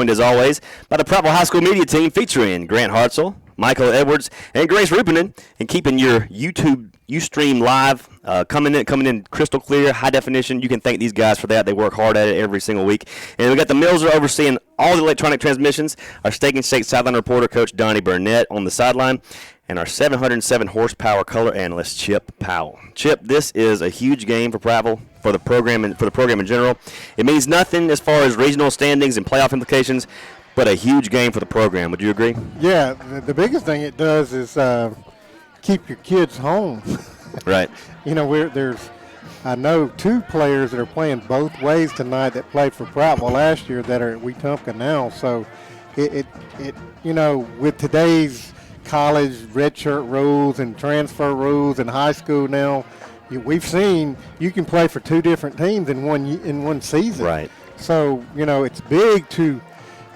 joined as always by the Prattville High School media team featuring Grant Hartzell, Michael Edwards, and Grace Ruppinen, and keeping your YouTube Ustream live coming in crystal clear, high definition. You can thank these guys for that. They work hard at it every single week. And we got the Mills are overseeing all the electronic transmissions. Our Steak and Shake sideline reporter, Coach Donnie Burnett, on the sideline. And our 707 horsepower color analyst, Chip Powell. Chip, this is a huge game for Prattville, for the program in general. It means nothing as far as regional standings and playoff implications, but a huge game for the program. Would you agree? Yeah, the biggest thing it does is keep your kids home. Right. You know, I know 2 players that are playing both ways tonight that played for Prattville last year that are at Wetumpka now. So it you know, with today's college redshirt rules and transfer rules and high school now, we've seen you can play for 2 different teams in one season. Right. So, you know, it's big to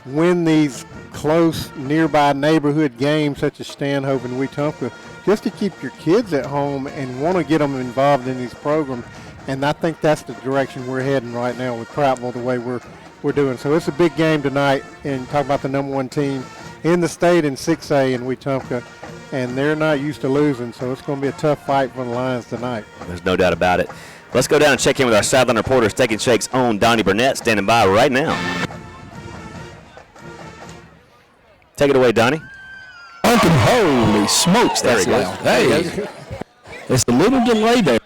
win these close nearby neighborhood games such as Stanhope and Wetumpka, just to keep your kids at home and want to get them involved in these programs. And I think that's the direction we're heading right now with Prattville, the way we're doing. So it's a big game tonight, and talk about the number 1 team in the state in 6A in Wetumpka, and they're not used to losing, so it's going to be a tough fight for the Lions tonight. There's no doubt about it. Let's go down and check in with our sideline reporter, Steak and Shake's own Donnie Burnett, standing by right now. Take it away, Donnie. Holy smokes, that's There he loud. goes. Hey, it's a little delay there.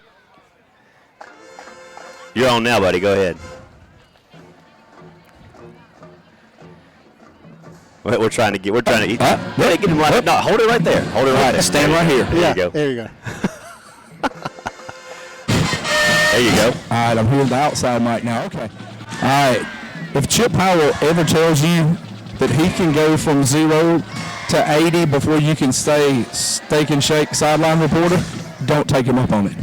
You're on now, buddy. Go ahead. We're trying to eat. Get him right. No, hold it right there. Hold it right there. Stand right here. There you go. There you go. There you go. All right, I'm here on the outside mic now. Okay. All right. If Chip Powell ever tells you that he can go from 0 to 80 before you can stay Steak and Shake sideline reporter, don't take him up on it.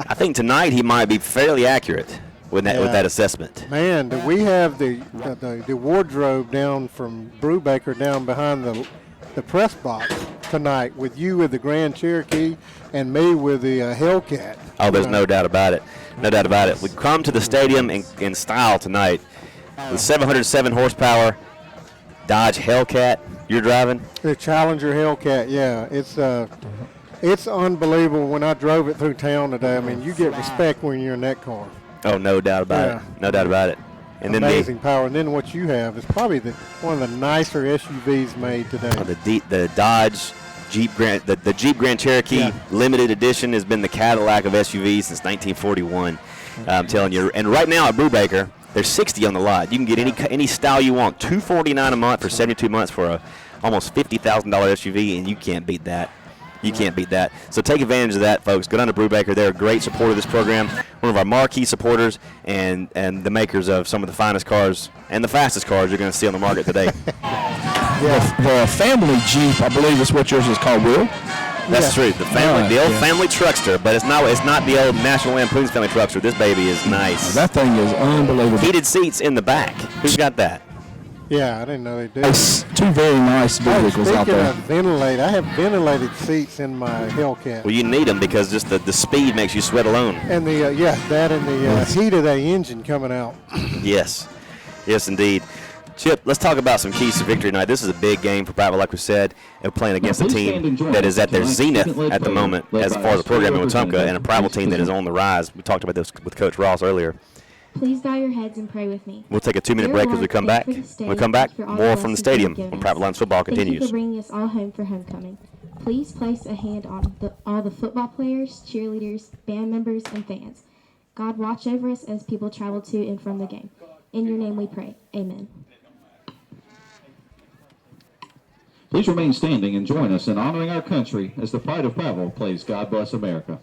I think tonight he might be fairly accurate with that assessment. Man, do we have the wardrobe down from Brubaker down behind the press box tonight with you with the Grand Cherokee and me with the Hellcat. Oh, there's no doubt about it. No doubt about it. We come to the stadium in style tonight. The 707 horsepower Dodge Hellcat you're driving. The Challenger Hellcat, yeah. It's unbelievable when I drove it through town today. I mean, you get respect when you're in that car. Oh, no doubt about it. No doubt about it. And amazing then power. And then what you have is probably one of the nicer SUVs made today. The Dodge Jeep the Jeep Grand Cherokee limited edition has been the Cadillac of SUVs since 1941. I'm telling you. And right now at Brubaker, there's 60 on the lot. You can get any style you want. $249 a month for 72 months for a almost $50,000 SUV, and you can't beat that. You can't beat that. So take advantage of that, folks. Go down to Brubaker. They're a great supporter of this program, one of our marquee supporters, and the makers of some of the finest cars and the fastest cars you're going to see on the market today. The family Jeep, I believe is what yours is called, Will. That's true. The old family truckster, but it's not the old National Lampoon's family truckster. This baby is nice. That thing is unbelievable. Heated seats in the back. Who's got that? Yeah, I didn't know they did. It's 2 very nice vehicles out there. Speaking of I have ventilated seats in my Hellcat. Well, you need them because just the speed makes you sweat alone. And the heat of the engine coming out. Yes, indeed. Chip, let's talk about some keys to victory tonight. This is a big game for Prattville, like we said. They're playing against a team that is at their zenith at the moment as far as the program in Wetumpka, and a Prattville team that is on the rise. We talked about this with Coach Ross earlier. Please bow your heads and pray with me. We'll take a 2-minute break as we come back. When we come back, more from the stadium when Prattville Lions football continues. Thank you for bringing us all home for homecoming. Please place a hand on all the football players, cheerleaders, band members, and fans. God watch over us as people travel to and from the game. In your name we pray. Amen. Please remain standing and join us in honoring our country as the Pride of Prattville plays God Bless America.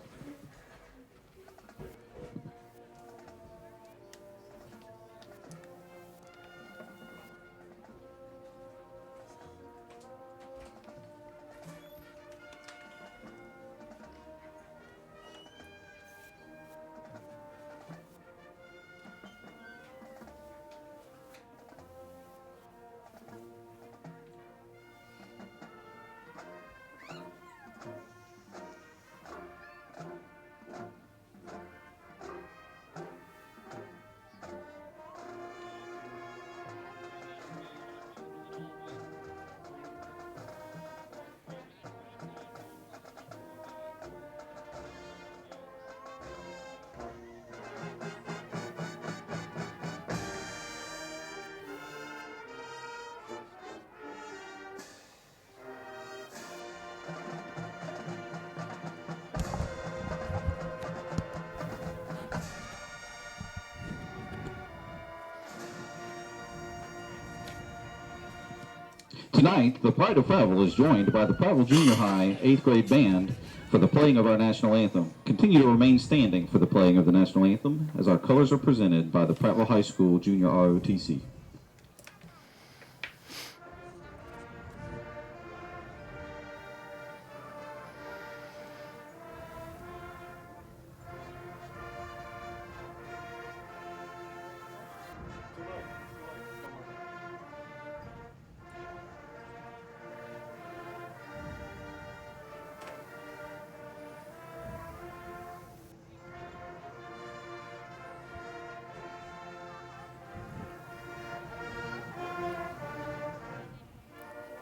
Tonight, the Pride of Prattville is joined by the Prattville Junior High 8th grade band for the playing of our national anthem. Continue to remain standing for the playing of the national anthem as our colors are presented by the Prattville High School Junior ROTC.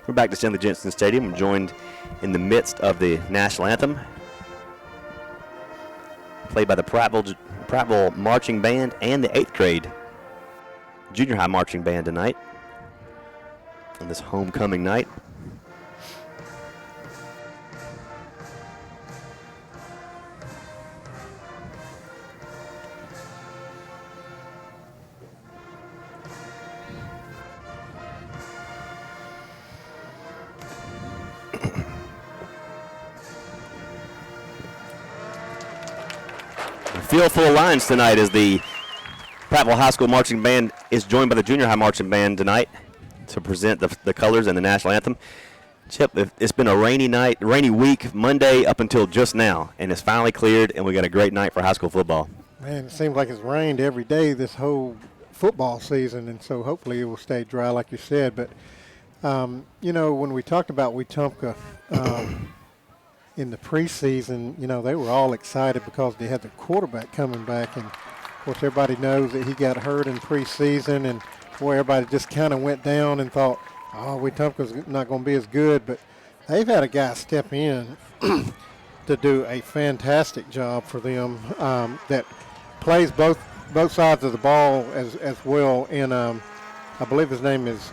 We're back to Stanley Jensen Stadium. We're joined in the midst of the national anthem, played by the Prattville Marching Band and the 8th grade Junior High Marching Band tonight on this homecoming night. Field full of lines tonight as the Prattville High School Marching Band is joined by the Junior High Marching Band tonight to present the colors and the national anthem. Chip, it's been a rainy night, rainy week, Monday up until just now, and it's finally cleared, and we got a great night for high school football. Man, it seems like it's rained every day this whole football season, and so hopefully it will stay dry like you said. But, when we talked about Wetumpka, in the preseason, they were all excited because they had the quarterback coming back. And, of course, everybody knows that he got hurt in preseason. And, boy, everybody just kind of went down and thought, oh, Wetumpka's not going to be as good. But they've had a guy step in to do a fantastic job for them that plays both sides of the ball as well. And I believe his name is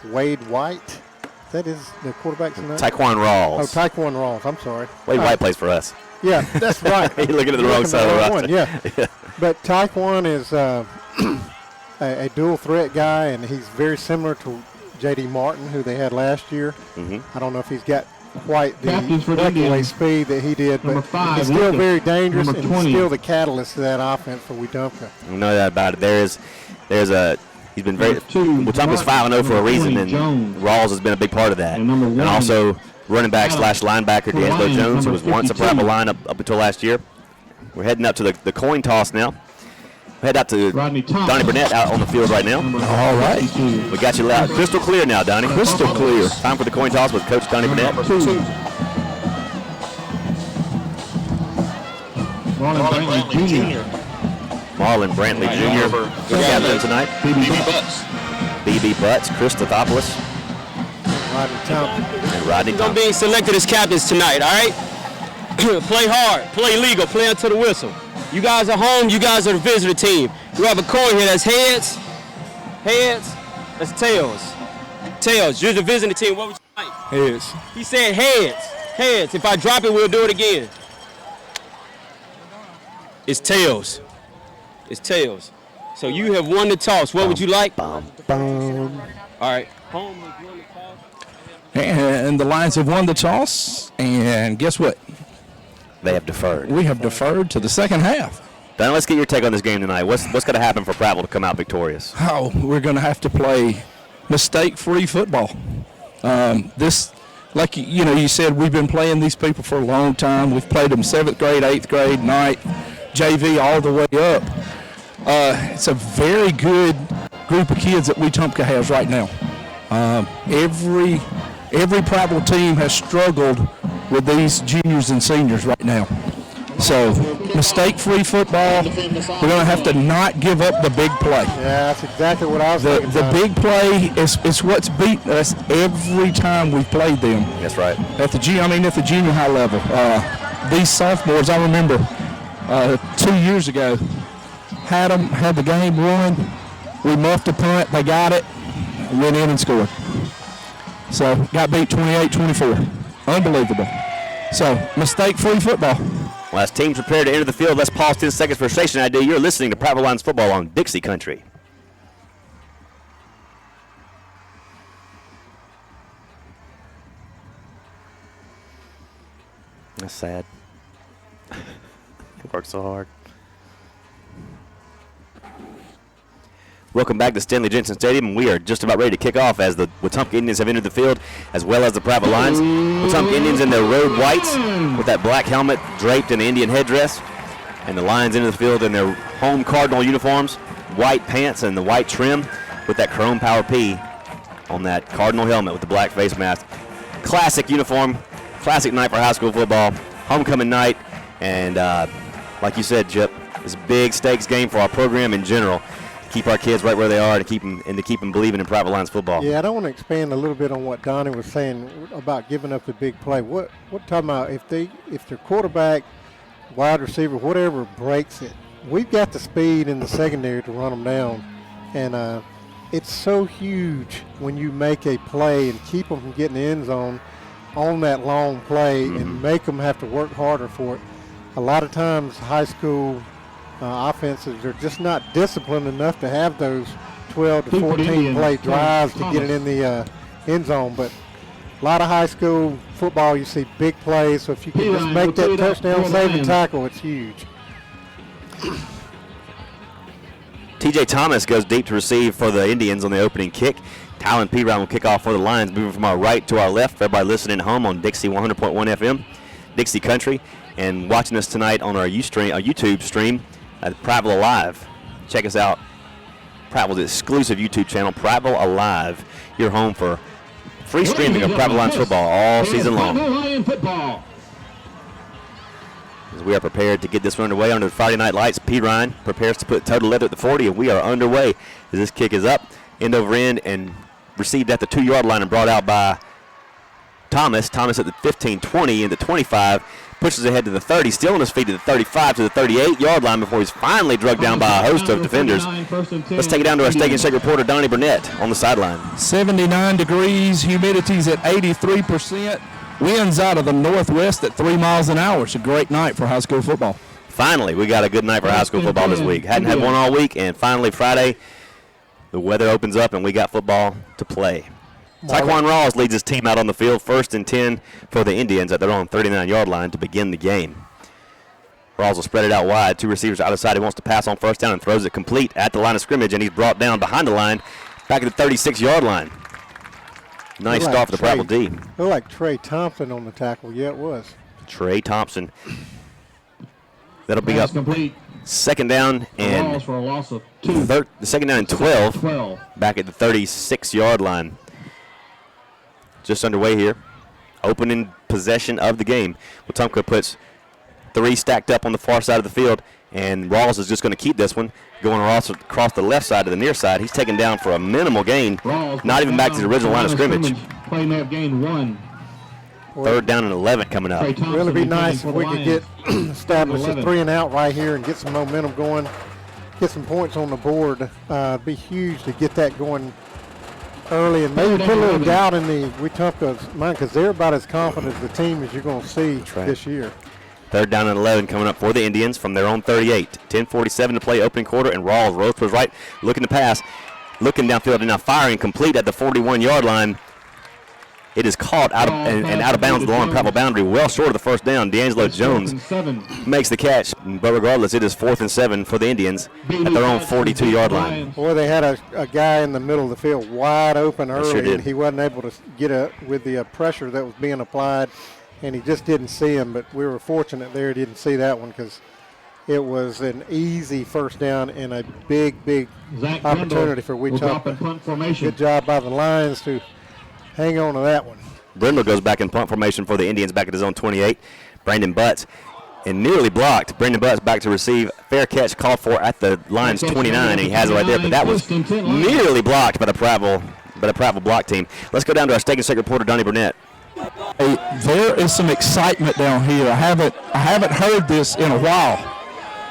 Wade White. That is the quarterback's name? Taekwon Rawls. Oh, Taekwon Rawls. I'm sorry. Wade White plays for us. Yeah, that's right. You're looking at the wrong side of the roster. Yeah. But Taekwon is a dual threat guy, and he's very similar to J.D. Martin, who they had last year. Mm-hmm. I don't know if he's got quite the breakaway speed that he did, but he's still very dangerous and still the catalyst to that offense for Wetumpka. No doubt about it. There's he's been very. Wetumpka's 5-0 for a reason, and Rawls has been a big part of that. And also running back / linebacker D'Angelo Jones, who was once a Prattville line up until last year. We're heading up to the coin toss now. We head out to Donnie Burnett out on the field right now. All right. We got you loud. Crystal clear now, Donnie. Crystal clear. Time for the coin toss with Coach Donnie Burnett. Marlon Brantley Jr. captain tonight. BB Butts, Chris Tathopoulos, and Rodney We're Thompson. going to be selected as captains tonight, all right? Play hard, play legal, play until the whistle. You guys are home, you guys are the visitor team. We have a coin here that's heads, that's tails. Tails, you're the visiting team, what would you like? Heads. He said heads. If I drop it, we'll do it again. It's tails. So you have won the toss. What would you like? All right. Home has won the toss. And the Lions have won the toss, and guess what? They have deferred. We have deferred to the second half. Donnie, let's get your take on this game tonight. What's going to happen for Prattville to come out victorious? Oh, we're going to have to play mistake-free football. This, like you said, we've been playing these people for a long time. We've played them 7th grade, 8th grade, 9th, JV, all the way up. It's a very good group of kids that Wetumpka has right now. Every Prattville team has struggled with these juniors and seniors right now. So, mistake-free football. We're going to have to not give up the big play. Yeah, that's exactly what I was thinking. The big play is what's beaten us every time we've played them. That's right. At the junior high level. These sophomores, I remember 2 years ago, had the game won. We muffed a punt, they got it, went in and scored. So, got beat 28-24. Unbelievable. So, mistake-free football. Well, as teams prepare to enter the field, let's pause 10 seconds for a station ID. You're listening to Prattville Lions football on Dixie Country. That's sad. He worked so hard. Welcome back to Stanley Jensen Stadium. We are just about ready to kick off as the Wetumpka Indians have entered the field, as well as the Prattville Lions. Wetumpka Indians in their road whites with that black helmet draped in the Indian headdress, and the Lions into the field in their home Cardinal uniforms, white pants and the white trim with that chrome power P on that Cardinal helmet with the black face mask. Classic uniform, classic night for high school football, homecoming night, and like you said, Chip, it's a big stakes game for our program in general. Keep our kids right where they are to keep them believing in Prattville Lions football. Yeah, I don't want to expand a little bit on what Donnie was saying about giving up the big play. What talking about if their quarterback, wide receiver, whatever breaks it, we've got the speed in the secondary to run them down, and it's so huge when you make a play and keep them from getting the end zone on that long play and make them have to work harder for it. A lot of times high school offenses are just not disciplined enough to have those 12 to 14 play drives to get it in the end zone. But a lot of high school football, you see big plays. So if you can just make that touchdown saving tackle, it's huge. TJ Thomas goes deep to receive for the Indians on the opening kick. Tylen Pirine will kick off for the Lions, moving from our right to our left. Everybody listening at home on Dixie 100.1 FM, Dixie Country, and watching us tonight on our YouTube stream at Prattville Alive. Check us out. Prattville's exclusive YouTube channel, Prattville Alive. Your home for free streaming of Prattville Lions football all season long. As we are prepared to get this one underway under the Friday Night Lights, Pirine prepares to put total leather at the 40, and we are underway as this kick is up, end over end, and received at the 2-yard line and brought out by Thomas. Thomas at the 15, 20, and the 25. Pushes ahead to the 30, still on his feet to the 35, to the 38-yard line before he's finally drugged down by a host of defenders. Let's take it down to our Steak and Shake reporter, Donnie Burnett, on the sideline. 79 degrees, humidity's at 83%, winds out of the northwest at 3 miles an hour. It's a great night for high school football. Finally, we got a good night for high school football this week. Hadn't had one all week, and finally Friday, the weather opens up and we got football to play. Taquan Rawls leads his team out on the field, 1st and 10 for the Indians at their own 39-yard line to begin the game. Rawls will spread it out wide. 2 receivers out of sight. He wants to pass on first down and throws it complete at the line of scrimmage, and he's brought down behind the line, back at the 36-yard line. Nice start for the Prattville D. Looked like Trey Thompson on the tackle. Yeah, it was. Trey Thompson. That'll be up. Complete. Second down and for a loss of 2. Second down and 12. Back at the 36-yard line. Just underway here. Opening possession of the game. Wetumpka puts 3 stacked up on the far side of the field, and Rawls is just going to keep this one. Going across the left side to the near side. He's taken down for a minimal gain. Not even back to the original line of scrimmage. Play may have gained 1. 3rd down and 11 coming up. It would really be nice if we could get established a 3 and out right here and get some momentum going, get some points on the board. It'd be huge to get that going early and maybe put a little doubt in the Wetumpka's mind because they're about as confident as the team as you're going to see this year. 3rd down and 11 coming up for the Indians from their own 38. 10:47 to play opening quarter, and Rawls rolls to his right, looking to pass, looking downfield and now firing complete at the 41-yard line. It is caught out of bounds along the Prattville boundary, well short of the first down. D'Angelo Jones makes the catch, but regardless, it is 4th and 7 for the Indians at their own 42-yard line. Boy, they had a guy in the middle of the field wide open early, sure did. And he wasn't able to get with the pressure that was being applied, and he just didn't see him. But we were fortunate there he didn't see that one because it was an easy first down and a big opportunity for Wetumpka. Good job by the Lions to hang on to that one. Brindle goes back in punt formation for the Indians back at his own 28. Brandon Butts, and nearly blocked. Brandon Butts back to receive. Fair catch called for at the Lions 29, and he has it right there. But that was nearly blocked by the Prattville block team. Let's go down to our Steak and Shake reporter, Donnie Burnett. Hey, there is some excitement down here. I haven't heard this in a while.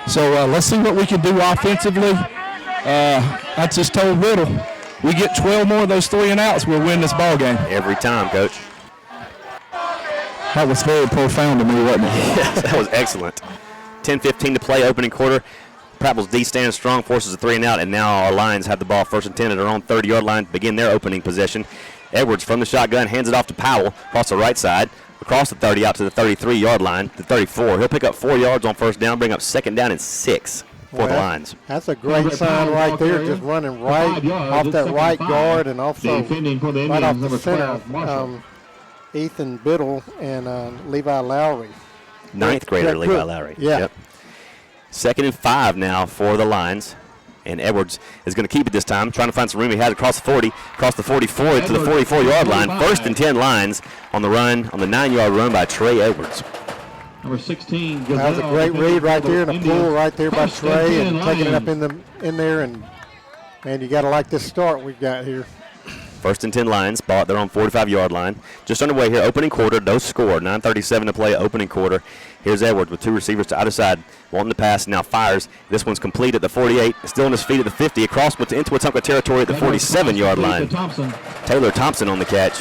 So let's see what we can do offensively. I just told Riddle, we get 12 more of those 3 and outs, we'll win this ball game. Every time, Coach. That was very profound to me, wasn't it? Yes, that was excellent. 10:15 to play, opening quarter. Prattville's D stands strong, forces a 3 and out, and now our Lions have the ball 1st and 10 at their own 30-yard line to begin their opening possession. Edwards from the shotgun hands it off to Powell across the right side, across the 30 out to the 33-yard line, the 34. He'll pick up 4 yards on first down, bring up 2nd down and 6 for the Lions. That's a great sign right there, just running right off that right guard and also right off the center. Ethan Biddle and Levi Lowry. 9th grader Levi Lowry. Yeah. Yep. 2nd and 5 now for the Lions. And Edwards is going to keep it this time, trying to find some room. He has across the 40, across the 44 to the 44-yard line. 1st and 10 Lions on the run, on the 9-yard run by Trey Edwards. Number 16. That was a great read right there and a pull right there by Trey and taking it up in there. And, man, you got to like this start we've got here. 1st and 10 Lions, ball at their own 45-yard line. Just underway here, opening quarter, no score. 9:37 to play, opening quarter. Here's Edwards with 2 receivers to either side, wanting to pass, now fires. This one's complete at the 48, still on his feet at the 50, across into Wetumpka territory at the 47-yard line. Taylor Thompson on the catch.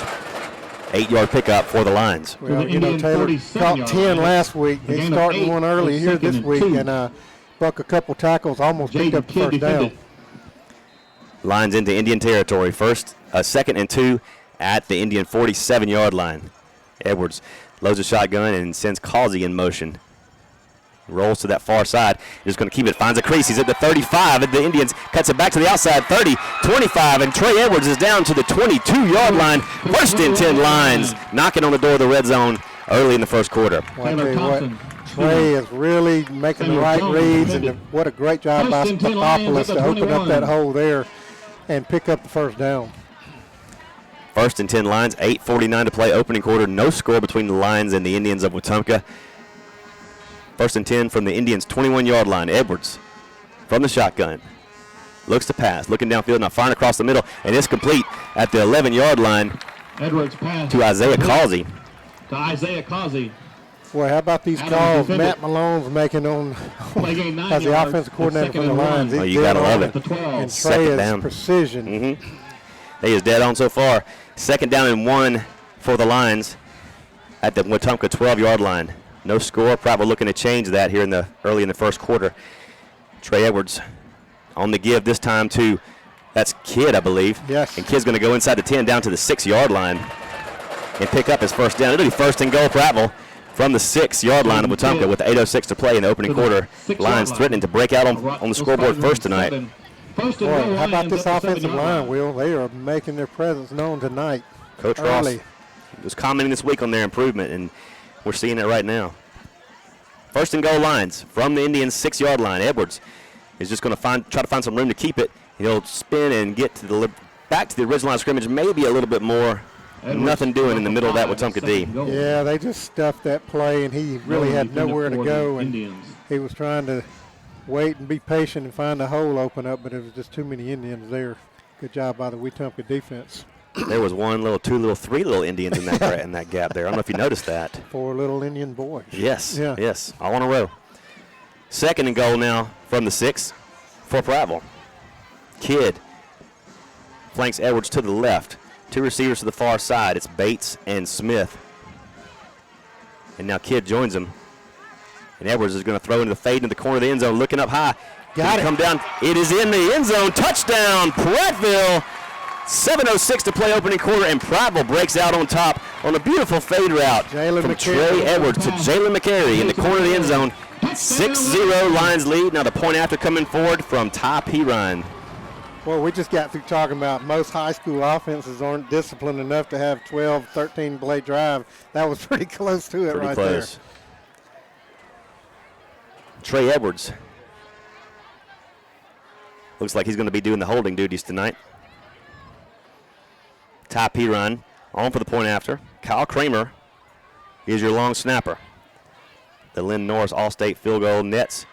8-yard pickup for the Lions. Well, you know, Taylor caught 10 last week. He's starting one early here this week and buck a couple tackles, almost picked up the first down. Lions into Indian territory. 2nd and 2 at the Indian 47-yard line. Edwards loads a shotgun and sends Causey in motion. Rolls to that far side. Just going to keep it. Finds a crease. He's at the 35. And the Indians cuts it back to the outside. 30, 25. And Trey Edwards is down to the 22-yard line. 1st and 10 Lions knocking on the door of the red zone early in the first quarter. Well, I tell you what, Trey is really making the right reads. And what a great job by Papadopoulos to open up that hole there and pick up the first down. 1st and 10 Lions, 8:49 to play, opening quarter. No score between the Lions and the Indians of Wetumpka. 1st and 10 from the Indians' 21-yard line. Edwards from the shotgun. Looks to pass, looking downfield, now firing across the middle, and it's complete at the 11-yard line Edwards pass to Isaiah Causey. Boy, how about these calls Matt Malone's making on as the offensive coordinator for the Lions? Oh, you got to love it. And Trey is precision. Mm-hmm. He is dead on so far. 2nd down and 1 for the Lions at the Wetumpka 12-yard line. No score. Prattville looking to change that here early in the first quarter. Trey Edwards on the give this time to, that's Kidd, I believe. Yes. And Kidd's going to go inside the 10 down to the 6-yard line and pick up his first down. It'll be 1st and goal Prattville from the 6-yard line of Wetumpka with 8:06 to play in the opening quarter. Lions threatening to break out on the scoreboard first tonight. Boy, how about this offensive line, Will? They are making their presence known tonight. Coach Ross was commenting this week on their improvement, and we're seeing it right now. 1st and goal Lions from the Indians' 6-yard line. Edwards is just going to try to find some room to keep it. He'll spin and get to back to the original line of scrimmage, maybe a little bit more. Nothing doing in the middle of that Wetumpka D. Yeah, they just stuffed that play, and he really had nowhere to go, and he was trying to wait and be patient and find a hole open up, but there was just too many Indians there. Good job by the Wetumpka defense. There was 1 little, 2 little, 3 little Indians in that gap there. I don't know if you noticed that. 4 little Indian boys. Yes, yeah. Yes, all in a row. 2nd and goal now from the 6 for Prattville. Kidd flanks Edwards to the left. 2 receivers to the far side. It's Bates and Smith. And now Kidd joins him. And Edwards is going to throw into the fade into the corner of the end zone, looking up high. Got it. Come down. It is in the end zone. Touchdown, Prattville. 7:06 to play opening quarter, and Prattville breaks out on top on a beautiful fade route from Trey Edwards to Jalen McCary in the corner of the end zone. 6-0 Lions lead. Now the point after coming forward from Ty Pirine. Well, we just got through talking about most high school offenses aren't disciplined enough to have 12, 13-play drive. That was pretty close to it right there. Trey Edwards. Looks like he's going to be doing the holding duties tonight. Ty Pirine on for the point after. Kyle Kramer is your long snapper. The Lynn Norris All-State field goal nets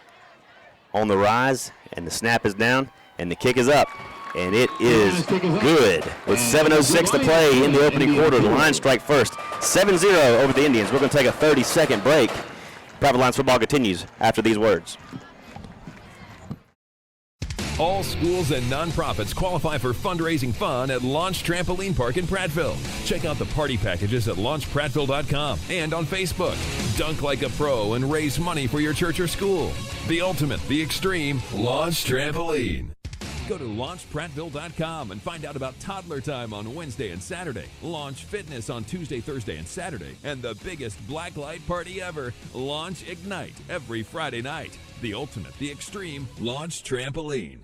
on the rise, and the snap is down. And the kick is up, and it is good. With 7:06 to play in the opening quarter, the Lions strike first. 7-0 over the Indians. We're going to take a 30-second break. Prattville Lions football continues after these words. All schools and nonprofits qualify for fundraising fun at Launch Trampoline Park in Prattville. Check out the party packages at launchprattville.com and on Facebook. Dunk like a pro and raise money for your church or school. The ultimate, the extreme, Launch Trampoline. Go to launchprattville.com and find out about toddler time on Wednesday and Saturday, launch fitness on Tuesday, Thursday, and Saturday, and the biggest black light party ever, Launch Ignite, every Friday night. The ultimate, the extreme launch trampoline.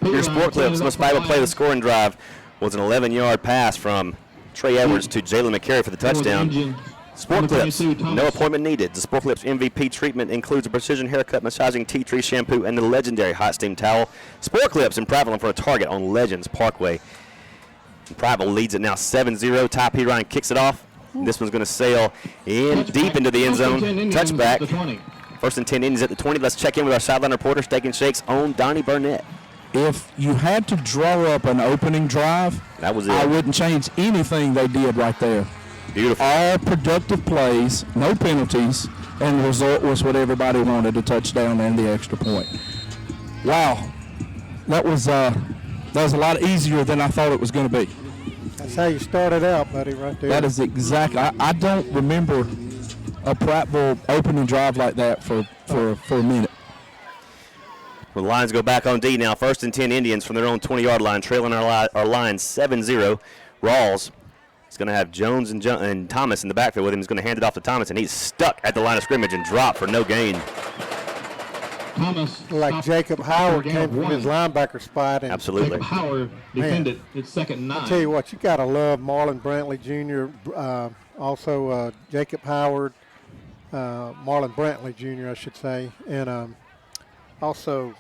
Your Sport Clips must be able to play the scoring drive. Was an 11-yard pass from Trey Edwards to Jalen McCary for the touchdown. Sport Clips, no appointment needed. The Sport Clips MVP treatment includes a precision haircut, massaging tea tree shampoo, and the legendary hot steam towel. Sport Clips in Prattville for a target on Legends Parkway. And Prattville leads it now 7-0. Ty P. Ryan kicks it off. This one's going to sail in deep into the end zone. Touchback. 1st and 10 Indians at the 20. Let's check in with our sideline reporter, Steak and Shake's own Donnie Burnett. If you had to draw up an opening drive, That was it. I wouldn't change anything they did right there. Beautiful. All productive plays, no penalties, and the result was what everybody wanted, a touchdown and the extra point. Wow. That was a lot easier than I thought it was going to be. That's how you started out, buddy, right there. That is exactly. I don't remember a Prattville opening drive like that for a minute. Well, the Lions go back on D now. 1st and 10 Indians from their own 20-yard line, trailing our line 7-0. Rawls is going to have Jones and Thomas in the backfield with him. He's going to hand it off to Thomas, and he's stuck at the line of scrimmage and dropped for no gain. Thomas. Like Jacob Howard came from his linebacker spot. And Absolutely. Jacob Howard defended. It's 2nd and 9. I tell you what, you got to love Marlon Brantley Jr., also Jacob Howard, Marlon Brantley Jr., I should say, and also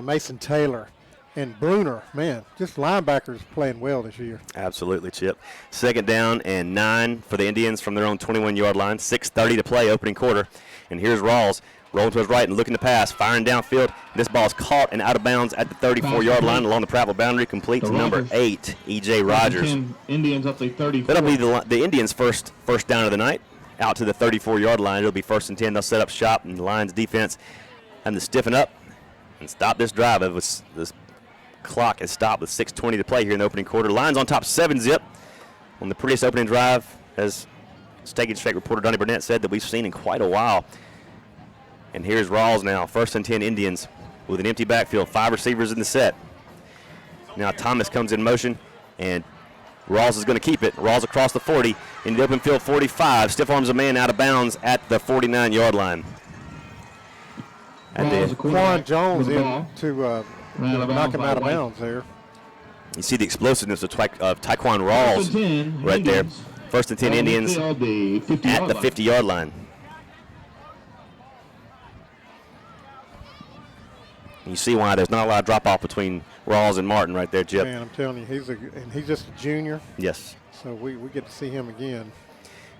Mason Taylor and Bruner. Man, just linebackers playing well this year. Absolutely, Chip. 2nd down and 9 for the Indians from their own 21-yard line. 6:30 to play, opening quarter. And here's Rawls rolling to his right and looking to pass, firing downfield. This ball is caught and out of bounds at the 34-yard line along the Prattville boundary, complete to number 8, E.J. Rogers. Indians up to 34. That'll be the Indians' first down of the night, out to the 34-yard line. It'll be 1st and 10. They'll set up shop, and the Lions defense having to stiffen up and stop this drive. This clock has stopped with 6:20 to play here in the opening quarter. Lions on top 7-zip on the prettiest opening drive, as Steak and Shake reporter Donnie Burnett said, that we've seen in quite a while. And here's Rawls now, 1st and 10 Indians with an empty backfield, 5 receivers in the set. Now Thomas comes in motion, and Rawls is going to keep it. Rawls across the 40, in the open field 45, stiff arms a man out of bounds at the 49-yard line. Quan Jones in to knock him out of bounds there. You see the explosiveness of Taekwon Rawls right there. 1st and 10 Indians at the 50-yard line. You see why there's not a lot of drop-off between Rawls and Martin right there, Chip. Man, I'm telling you, he's just a junior. Yes. So we get to see him again.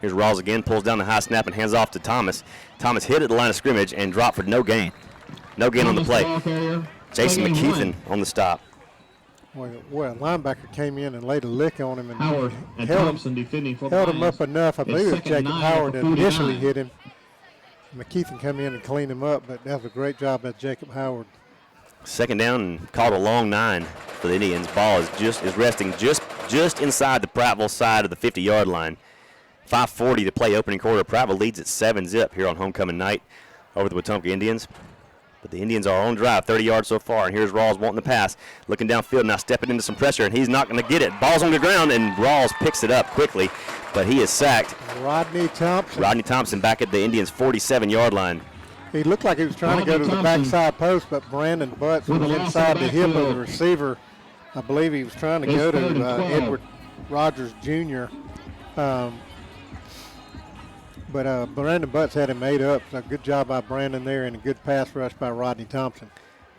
Here's Rawls again, pulls down the high snap and hands off to Thomas. Thomas hit at the line of scrimmage and dropped for no gain. No gain on the play. Jason McKeithen on the stop. Well, a linebacker came in and laid a lick on him and Howard and Thompson defending for held him up enough. I believe it was Jacob 2nd Howard that 49. initially hit him. McKeithen come in and cleaned him up, but that was a great job by Jacob Howard. 2nd down and called a long 9 for the Indians. Ball is resting just inside the Prattville side of the 50-yard line. 5:40 to play, opening quarter. Prattville leads at 7-zip here on homecoming night over the Wetumpka Indians. But the Indians are on drive, 30 yards so far. And here's Rawls wanting the pass, looking downfield now, stepping into some pressure, and he's not going to get it. Ball's on the ground, and Rawls picks it up quickly, but he is sacked. Rodney Thompson Back at the Indians' 47-yard line. He looked like he was trying to go to the backside post, but Brandon Butts was inside the hip of the receiver. I believe he was trying to go to Edward Rogers Jr. But Brandon Butts had him made up. So good job by Brandon there, and a good pass rush by Rodney Thompson.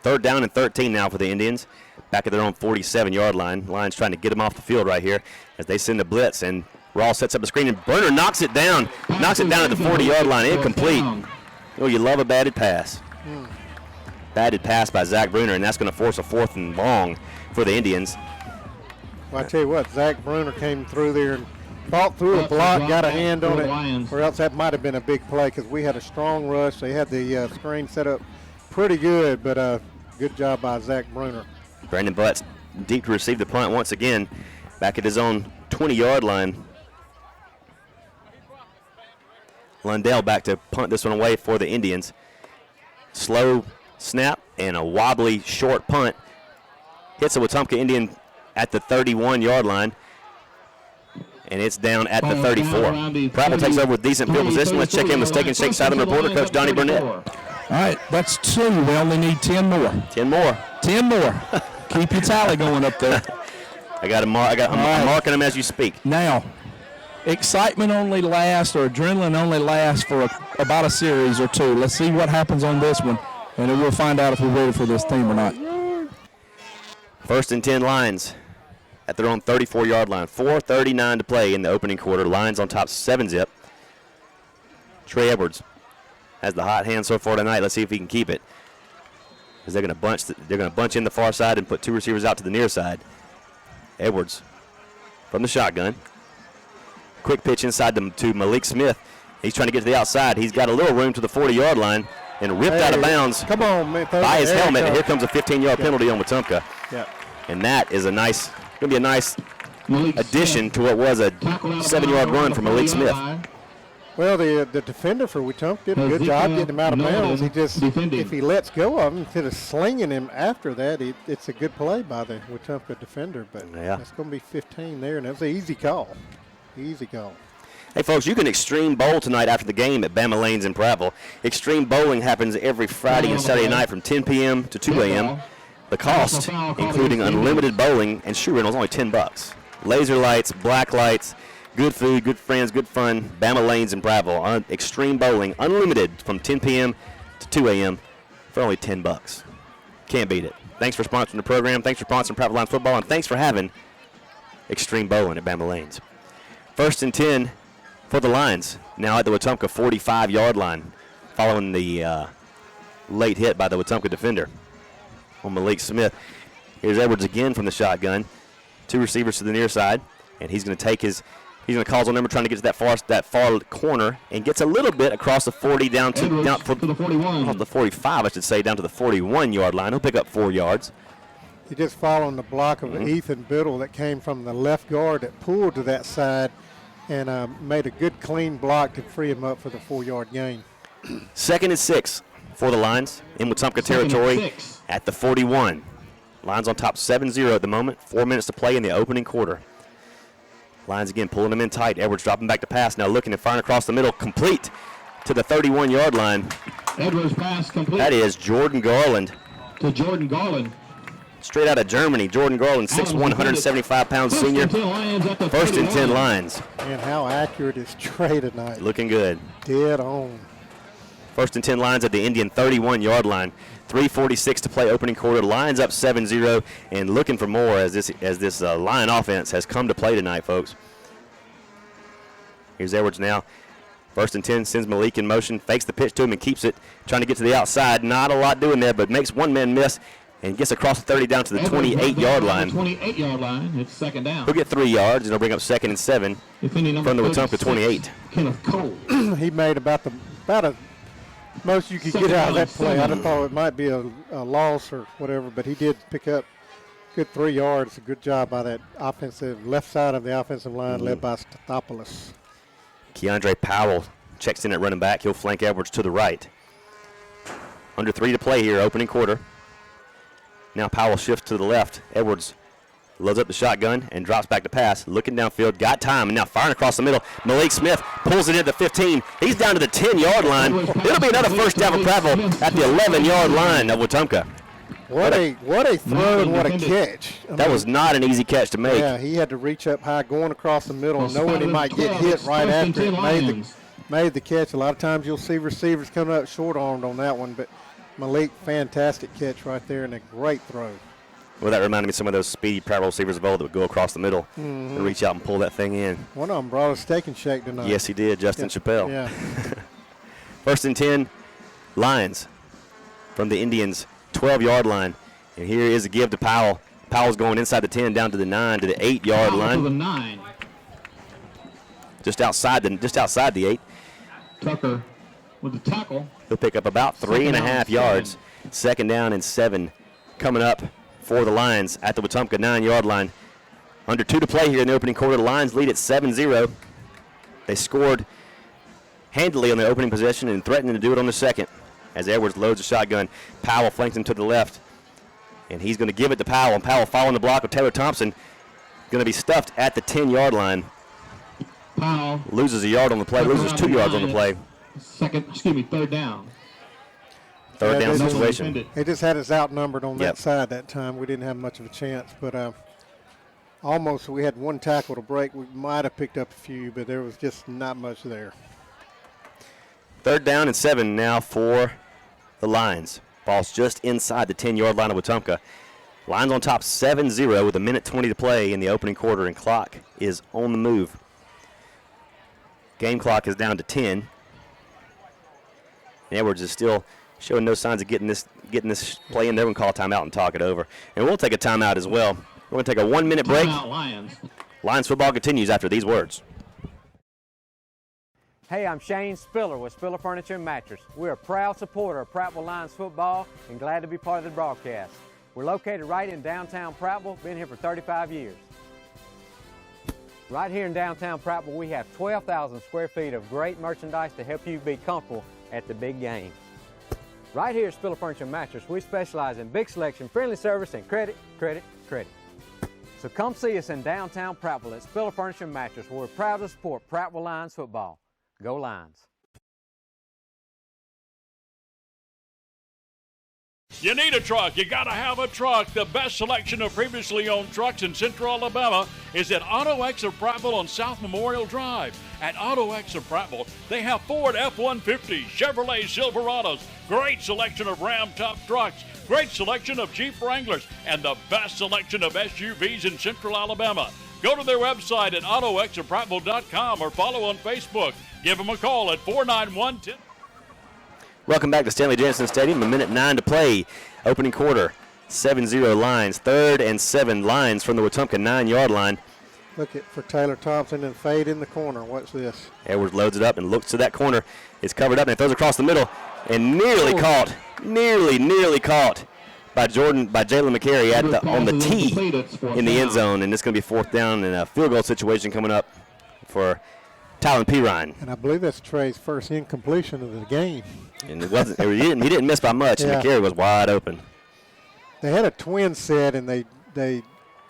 3rd down and 13 now for the Indians. Back at their own 47-yard line. Lions trying to get them off the field right here as they send the blitz, and Rawls sets up a screen, and Burner knocks it down. Knocks it down at the 40-yard line. Incomplete. Oh, you love a batted pass. Batted pass by Zach Bruner, and that's going to force a 4th and long for the Indians. Well, I tell you what, Zach Bruner came through there and fought through a block, got a hand on it, or else that might have been a big play because we had a strong rush. They had the screen set up pretty good, but good job by Zach Bruner. Brandon Butts deep to receive the punt once again, back at his own 20-yard line. Lundell back to punt this one away for the Indians. Slow snap and a wobbly short punt. Hits a Wetumpka Indian at the 31-yard line. And it's down at the 34. Prattville takes over with decent field position. Let's check in with Steak and Shake sideline reporter, Coach Donnie Burnett. All right, that's 2. We only need 10 more. 10 more. 10 more. Keep your tally going up there. I'm marking them as you speak. Now, excitement only lasts, or adrenaline only lasts for about a series or 2. Let's see what happens on this one, and then we'll find out if we're ready for this team or not. 1st and 10 Lions at their own 34-yard line. 4:39 to play in the opening quarter. Lions on top 7-zip. Trey Edwards has the hot hand so far tonight. Let's see if he can keep it. Because they're going to bunch in the far side and put 2 receivers out to the near side. Edwards from the shotgun. Quick pitch inside to Malik Smith. He's trying to get to the outside. He's got a little room to the 40-yard line and ripped out of bounds by his helmet. And here comes a 15-yard penalty on Wetumpka. Yeah. And that is going to be a nice addition to what was a 7-yard run from Malik Smith. Well, the defender for Wetumpka did a good job getting him out of bounds. He just, if he lets go of him, instead of slinging him after that, it's a good play by the Wetumpka defender. But it's going to be 15 there, and that's an easy call. Easy call. Hey, folks, you can Extreme Bowl tonight after the game at Bama Lanes in Prattville. Extreme Bowling happens every Friday and Saturday night from 10 p.m. to 2 a.m. The cost, including unlimited bowling and shoe rental, is only $10. Laser lights, black lights, good food, good friends, good fun. Bama Lanes in Prattville. Extreme Bowling, unlimited from 10 p.m. to 2 a.m. for only $10. Can't beat it. Thanks for sponsoring the program. Thanks for sponsoring Prattville Lions football, and thanks for having Extreme Bowling at Bama Lanes. 1st and 10 for the Lions. Now at the Wetumpka 45-yard line, following the late hit by the Wetumpka defender on Malik Smith. Here's Edwards again from the shotgun. 2 receivers to the near side, and he's going to take he's going to cause on number, trying to get to that far corner, and gets a little bit across the 40 down to the 41. Off the 45, I should say, down to the 41-yard line. He'll pick up 4 yards. He just following the block of Ethan Biddle that came from the left guard that pulled to that side and made a good clean block to free him up for the 4-yard gain. 2nd and 6 for the Lions in Wetumpka territory at the 41. Lions on top 7-0 at the moment. 4 minutes to play in the opening quarter. Lions again pulling them in tight. Edwards dropping back to pass. Now looking and firing across the middle. Complete to the 31-yard line. Edwards pass complete. That is Jordan Garland. To Jordan Garland. Straight out of Germany. Jordan Garland, 6'1", 175-pound senior. 1st and 10 Lions. And how accurate is Trey tonight. Looking good. Dead on. 1st and 10 Lions at the Indian 31-yard line. 3:46 to play opening quarter. Lions up 7-0 and looking for more as this Lion offense has come to play tonight, folks. Here's Edwards now. 1st and 10, sends Malik in motion, fakes the pitch to him and keeps it, trying to get to the outside. Not a lot doing there, but makes one man miss and gets across the 30 down to the 28-yard line. 28-yard line. It's 2nd down. He'll get 3 yards, and he'll bring up 2nd and 7 from the Wetumpka 28. Kenneth Cole. He made about a most you could get out of that play. I thought it might be a loss or whatever, but he did pick up good 3 yards. A good job by that offensive left side of the offensive line led by Stathopoulos. Keandre Powell checks in at running back. He'll flank Edwards to the right. Under 3 to play here, opening quarter. Now Powell shifts to the left. Edwards loads up the shotgun and drops back to pass. Looking downfield, got time, and now firing across the middle. Malik Smith pulls it into 15. He's down to the 10-yard line. It'll be another first down for Prattville at the 11-yard line of Wetumpka. What a throw and what a catch. That was not an easy catch to make. Yeah, he had to reach up high going across the middle, knowing he might get hit right after it. Made the catch. A lot of times you'll see receivers coming up short-armed on that one, but Malik, fantastic catch right there and a great throw. Well, that reminded me of some of those speedy Prattville receivers of old that would go across the middle and reach out and pull that thing in. One of them brought a steak and shake tonight. Yes, he did, Justin Chappelle. Yeah. 1st and 10, Lions from the Indians' 12-yard line. And here is a give to Powell. Powell's going inside the 10 down to the 9 to the 8-yard line. To the 9. Just outside the 8. Tucker with the tackle. He'll pick up about 3.5 yards. 2nd down and 7 coming up for the Lions at the Wetumpka 9-yard line. Under 2 to play here in the opening quarter. The Lions lead at 7-0. They scored handily on the opening possession and threatening to do it on the second. As Edwards loads the shotgun, Powell flanks him to the left. And he's going to give it to Powell. And Powell following the block of Taylor Thompson. Going to be stuffed at the 10-yard line. Powell Loses a yard on the play, loses 2 yards on the play. Third down. Third down they just- situation. They just had us outnumbered on Yep. that side that time. We didn't have much of a chance, but almost we had one tackle to break. We might have picked up a few, but there was just not much there. Third down and 7 now for the Lions. Ball's just inside the 10-yard line of Wetumpka. Lions on top 7-0 with 1:20 to play in the opening quarter, and clock is on the move. Game clock is down to 10. And Edwards is still showing no signs of getting this play in. They're going to call a timeout and talk it over. And we'll take a timeout as well. We're going to take a 1-minute break. Lions. Lions football continues after these words. Hey, I'm Shane Spiller with Spiller Furniture and Mattress. We're a proud supporter of Prattville Lions football and glad to be part of the broadcast. We're located right in downtown Prattville, been here for 35 years. Right here in downtown Prattville, we have 12,000 square feet of great merchandise to help you be comfortable at the big game. Right here at Spiller Furniture and Mattress, we specialize in big selection, friendly service, and credit. So come see us in downtown Prattville at Spiller Furniture and Mattress, where we're proud to support Prattville Lions football. Go Lions. You need a truck. You got to have a truck. The best selection of previously owned trucks in Central Alabama is at Auto X of Prattville on South Memorial Drive. At Auto X of Prattville, they have Ford F-150, Chevrolet Silverados, great selection of Ram top trucks, great selection of Jeep Wranglers, and the best selection of SUVs in Central Alabama. Go to their website at autoxofprattville.com or follow on Facebook. Give them a call at 491-10. Welcome back to Stanley Jansen Stadium. 1:09 to play. Opening quarter. 7-0 Lions. 3rd and 7 Lions from the Wetumpka 9-yard line. Look at for Taylor Thompson and fade in the corner. Watch this. Edwards loads it up and looks to that corner. It's covered up and throws across the middle and nearly caught by Jalen McCary on the tee in the end zone. And it's going to be 4th down and a field goal situation coming up for Tylen Pirine. And I believe that's Trey's first incompletion of the game. And it wasn't. He didn't miss by much. Yeah. And McCary was wide open. They had a twin set, and they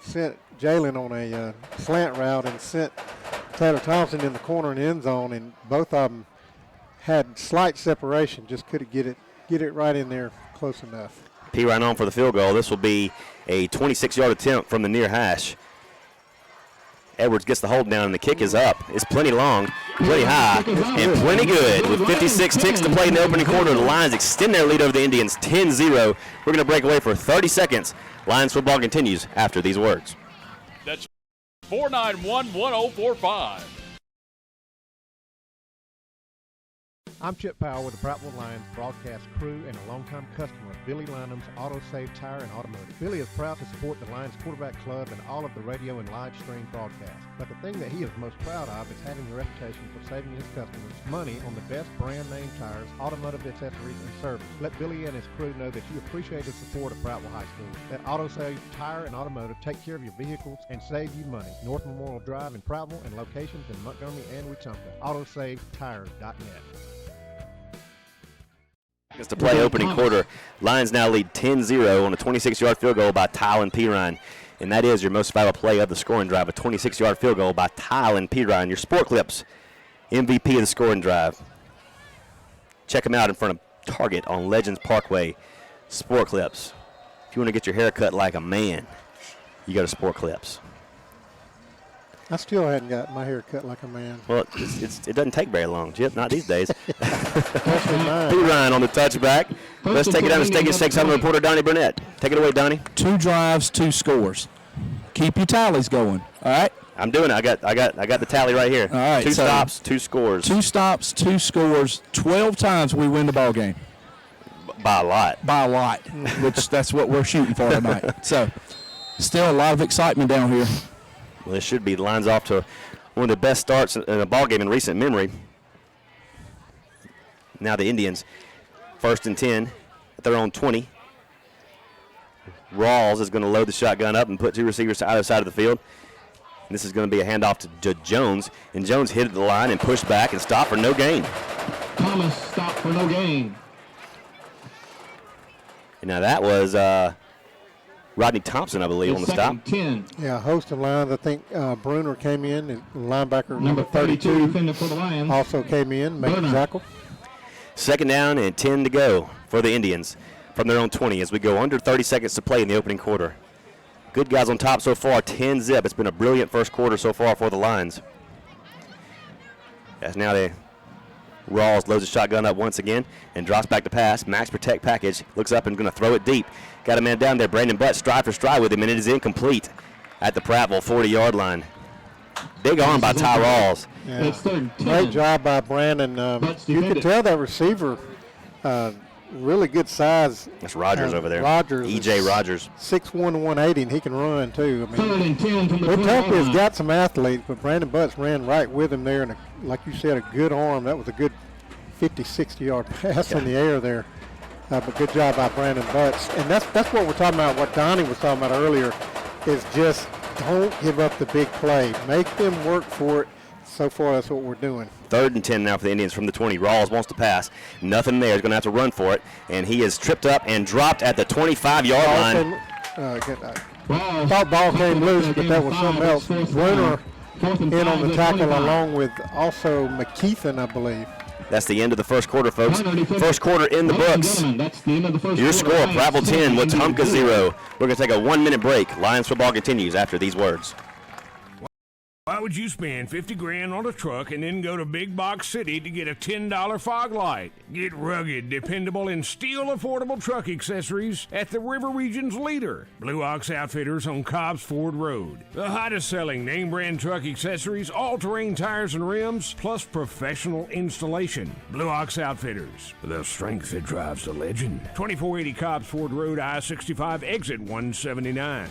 sent Jalen on a slant route and sent Taylor Thompson in the corner and end zone, and both of them had slight separation. Just couldn't get it right in there close enough. Pirine on for the field goal. This will be a 26-yard attempt from the near hash. Edwards gets the hold down, and the kick is up. It's plenty long, plenty high, and plenty good. With 56 ticks to play in the opening quarter, the Lions extend their lead over the Indians 10-0. We're going to break away for 30 seconds. Lions football continues after these words. That's 491-1045. I'm Chip Powell with the Prattville Lions broadcast crew and a longtime customer of Billy Linham's Auto Save Tire and Automotive. Billy is proud to support the Lions Quarterback Club and all of the radio and live stream broadcasts. But the thing that he is most proud of is having a reputation for saving his customers money on the best brand name tires, automotive accessories, and service. Let Billy and his crew know that you appreciate the support of Prattville High School. Let Auto Save Tire and Automotive take care of your vehicles and save you money. North Memorial Drive in Prattville and locations in Montgomery and Wetumpka. AutoSaveTires.net. It's to play opening quarter. Lions now lead 10-0 on a 26-yard field goal by Tylen Pirine. And that is your most valuable play of the scoring drive, a 26-yard field goal by Tylen Pirine. Your Sport Clips MVP of the scoring drive. Check them out in front of Target on Legends Parkway. Sport Clips. If you want to get your hair cut like a man, you go to Sport Clips. I still hadn't got my hair cut like a man. Well, it doesn't take very long, Chip. Not these days. Especially mine. Pirine on the touchback. Let's take it down to Steak and Shake Southern reporter Donnie Burnett. Take it away, Donnie. 2 drives, 2 scores. Keep your tallies going. All right. I'm doing it. I got the tally right here. All right. 2 so stops, 2 scores. 2 stops, 2 scores. 12 times we win the ball game. By a lot. By a lot, which that's what we're shooting for tonight. So, still a lot of excitement down here. Well, this should be the Lions off to one of the best starts in a ball game in recent memory. Now the Indians, 1st and 10 at their own 20. Rawls is going to load the shotgun up and put 2 receivers to either side of the field. And this is going to be a handoff to Jones, and Jones hit the line and pushed back and stopped for no gain. Thomas stopped for no gain. And now that was Rodney Thompson, I believe, on the stop. 10. Yeah, host of lines. I think Bruner came in, and linebacker Number 32 defender for the Lions. also came in, making Bruner. tackle. Second down and 10 to go for the Indians from their own 20 as we go under 30 seconds to play in the opening quarter. Good guys on top so far, 10-zip. It's been a brilliant first quarter so far for the Lions. As now Rawls loads the shotgun up once again and drops back to pass. Max protect package, looks up and going to throw it deep. Got a man down there, Brandon Butt, stride for stride with him, and it is incomplete at the Prattville 40-yard line. Big arm by Ty Rawls. Yeah. It's third and 10. Great job by Brandon. Butts You could defended. tell that receiver, really good size. That's Rogers over there. Rogers. E.J. Rogers. 6'1", 180, and he can run, too. I Third mean, and 10 from the Wetumpka 20 has line. got some athletes, but Brandon Butts ran right with him there, and like you said, a good arm. That was a good 50, 60-yard pass in the air there. But good job by Brandon Butts. And that's what we're talking about, what Donnie was talking about earlier, is just don't give up the big play. Make them work for it. So far, that's what we're doing. Third and 10 now for the Indians from the 20. Rawls wants to pass. Nothing there. He's going to have to run for it. And he is tripped up and dropped at the 25-yard line. Thought ball came loose, but that was something else. Bruner in on the tackle along with also McKeithen, I believe. That's the end of the first quarter, folks. First quarter in the books. That's the end of the first Your quarter. score, Prattville 10, Wetumpka 0. We're going to take a 1-minute break. Lions football continues after these words. Why would you spend $50,000 on a truck and then go to Big Box City to get a $10 fog light? Get rugged, dependable, and still affordable truck accessories at the River Region's leader, Blue Ox Outfitters on Cobbs Ford Road. The hottest selling name brand truck accessories, all-terrain tires and rims, plus professional installation. Blue Ox Outfitters, the strength that drives the legend. 2480 Cobbs Ford Road, I-65, exit 179.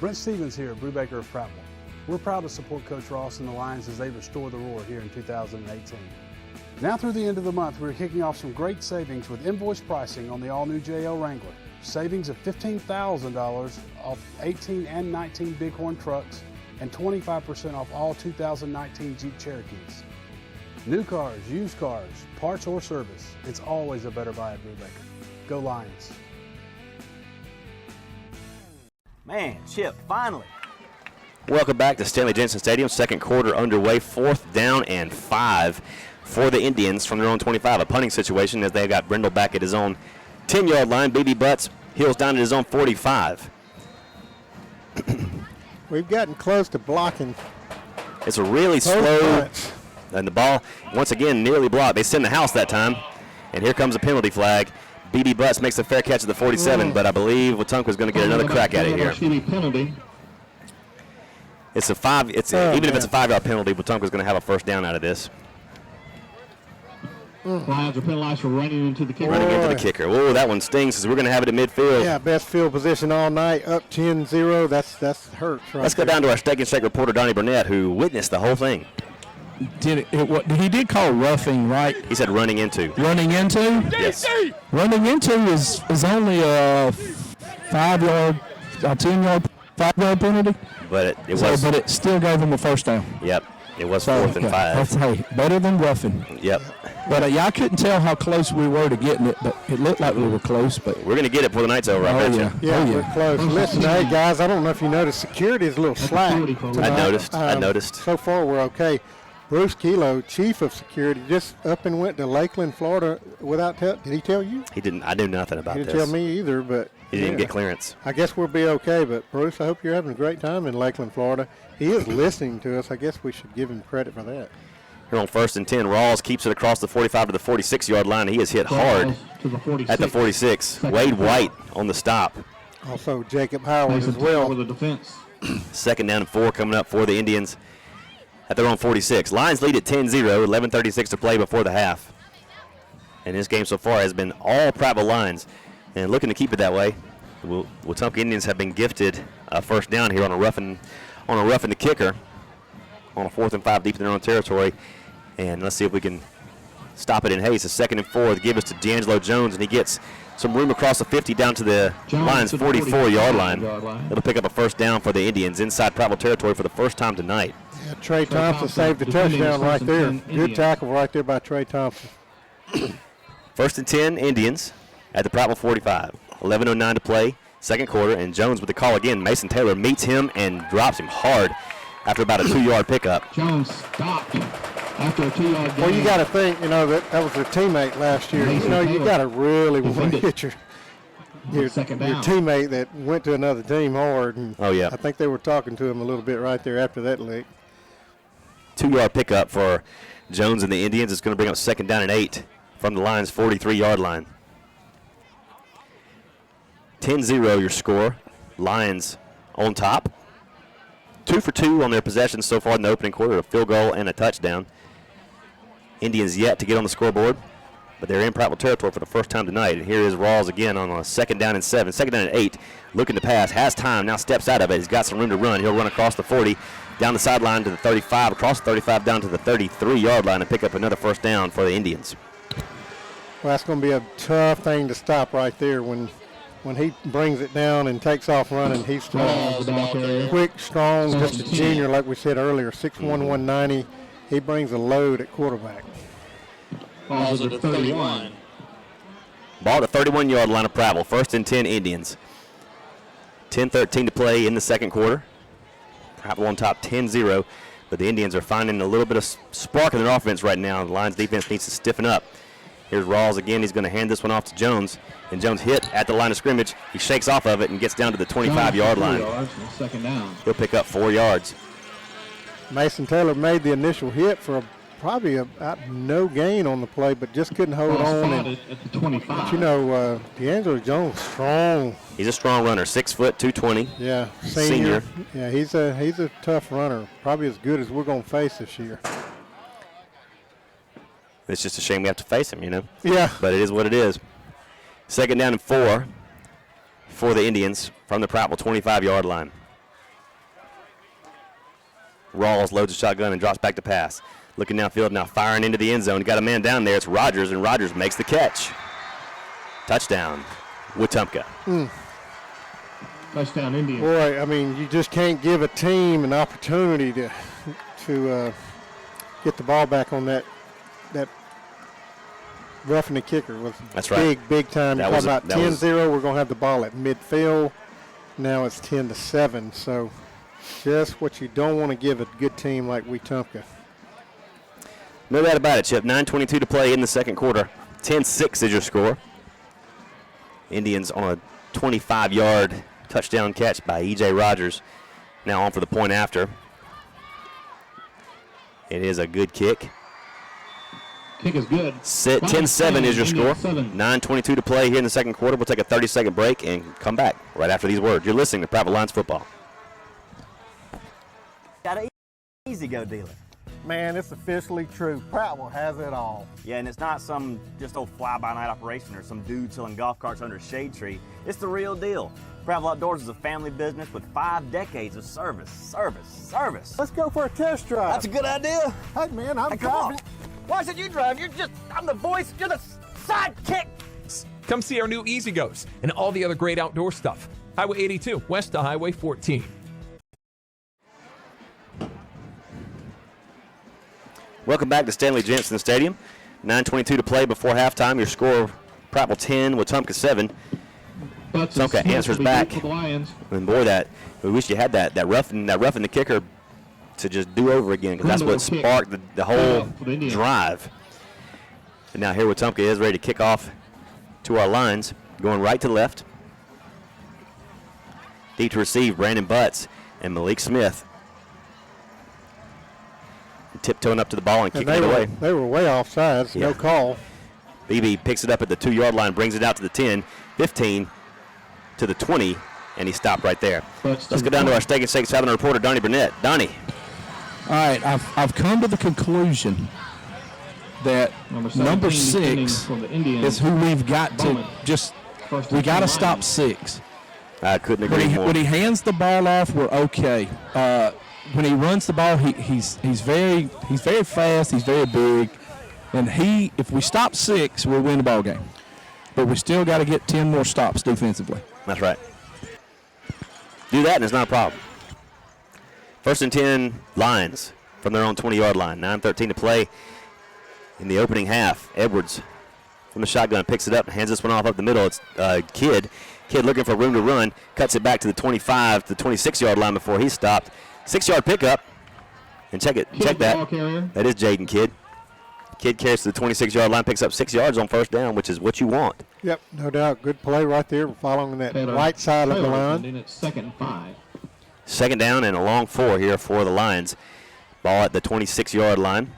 Brent Stevens here, Brubaker of Prattville. We're proud to support Coach Ross and the Lions as they restore the roar here in 2018. Now through the end of the month, we're kicking off some great savings with invoice pricing on the all-new JL Wrangler. Savings of $15,000 off 18 and 19 Bighorn trucks and 25% off all 2019 Jeep Cherokees. New cars, used cars, parts or service, it's always a better buy at Brubaker. Go Lions. Man, Chip, finally. Welcome back to Stanley Jensen Stadium. Second quarter underway. 4th down and 5 for the Indians from their own 25. A punting situation as they've got Brindle back at his own 10-yard line. BB Butts heels down at his own 45. We've gotten close to blocking. It's a really slow, and the ball, once again, nearly blocked. They send the house that time, and here comes a penalty flag. BB Butts makes a fair catch at the 47, but I believe Wetumpka is going to get another crack at it here. Penalty. It's a 5. Even if it's a 5-yard penalty, Wetumpka is going to have a first down out of this. Lions are penalized for running into the kicker. Running into the kicker. Oh, that one stings. We're going to have it at midfield. Yeah, best field position all night, up 10-0. That's hurts right Let's go down to our Steak and Shake reporter, Donnie Burnett, who witnessed the whole thing. He did call roughing, right? He said running into. Running into? Yes. Running into is only a 5-yard, a 10-yard, 5-yard penalty. But but it still gave him a first down. Yep. It was 4th and 5. Hey, better than roughing. Yep. But I couldn't tell how close we were to getting it, but it looked like we were close. But we're going to get it before the night's over, I bet you. Yeah, we're close. Listen, hey, guys, I don't know if you noticed, security is a little slack tonight. I noticed. So far, we're okay. Bruce Kilo, chief of security, just up and went to Lakeland, Florida without did he tell you? He didn't. I knew nothing about He this. didn't tell me either, but He didn't get clearance. I guess we'll be okay, but Bruce, I hope you're having a great time in Lakeland, Florida. He is listening to us. I guess we should give him credit for that. Here on 1st and 10, Rawls keeps it across the 45 to the 46-yard line. He is hit hard at the 46. Wade White on the stop. Also, Jacob Howard as well. With the defense. 2nd down and 4 coming up for the Indians at their own 46. Lions lead at 10-0, 11:36 to play before the half. And this game so far has been all Prattville Lions, and looking to keep it that way. Wetumpka Indians have been gifted a first down here on a roughing the kicker on a 4th and 5 deep in their own territory. And let's see if we can stop it in haste. A 2nd and 4 to give us to D'Angelo Jones, and he gets some room across the 50 down to the Lions' 44-yard line. It'll pick up a first down for the Indians inside Prattville territory for the first time tonight. Yeah, Trey Thompson saved the touchdown right there. Good tackle right there by Trey Thompson. 1st and 10, Indians at the Prattville 45. 11:09 to play, second quarter, and Jones with the call again. Mason Taylor meets him and drops him hard after about a 2-yard pickup. Jones stopped after a 2-yard gain. Well, you got to think, that was their teammate last year. You got to really want to hit your teammate that went to another team hard. And oh, yeah. I think they were talking to him a little bit right there after that lick. 2-yard pickup for Jones and the Indians. It's going to bring up 2nd down and 8 from the Lions' 43-yard line. 10-0 your score. Lions on top. 2 for 2 on their possessions so far in the opening quarter, a field goal and a touchdown. Indians yet to get on the scoreboard, but they're in Prattville territory for the first time tonight. And here is Rawls again on a 2nd down and 7, 2nd down and 8, looking to pass, has time, now steps out of it. He's got some room to run. He'll run across the 40, down the sideline to the 35, across the 35 down to the 33-yard line and pick up another first down for the Indians. Well, that's going to be a tough thing to stop right there when he brings it down and takes off running. He's quick, strong, just a junior, like we said earlier, 6'1", 190. He brings a load at quarterback. Ball's at the 31. Ball at the 31-yard line of Prattville. 1st and 10 Indians. 10:13 to play in the second quarter. Prattville on top 10-0, but the Indians are finding a little bit of spark in their offense right now. The Lions defense needs to stiffen up. Here's Rawls again. He's going to hand this one off to Jones. And Jones hit at the line of scrimmage. He shakes off of it and gets down to the 25-yard line. 2nd down. He'll pick up 4 yards. Mason Taylor made the initial hit for probably no gain on the play, but just couldn't hold on. At the 25. But D'Angelo Jones, strong. He's a strong runner, 6 foot, 220. Yeah, senior. Yeah, he's a tough runner. Probably as good as we're going to face this year. It's just a shame we have to face him, Yeah. But it is what it is. 2nd down and 4 for the Indians from the Prattville 25-yard line. Rawls loads a shotgun and drops back to pass. Looking downfield, now firing into the end zone. Got a man down there. It's Rogers, and Rogers makes the catch. Touchdown, Wetumpka. Touchdown, Indians. Boy, I mean, you just can't give a team an opportunity to get the ball back on that roughing the kicker. That's right. Big time. You're talking about 10-0. We're going to have the ball at midfield. Now it's 10-7. So just what you don't want to give a good team like Wetumpka. No doubt about it, Chip. 9:22 to play in the second quarter. 10-6 is your score. Indians on a 25-yard touchdown catch by E.J. Rogers. Now on for the point after. It is a good kick. Kick is good. 10-7 is your score. 9:22 to play here in the second quarter. We'll take a 30-second break and come back right after these words. You're listening to Prattville Lions football. Got an easy go dealer. Man, it's officially true. Prattville has it all. Yeah, and it's not some just old fly-by-night operation or some dude selling golf carts under a shade tree. It's the real deal. Prattville Outdoors is a family business with 5 decades of service. Let's go for a test drive. That's a good idea. Hey, man, I'm Come on. driving. Why should you drive? I'm the voice, you're the sidekick. Come see our new Easy Goes and all the other great outdoor stuff. Highway 82, west of Highway 14. Welcome back to Stanley Jensen Stadium. 9:22 to play before halftime. Your score, Prattville 10, Wetumpka 7. Wetumpka answers back. And boy, we wish you had that roughing the kicker to just do over again, because that's what sparked the whole drive. And now here Wetumpka is ready to kick off to our lines, going right to left. Deep to receive, Brandon Butts and Malik Smith. Tiptoeing up to the ball and kicking it away. They were way off sides, no call. BB picks it up at the 2-yard line, brings it out to the 10, 15, to the 20, and he stopped right there. Let's go down to our Steak and Shake Southern reporter, Donnie Burnett. Donnie. All right, I've come to the conclusion that number 6 is who we've got to we got to stop 6. I couldn't agree more. When he hands the ball off, we're okay. When he runs the ball, he's very fast. He's very big. And if we stop 6, we'll win the ball game. But we still got to get 10 more stops defensively. That's right. Do that, and it's not a problem. 1st and 10, Lions from their own 20-yard line. 9:13 to play in the opening half. Edwards from the shotgun picks it up and hands this one off up the middle. It's Kidd. Kidd looking for room to run. Cuts it back to the 25, to the 26-yard line before he stopped. 6-yard pickup. And check that. That is Jaden Kidd. Kidd carries to the 26-yard line, picks up 6 yards on 1st down, which is what you want. Yep, no doubt. Good play right there, following that right side of the line. It's 2nd and 5. 2nd down and a long 4 here for the Lions. Ball at the 26-yard line.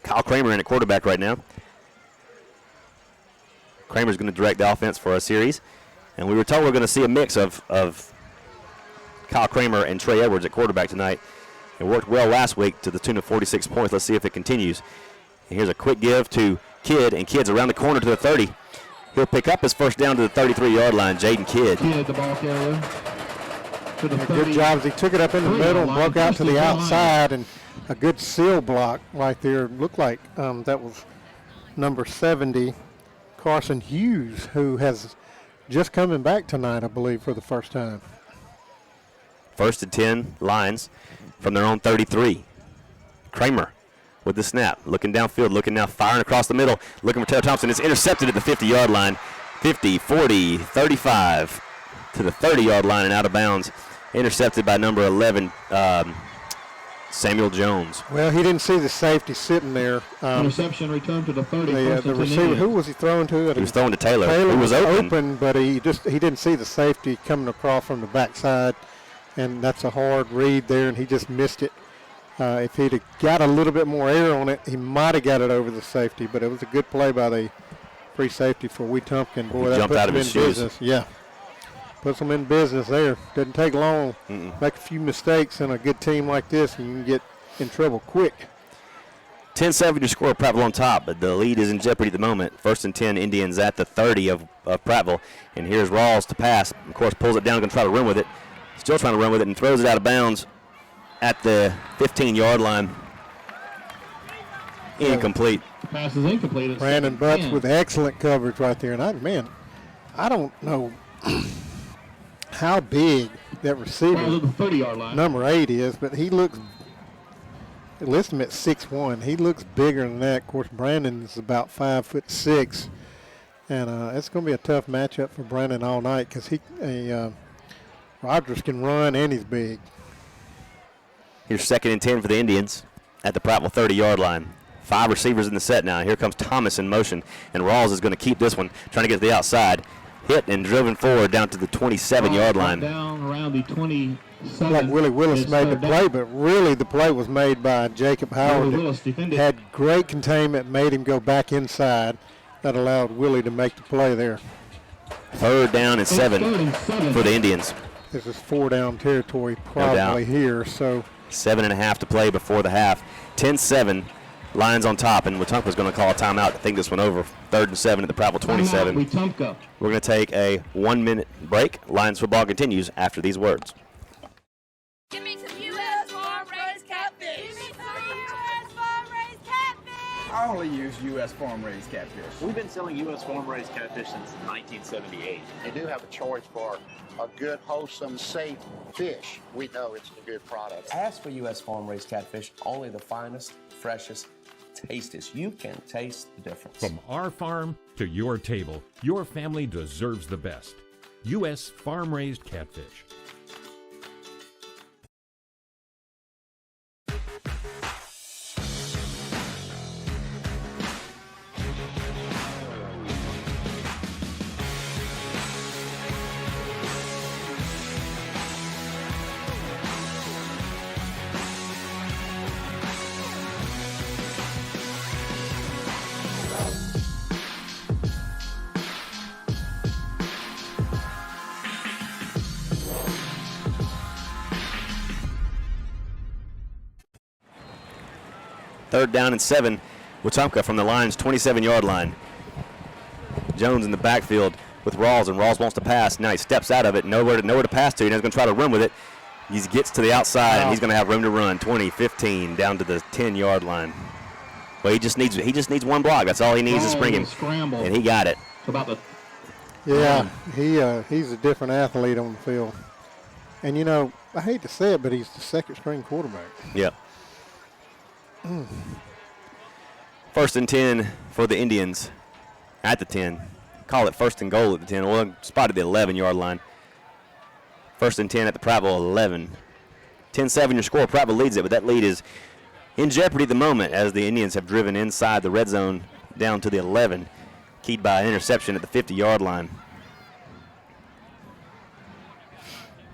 Kyle Kramer in at quarterback right now. Kramer's going to direct the offense for a series. And we were told we're going to see a mix of Kyle Kramer and Trey Edwards at quarterback tonight. It worked well last week to the tune of 46 points. Let's see if it continues. And here's a quick give to Kidd, and Kidd's around the corner to the 30. He'll pick up his 1st down to the 33-yard line, Jaden Kidd. Kidd, the ball carrier. Good job as he took it up in the middle and broke out to the outside, and a good seal block right there. Looked like that was number 70, Carson Hughes, who has just coming back tonight, I believe, for the first time. 1st and 10, Lions from their own 33. Kramer with the snap, looking downfield, looking now, firing across the middle, looking for Taylor Thompson. It's intercepted at the 50-yard line. 50, 40, 35 to the 30-yard line and out of bounds. Intercepted by number 11, Samuel Jones. Well, he didn't see the safety sitting there. Interception returned to the 30. The receiver, who was he throwing to? He was throwing to Taylor. Taylor who was open, but he didn't see the safety coming across from the backside, and that's a hard read there, and he just missed it. If he'd have got a little bit more air on it, he might have got it over the safety, but it was a good play by the free safety for Wetumpka. Boy, that puts him in business. Yeah, puts them in business there. Doesn't take long. Make a few mistakes in a good team like this, and you can get in trouble quick. 10-7 to score Prattville on top, but the lead is in jeopardy at the moment. 1st and 10, Indians at the 30 of Prattville. And here's Rawls to pass. Of course, pulls it down, going to try to run with it. Still trying to run with it and throws it out of bounds at the 15-yard line. Incomplete. Pass is incomplete. Brandon Butts with excellent coverage right there. And I don't know how big that receiver, the 30-yard line, number 8 is, but he looks, list him at 6'1". He looks bigger than that. Of course, Brandon's about 5'6", and it's going to be a tough matchup for Brandon all night because Rogers can run and he's big. Here's 2nd and 10 for the Indians at the Prattville 30-yard line. 5 receivers in the set now. Here comes Thomas in motion, and Rawls is going to keep this one, trying to get to the outside. Hit and driven forward down to the 27-yard line. Down around the 27. Like Willie Willis made the play, but really the play was made by Jacob Howard. Had great containment, made him go back inside. That allowed Willie to make the play there. 3rd down and 7 for the Indians. This is 4-down territory probably here, so 7.5 to play before the half. 10-7, Lions on top, and Wetumpka's going to call a timeout to think this one over. 3rd and 7 at the Prattville 27. Wetumpka. We're going to take a 1-minute break. Lions football continues after these words. Give me some U.S. farm-raised catfish. Give me some U.S. farm-raised catfish. I only use U.S. farm-raised catfish. We've been selling U.S. farm-raised catfish since 1978. They do have a choice for a good, wholesome, safe fish. We know it's a good product. Ask for U.S. farm-raised catfish, only the finest, freshest, tastiest. You can taste the difference. From our farm to your table, your family deserves the best. U.S. farm-raised catfish. Third down and 7. Wetumpka from the Lions' 27-yard line. Jones in the backfield with Rawls, and Rawls wants to pass. Now he steps out of it, nowhere to pass to. He's going to try to run with it. He gets to the outside, and he's going to have room to run. 20, 15, down to the 10-yard line. Well, he just needs one block. That's all he needs to spring him, and he got it. Yeah, he's a different athlete on the field. And, you know, I hate to say it, but he's the second-string quarterback. Yep. First and 10 for the Indians at the 10. Call it first and goal at the 10. Well, spotted the 11-yard line. First and 10 at the Prattville 11. 10-7 your score. Prattville leads it, but that lead is in jeopardy at the moment as the Indians have driven inside the red zone down to the 11, keyed by an interception at the 50-yard line.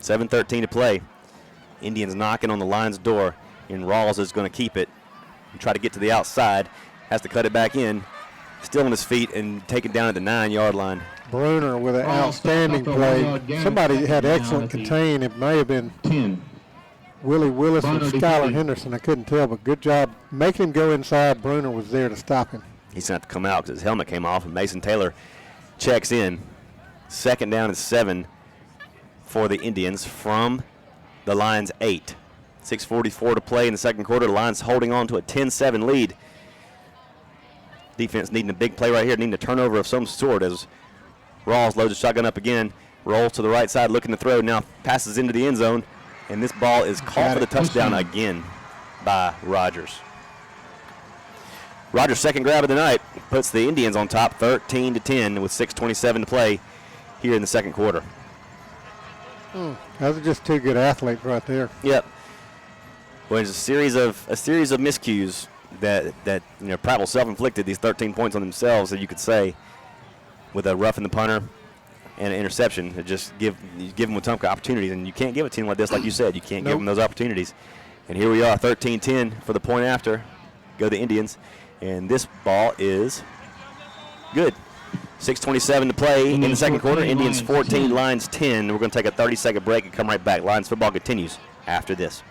7:13 to play. Indians knocking on the line's door, and Rawls is going to keep it and try to get to the outside. Has to cut it back in. Still on his feet and take it down at the 9-yard line. Bruner with an outstanding play. Somebody had excellent contain. It may have been 10. Willie Willis or Skylar Henderson. I couldn't tell, but good job making him go inside. Bruner was there to stop him. He's going to have to come out because his helmet came off, and Mason Taylor checks in. Second down and 7 for the Indians from the Lions' 8. 6:44 to play in the second quarter. The Lions holding on to a 10-7 lead. Defense needing a big play right here, needing a turnover of some sort as Rawls loads the shotgun up again, rolls to the right side, looking to throw, now passes into the end zone, and this ball is caught for the touchdown again by Rogers. Rogers' second grab of the night puts the Indians on top 13-10 with 6:27 to play here in the second quarter. Those are just two good athletes right there. Yep. Well, it's a series of miscues that you know Prattville self-inflicted these 13 points on themselves, that you could say, with a roughing the punter and an interception. To just give them Wetumpka opportunities, and you can't give a team like this, like you said, you can't give them those opportunities. And here we are, 13-10 for the point after. Go the Indians, and this ball is good. 6:27 to play in the second quarter. Indians 14, Lions 10. We're going to take a 30-second break and come right back. Lions football continues after this.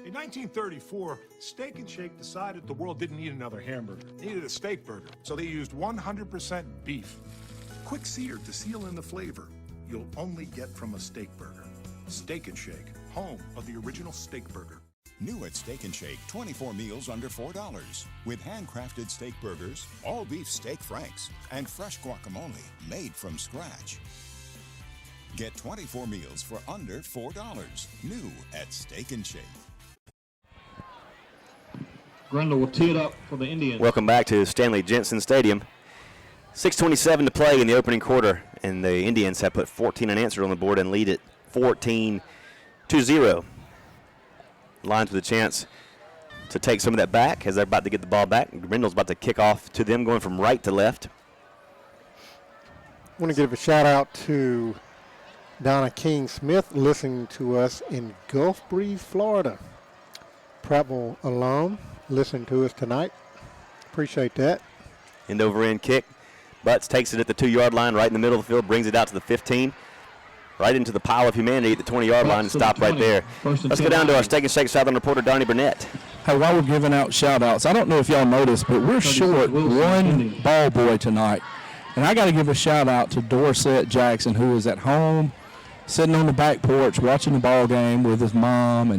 In 1934, Steak and Shake decided the world didn't need another hamburger. It needed a steak burger. So they used 100% beef. Quick sear to seal in the flavor you'll only get from a steak burger. Steak and Shake, home of the original steak burger. New at Steak and Shake, 24 meals under $4. With handcrafted steak burgers, all beef steak franks, and fresh guacamole made from scratch. Get 24 meals for under $4. New at Steak and Shake. Grundle will tee it up for the Indians. Welcome back to Stanley Jensen Stadium. 6:27 to play in the opening quarter, and the Indians have put 14 unanswered on the board and lead it 14-0. Lions with a chance to take some of that back as they're about to get the ball back. Grindle's about to kick off to them, going from right to left. I want to give a shout out to Donna King Smith, listening to us in Gulf Breeze, Florida. Prattville alum, listening to us tonight. Appreciate that. End over end kick. Butts takes it at the 2-yard line, right in the middle of the field, brings it out to the 15. Right into the pile of humanity at the 20-yard line and stop right there. Let's go down to our Steak and Shake Southern reporter, Donnie Burnett. Hey, while we're giving out shout-outs, I don't know if y'all noticed, but we're short one ball boy tonight. And I got to give a shout-out to Dorset Jackson, who is at home, sitting on the back porch, watching the ball game with his mom,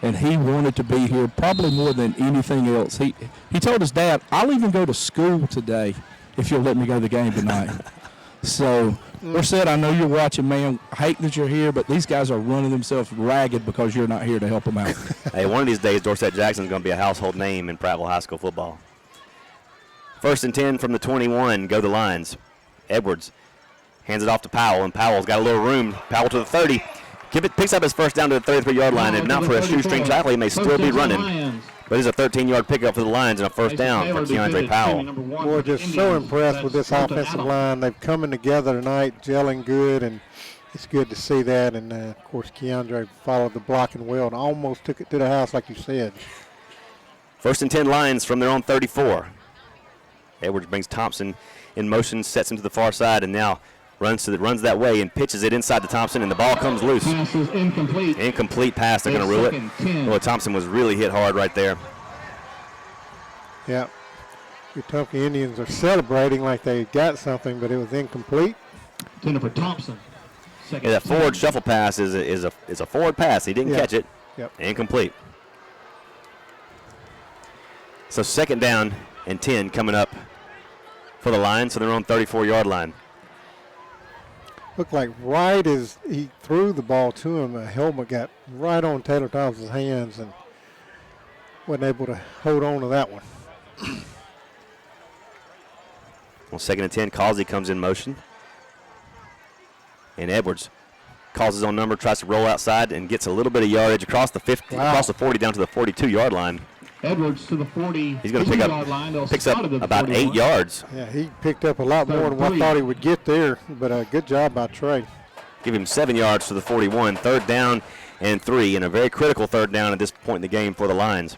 and he wanted to be here probably more than anything else. He told his dad, I'll even go to school today if you'll let me go to the game tonight. So, Dorset, I know you're watching, man. I hate that you're here, but these guys are running themselves ragged because you're not here to help them out. Hey, one of these days, Dorset Jackson's going to be a household name in Prattville High School football. First and 10 from the 21, go the Lions. Edwards hands it off to Powell, and Powell's got a little room. Powell to the 30. Picks up his first down to the 33-yard line, and not for a shoestring tackle, he may still be running. But it's a 13-yard pickup for the Lions and a first down for Keandre Powell. Boy, just so impressed with this offensive line. They've coming together tonight, gelling good, and it's good to see that. And, of course, Keandre followed the blocking well and almost took it to the house, like you said. First and 10 Lions from their own 34. Edwards brings Thompson in motion, sets him to the far side, and now runs that way and pitches it inside to Thompson, and the ball comes loose. Pass is incomplete. Incomplete pass. They're going to rule it. Well, Thompson was really hit hard right there. Yeah. Wetumpka Indians are celebrating like they got something, but it was incomplete. Intended for Thompson. Yeah, that forward shuffle pass is a forward pass. He didn't catch it. Yep. Incomplete. So 2nd down and 10 coming up for the Lions, so they're on 34-yard line. Looked like right as he threw the ball to him, a helmet got right on Taylor Thompson's hands and wasn't able to hold on to that one. Well, 2nd and 10, Causey comes in motion. And Edwards calls his own number, tries to roll outside, and gets a little bit of yardage across the 50, across the 40 down to the 42-yard line. Edwards to the 40. He's going to picks up about 8 yards. Yeah, he picked up a lot more than what I thought he would get there, but a good job by Trey. Give him 7 yards to the 41. 3rd down and 3, and a very critical 3rd down at this point in the game for the Lions.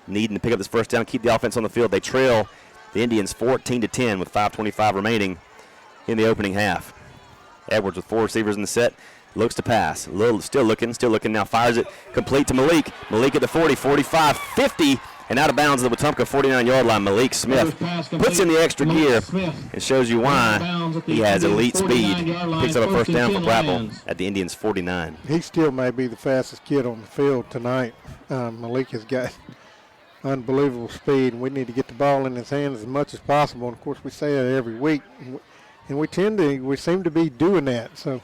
Needing to pick up this 1st down, keep the offense on the field. They trail the Indians 14-10 with 5:25 remaining in the opening half. Edwards with 4 receivers in the set, looks to pass. Still looking, now fires it complete to Malik. Malik at the 40, 45, 50, and out of bounds at the Wetumpka 49-yard line. Malik Smith puts in the extra gear and shows you why he has elite speed. Picks up a 1st down for Prattville at the Indians 49. He still may be the fastest kid on the field tonight. Malik has got unbelievable speed, and we need to get the ball in his hands as much as possible. And of course, we say that every week, and we seem to be doing that. So,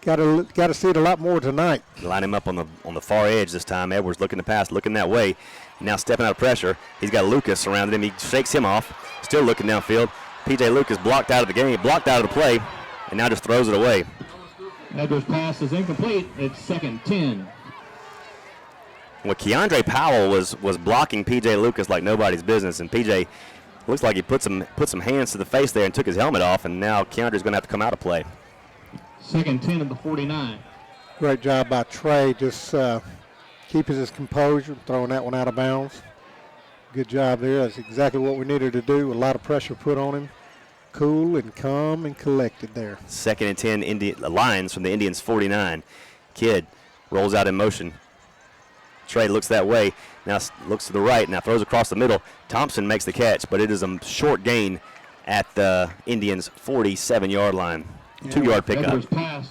got to see it a lot more tonight. Line him up on the far edge this time. Edwards looking to pass, looking that way. Now stepping out of pressure. He's got Lucas surrounded him. He shakes him off. Still looking downfield. P.J. Lucas blocked out of the game, blocked out of the play, and now just throws it away. Edwards' pass is incomplete. It's 2nd 10. Well, Keandre Powell was blocking P.J. Lucas like nobody's business, and P.J. looks like he put some hands to the face there and took his helmet off, and now Keandre's going to have to come out of play. 2nd 10 of the 49. Great job by Trey, just keeping his composure, throwing that one out of bounds. Good job there. That's exactly what we needed to do. A lot of pressure put on him. Cool and calm and collected there. 2nd and 10, Lions from the Indians 49. Kidd rolls out in motion. Trey looks that way, now looks to the right, now throws across the middle. Thompson makes the catch, but it is a short gain at the Indians' 47-yard line. 2-yard pickup.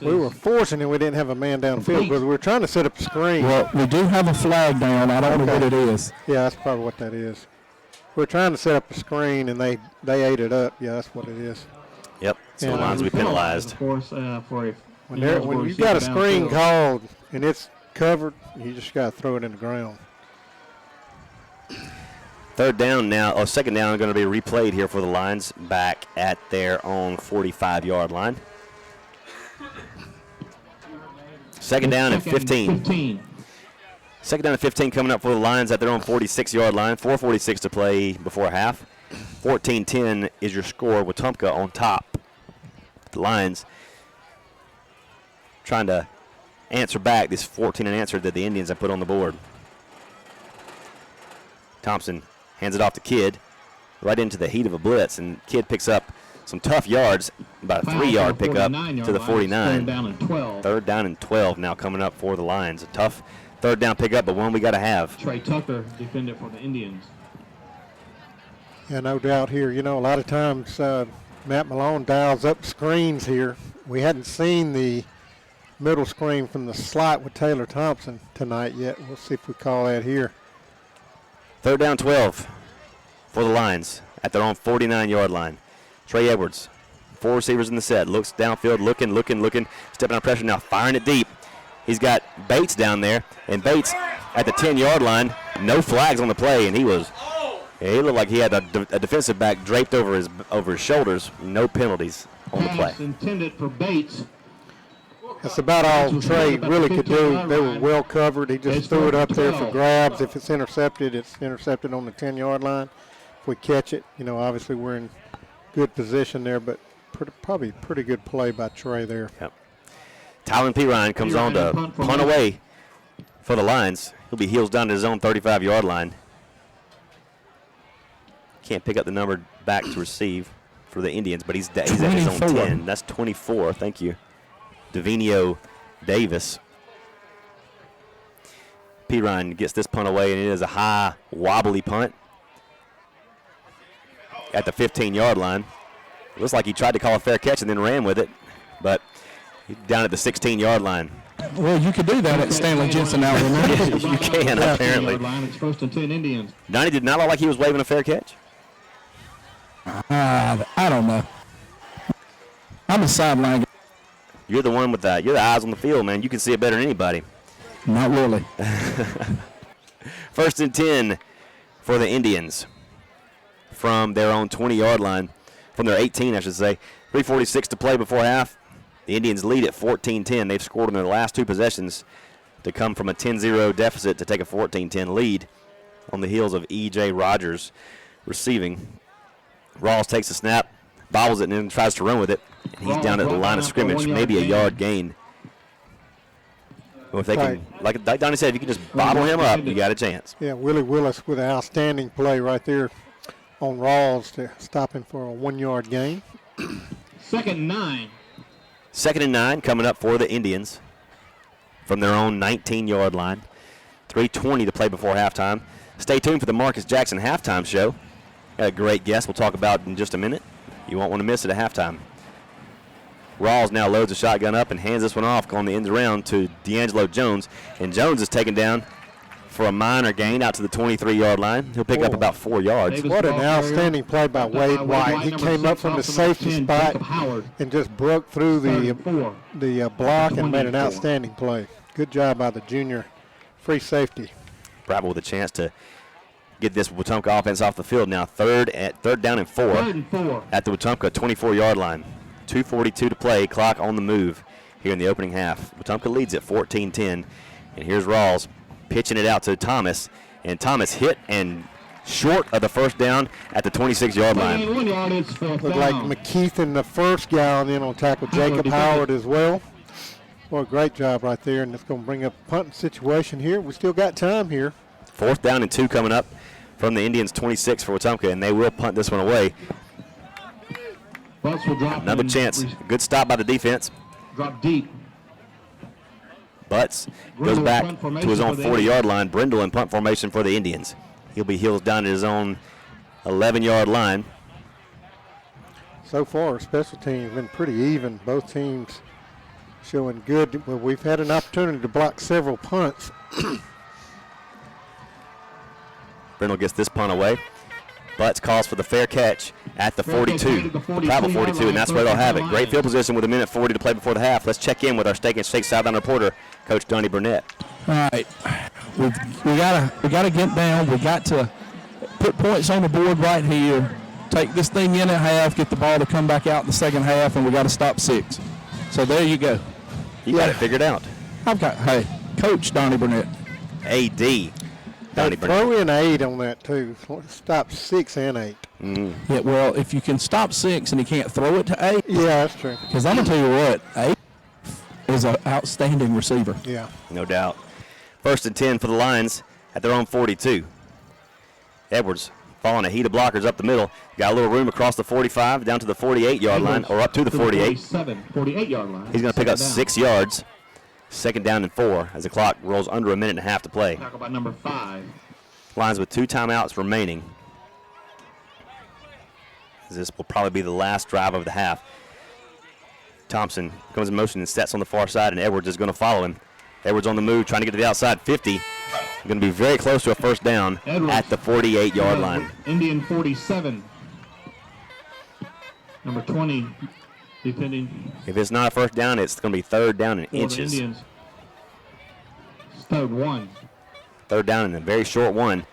We were forcing it. We didn't have a man downfield because we were trying to set up a screen. Well, we do have a flag down. I don't know what it is. Yeah, that's probably what that is. We're trying to set up a screen, and they ate it up. Yeah, that's what it is. Yep, so the Lions will be penalized. When you've got a screen called and it's covered, you just got to throw it in the ground. 3rd down now, 2nd down going to be replayed here for the Lions back at their own 45-yard line. 2nd down and 15. 2nd down and 15 coming up for the Lions at their own 46-yard line. 4:46 to play before half. 14-10 is your score. Wetumpka on top. The Lions trying to answer back this 14 unanswered that the Indians have put on the board. Thompson hands it off to Kidd right into the heat of a blitz, and Kidd picks up some tough yards, about a 3-yard pickup to the 49. 3rd down and 12 now coming up for the Lions. A tough 3rd down pickup, but one we got to have. Trey Tucker defended for the Indians. Yeah, no doubt here. You know, a lot of times Matt Malone dials up screens here. We hadn't seen the middle screen from the slot with Taylor Thompson tonight yet. We'll see if we call that here. 3rd down 12 for the Lions at their own 49-yard line. Trey Edwards, 4 receivers in the set, looks downfield, looking, stepping out pressure now, firing it deep. He's got Bates down there, and Bates at the 10-yard line, no flags on the play, and he looked like he had a defensive back draped over his shoulders. No penalties on the play. Intended for Bates. That's about all Trey really could do. They were well covered. He just threw it up there for grabs. If it's intercepted on the 10-yard line. If we catch it, you know, obviously we're in good position there, but probably pretty good play by Trey there. Yep. Tylen Pirine comes on to punt away for the Lions. He'll be heels down to his own 35-yard line. Can't pick up the number back to receive for the Indians, but he's at his own 10. That's 24. Thank you. Devinio Davis. Pirine gets this punt away, and it is a high, wobbly punt at the 15-yard line. Looks like he tried to call a fair catch and then ran with it, but he's down at the 16-yard line. Well, you could do that at Stanley Jensen now. You can, apparently. It's first and 10 Indians. Donnie did not look like he was waving a fair catch. I don't know. I'm a sideline guy. You're the one with you're the eyes on the field, man. You can see it better than anybody. Not really. First and 10 for the Indians from their own 20-yard line, from their 18, I should say. 3:46 to play before half. The Indians lead at 14-10. They've scored in their last two possessions to come from a 10-0 deficit to take a 14-10 lead on the heels of E.J. Rogers receiving. Rawls takes the snap, bobbles it, and then tries to run with it. And he's down at the line of scrimmage, maybe a yard gain. Well, if they can, like Donnie said, if you can just bottle him up, you got a chance. Yeah, Willie Willis with an outstanding play right there on Rawls to stop him for a 1-yard gain. Second and 9. Second and 9 coming up for the Indians from their own 19-yard line. 3:20 to play before halftime. Stay tuned for the Marcus Jackson halftime show. Got a great guest we'll talk about in just a minute. You won't want to miss it at halftime. Rawls now loads the shotgun up and hands this one off on the ends around to D'Angelo Jones. And Jones is taken down for a minor gain out to the 23-yard line. He'll pick up about 4 yards. What an outstanding play by Wade White. He came up from the safety spot and just broke through the block and made an outstanding play. Good job by the junior free safety. Prattville with a chance to get this Wetumpka offense off the field now. Third down and 4 at the Wetumpka 24-yard line. 2:42 to play, clock on the move here in the opening half. Wetumpka leads at 14-10, and here's Rawls pitching it out to Thomas, and Thomas hit and short of the first down at the 26-yard line. Looked like McKeith and the first guy on in on tackle, Jacob Howard as well. Well, great job right there, and it's going to bring up a punting situation here. We still got time here. 4th down and 2 coming up from the Indians 26 for Wetumpka, and they will punt this one away. Another chance. Good stop by the defense. Drop deep. Butts goes back to his own 40-yard line. Brindle in punt formation for the Indians. He'll be heels down at his own 11-yard line. So far, special teams have been pretty even. Both teams showing good. Well, we've had an opportunity to block several punts. Brindle gets this punt away. Butts calls for the fair catch at the 42, the Prattville 42, and that's where they'll have it. Great field position with 1:40 to play before the half. Let's check in with our Steak and Shake sideline reporter, Coach Donnie Burnett. All right, we gotta get down. We got to put points on the board right here. Take this thing in at half, get the ball to come back out in the second half, and we got to stop 6. So there you go. You got it figured out. Coach Donnie Burnett. AD. Throw in 8 on that, too. Stop 6 and 8. Mm-hmm. Yeah, well, if you can stop 6 and he can't throw it to 8. Yeah, that's true. Because I'm going to tell you what, 8 is an outstanding receiver. Yeah. No doubt. 1st and 10 for the Lions at their own 42. Edwards following a heat of blockers up the middle. Got a little room across the 45 down to the 48-yard line, or up to the 48. 48-yard line. He's going to pick up 6 yards. 2nd down and 4 as the clock rolls under a minute and a half to play. Talk about number 5. Lions with 2 timeouts remaining. This will probably be the last drive of the half. Thompson comes in motion and sets on the far side, and Edwards is going to follow him. Edwards on the move, trying to get to the outside 50. Going to be very close to a first down at the 48-yard line. Indian 47. Number 20. Defending. If it's not a first down, it's going to be 3rd down in inches. Indians. 3rd 1. 3rd down and a very short one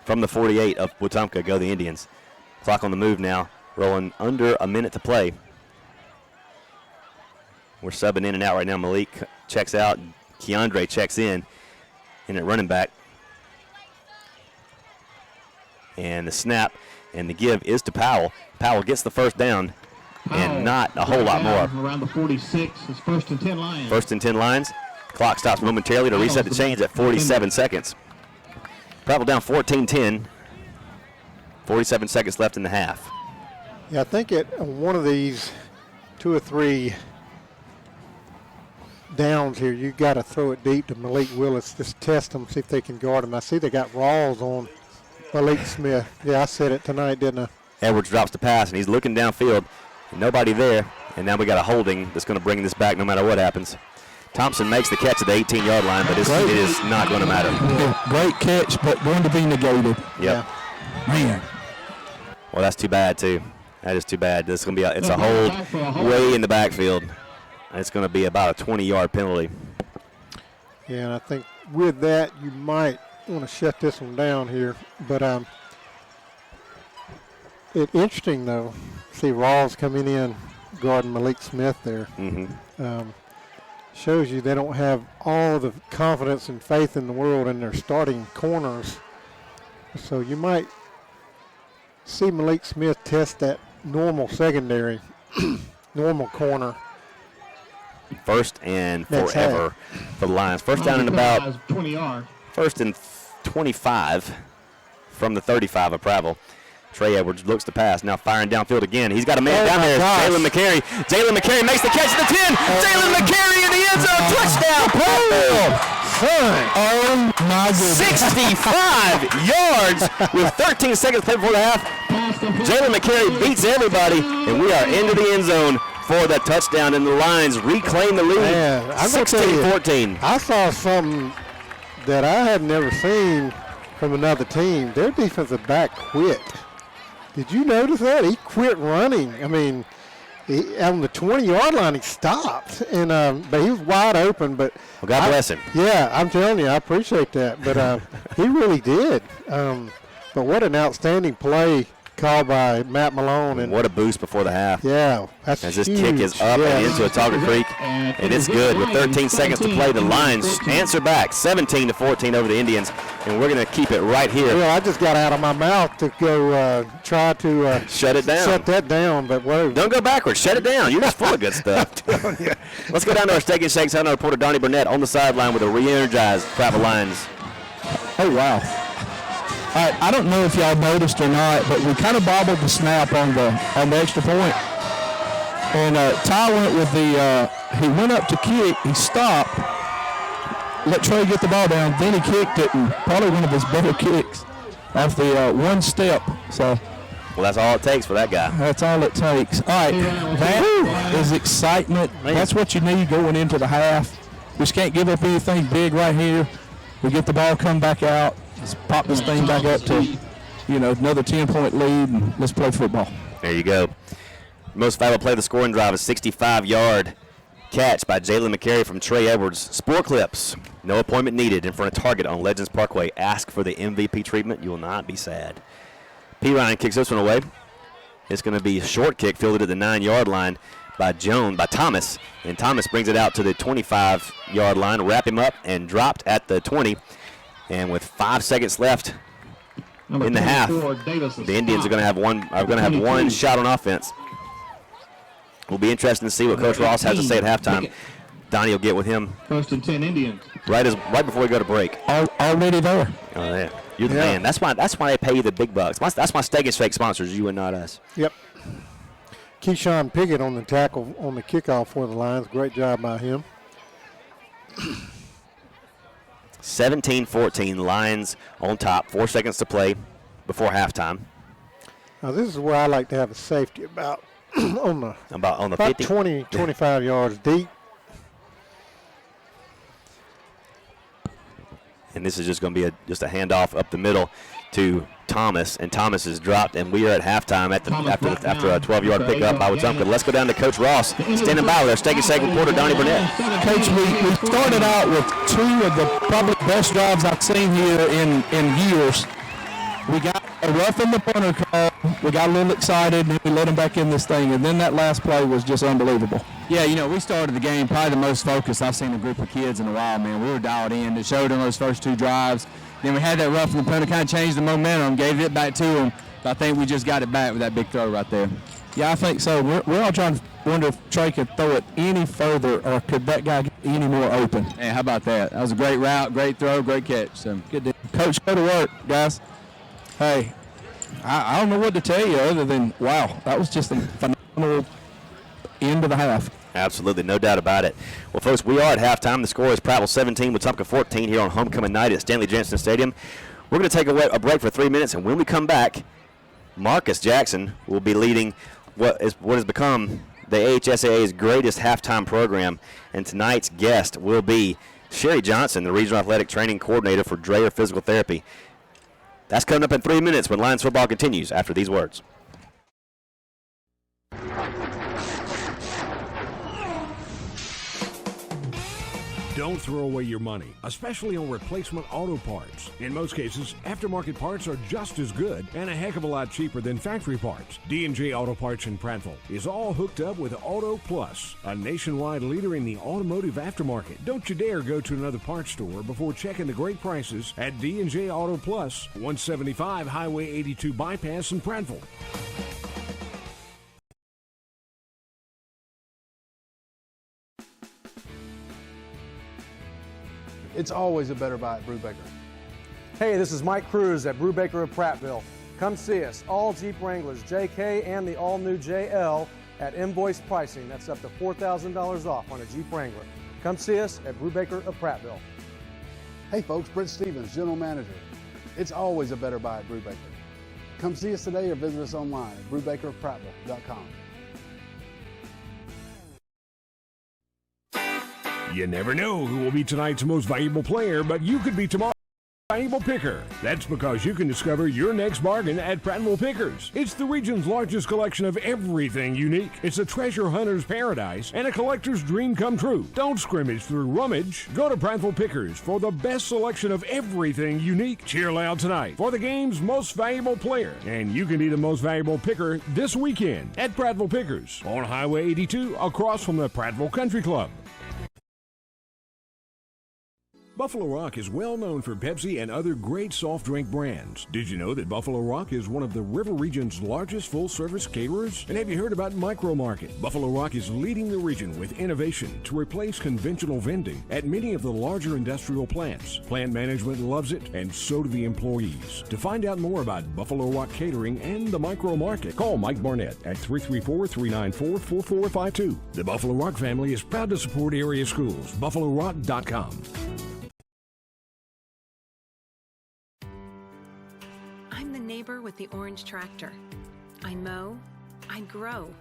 from the 48 of Wetumpka. Go the Indians. Clock on the move now, rolling under a minute to play. We're subbing in and out right now. Malik checks out. Keandre checks in at running back. And the snap and the give is to Powell. Powell gets the first down. And not a whole lot more. Around the 46, it's 1st and 10 Lions. 1st and 10 Lions. Clock stops momentarily to reset the chains at 47 seconds. Prattville down 14-10. 47 seconds left in the half. Yeah, I think at one of these 2 or 3 downs here, you got to throw it deep to Malik Willis. Just test them, see if they can guard him. I see they got Rawls on Malik Smith. Yeah, I said it tonight, didn't I? Edwards drops the pass, and he's looking downfield. Nobody there, and now we got a holding that's going to bring this back no matter what happens. Thompson makes the catch at the 18-yard line, but it is not going to matter. Great catch, but going to be negated. Yep. Man. Well, that's too bad, too. That is too bad. This is going to be it's a hold way in the backfield. It's going to be about a 20-yard penalty. Yeah, and I think with that, you might want to shut this one down here. But it's interesting, though, see Rawls coming in, guarding Malik Smith there. Shows you they don't have all the confidence and faith in the world in their starting corners. So you might see Malik Smith test that normal secondary, normal corner. First and forever for the Lions. First down and about 20 yards. First and 25 from the 35 of Prattville. Trey Edwards looks to pass, now firing downfield again. He's got a man down there. Jalen McCary. Jalen McCary makes the catch at the 10. Jalen McCary in the end zone. Touchdown, Prattville. Oh, my goodness. 65 yards with 13 seconds played before the half. Jalen McCary beats everybody, and we are into the end zone for the touchdown, and the Lions reclaim the lead. 16-14. I saw something that I had never seen from another team. Their defensive back quit. Did you notice that? He quit running. I mean, on the 20-yard line, he stopped, and but he was wide open. But well, God bless him. Yeah, I'm telling you, I appreciate that. But he really did. But what an outstanding play called by Matt Malone. And what a boost before the half. Yeah, that's as this huge. kick is up and into a Talker Creek, and it's good. With 13 seconds to play, the Lions answer back 17-14 over the Indians, and we're going to keep it right here. Well, I just got out of my mouth to go try to shut it down. Shut that down, but whoa. Don't go backwards. Shut it down. You're just full of good stuff. Let's go down to our Steak and Shakes. Our reporter Donnie Burnett on the sideline with a re-energized Prattville Lions. Oh, wow. All right, I don't know if y'all noticed or not, but we kind of bobbled the snap on the extra point. And Ty went with he went up to kick, he stopped, let Trey get the ball down, then he kicked it, and probably one of his better kicks off the one step. So, well, that's all it takes for that guy. That's all it takes. All right, that is excitement. That's what you need going into the half. We just can't give up anything big right here. We get the ball, come back out. Let's pop this thing back up to, another 10-point lead, and let's play football. There you go. Most valuable play of the scoring drive, a 65-yard catch by Jalen McCary from Trey Edwards. Sport clips. No appointment needed in front of Target on Legends Parkway. Ask for the MVP treatment. You will not be sad. P. Ryan kicks this one away. It's going to be a short kick fielded at the 9-yard line by Thomas. And Thomas brings it out to the 25-yard line, wrap him up, and dropped at the 20. And with 5 seconds left in the half, the Indians are going to have one shot on offense. Will be interesting to see what Coach Ross has to say at halftime. Donnie will get with him. First and 10 Indians. Right before we go to break. Already there. Oh yeah, you're the man. That's why they pay you the big bucks. That's my Steak and Shake sponsors, you and not us. Yep. Keyshawn Pickett on the tackle on the kickoff for the Lions. Great job by him. 17-14, Lions on top. 4 seconds to play before halftime. Now this is where I like to have a safety about on the about 50. 20, 25 yards deep. And this is just going to be just a handoff up the middle to Thomas, and Thomas is dropped, and we are at halftime after a 12-yard pickup by Wetumpka. Let's go down to Coach Ross, standing by with our Steak and Shake reporter Donnie Burnett. Coach, we started out with two of the probably best drives I've seen here in years. We got a rough in the punter call. We got a little excited, and we let him back in this thing, and then that last play was just unbelievable. Yeah, we started the game probably the most focused I've seen a group of kids in a while, man. We were dialed in. It showed in those first two drives. Then we had that rough in the punter, kind of changed the momentum, gave it back to him. I think we just got it back with that big throw right there. Yeah, I think so. We're all trying to wonder if Trey could throw it any further, or could that guy get any more open. Hey, how about that? That was a great route, great throw, great catch. So good deal. Coach, go to work, guys. Hey, I don't know what to tell you other than, wow, that was just a phenomenal end of the half. Absolutely, no doubt about it. Well, folks, we are at halftime. The score is Prattville 17, Wetumpka 14 here on homecoming night at Stanley Jansen Stadium. We're going to take a break for 3 minutes, and when we come back, Marcus Jackson will be leading what has become the AHSAA's greatest halftime program. And tonight's guest will be Sherry Johnson, the Regional Athletic Training Coordinator for Dreher Physical Therapy. That's coming up in 3 minutes when Lions football continues after these words. Don't throw away your money, especially on replacement auto parts. In most cases, aftermarket parts are just as good and a heck of a lot cheaper than factory parts. D&J Auto Parts in Prattville is all hooked up with Auto Plus, a nationwide leader in the automotive aftermarket. Don't you dare go to another parts store before checking the great prices at D&J Auto Plus, 175 Highway 82 Bypass in Prattville. It's always a better buy at Brubaker. Hey, this is Mike Cruz at Brubaker of Prattville. Come see us, all Jeep Wranglers, JK and the all-new JL at invoice pricing. That's up to $4,000 off on a Jeep Wrangler. Come see us at Brubaker of Prattville. Hey folks, Brent Stevens, General Manager. It's always a better buy at Brubaker. Come see us today or visit us online at brubakerofprattville.com. You never know who will be tonight's most valuable player, but you could be tomorrow's valuable picker. That's because you can discover your next bargain at Prattville Pickers. It's the region's largest collection of everything unique. It's a treasure hunter's paradise and a collector's dream come true. Don't scrimmage through rummage. Go to Prattville Pickers for the best selection of everything unique. Cheer loud tonight for the game's most valuable player, and you can be the most valuable picker this weekend at Prattville Pickers on Highway 82 across from the Prattville Country Club. Buffalo Rock is well known for Pepsi and other great soft drink brands. Did you know that Buffalo Rock is one of the River Region's largest full-service caterers? And have you heard about Micro Market? Buffalo Rock is leading the region with innovation to replace conventional vending at many of the larger industrial plants. Plant management loves it, and so do the employees. To find out more about Buffalo Rock Catering and the Micro Market, call Mike Barnett at 334-394-4452. The Buffalo Rock family is proud to support area schools. BuffaloRock.com. Neighbor with the orange tractor. I mow, I grow,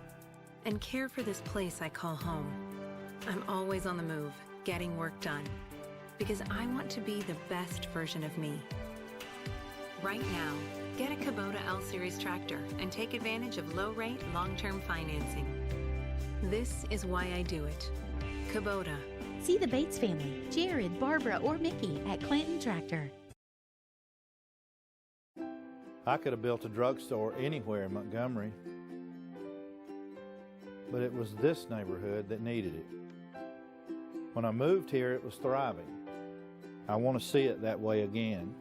and care for this place I call home. I'm always on the move, getting work done, because I want to be the best version of me. Right now, get a Kubota L-Series tractor and take advantage of low-rate, long-term financing. This is why I do it. Kubota. See the Bates family, Jared, Barbara, or Mickey at Clanton Tractor. I could have built a drugstore anywhere in Montgomery, but it was this neighborhood that needed it. When I moved here, it was thriving. I want to see it that way again.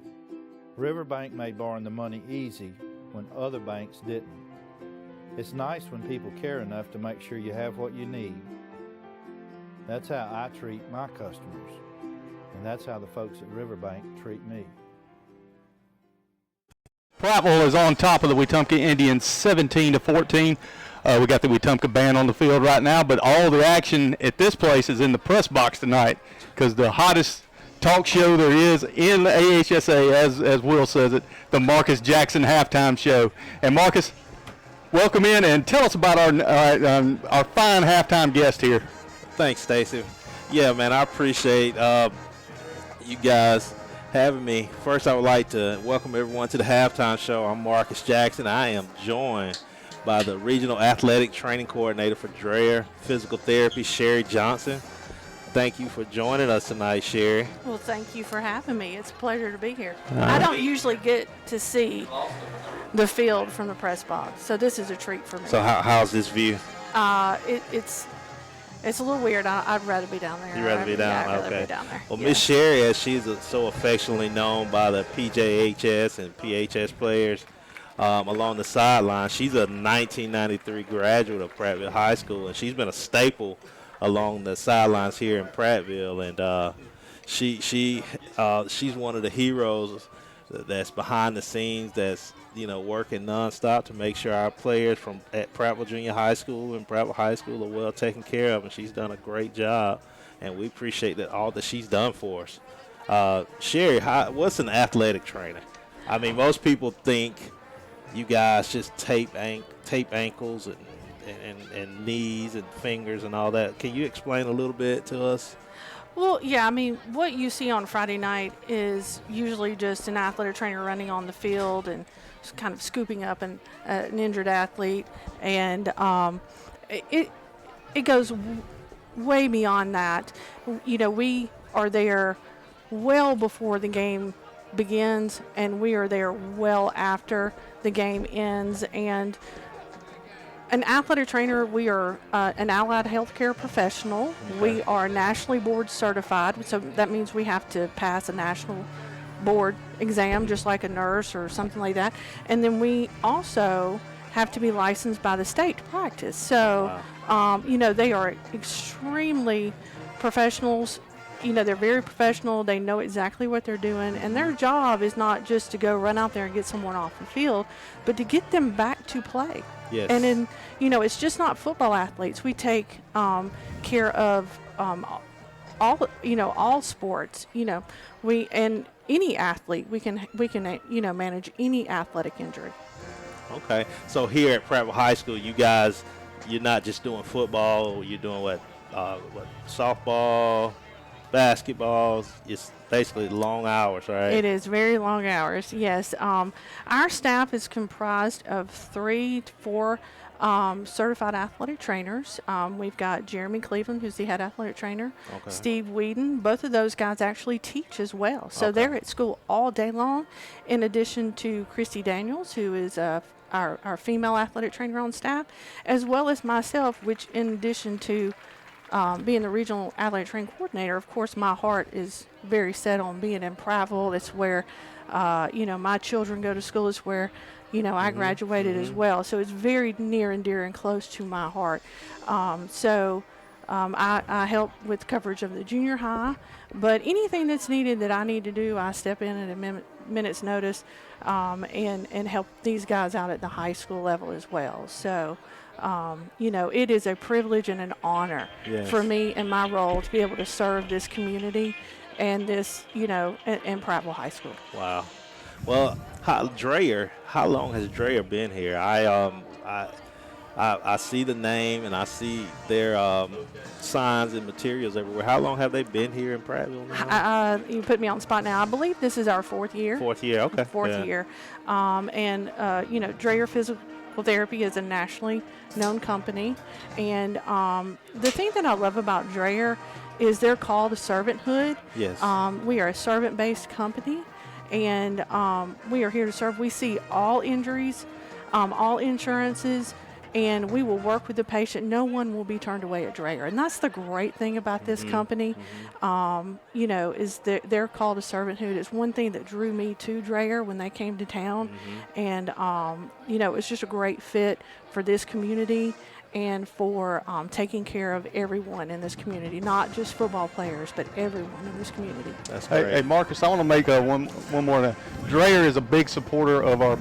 Riverbank made borrowing the money easy when other banks didn't. It's nice when people care enough to make sure you have what you need. That's how I treat my customers, and that's how the folks at Riverbank treat me. Prattville is on top of the Wetumpka Indians 17-14. We got the Wetumpka band on the field right now, but all the action at this place is in the press box tonight because the hottest talk show there is in the AHSA, as Will says it, the Marcus Jackson halftime show. And Marcus, welcome in and tell us about our fine halftime guest here. Thanks, Stacy. Yeah, man, I appreciate you guys having me. First, I would like to welcome everyone to the halftime show. I'm Marcus Jackson. I am joined by the Regional Athletic Training Coordinator for Dreher Physical Therapy, Sherry Johnson. Thank you for joining us tonight, Sherry. Well, thank you for having me. It's a pleasure to be here. I don't usually get to see the field from the press box, so this is a treat for me. So how's this view? It's a little weird. I'd rather be down there. You'd rather be down? Yeah, I'd rather okay. be down there. Well, Miss Sherry, as she's so affectionately known by the PJHS and PHS players along the sideline, she's a 1993 graduate of Prattville High School, and she's been a staple along the sidelines here in Prattville. And she's one of the heroes that's behind the scenes, that's working nonstop to make sure our players at Prattville Junior High School and Prattville High School are well taken care of, and she's done a great job, and we appreciate all that she's done for us. Sherry, what's an athletic trainer? I mean, most people think you guys just tape ankles and knees and fingers and all that. Can you explain a little bit to us? Well, yeah, I mean, what you see on Friday night is usually just an athletic trainer running on the field and just kind of scooping up an injured athlete, and it goes way beyond that. You know, we are there well before the game begins, and we are there well after the game ends. And an athletic trainer, we are an allied healthcare professional. Okay. We are nationally board certified, so that means we have to pass a national board exam just like a nurse or something like that. And then we also have to be licensed by the state to practice. So, you know, they are extremely professionals. You know, they're very professional. They know exactly what they're doing. And their job is not just to go run out there and get someone off the field, but to get them back to play. Yes. And then, you know, it's just not football athletes. We take care of all sports. You know, and any athlete, we can manage any athletic injury. Okay. So here at Prattville High School, you're not just doing football. You're doing what softball, basketball. It's basically long hours, right? It is very long hours, yes. Our staff is comprised of 3 to 4 certified athletic trainers. We've got Jeremy Cleveland, who's the head athletic trainer, Okay. Steve Whedon. Both of those guys actually teach as well. So Okay. they're at school all day long, in addition to Christy Daniels, who is our female athletic trainer on staff, as well as myself, which in addition to being the regional athletic training coordinator, of course, my heart is very set on being in Prattville. It's where, my children go to school. It's where, I graduated as well. So it's very near and dear and close to my heart. I help with coverage of the junior high, but anything that's needed that I need to do, I step in at a minute's notice and help these guys out at the high school level as well. So, it is a privilege and an honor Yes. for me and my role to be able to serve this community and this, in Prattville High School. Wow. Well, how long has Dreyer been here? I see the name and I see their signs and materials everywhere. How long have they been here in Prattville now? You put me on the spot now. I believe this is our 4th year. 4th year, okay. Fourth Yeah. year. Dreyer Physical Therapy is a nationally known company. And the thing that I love about Dreyer is their call to servanthood. Yes. We are a servant-based company, and we are here to serve. We see all injuries, all insurances, and we will work with the patient. No one will be turned away at Dreyer. And that's the great thing about this company, is their call to servanthood. It's one thing that drew me to Dreyer when they came to town. And, it's just a great fit for this community and for taking care of everyone in this community, not just football players, but everyone in this community. That's great. Hey, Marcus, I want to make one more. Dreyer is a big supporter of our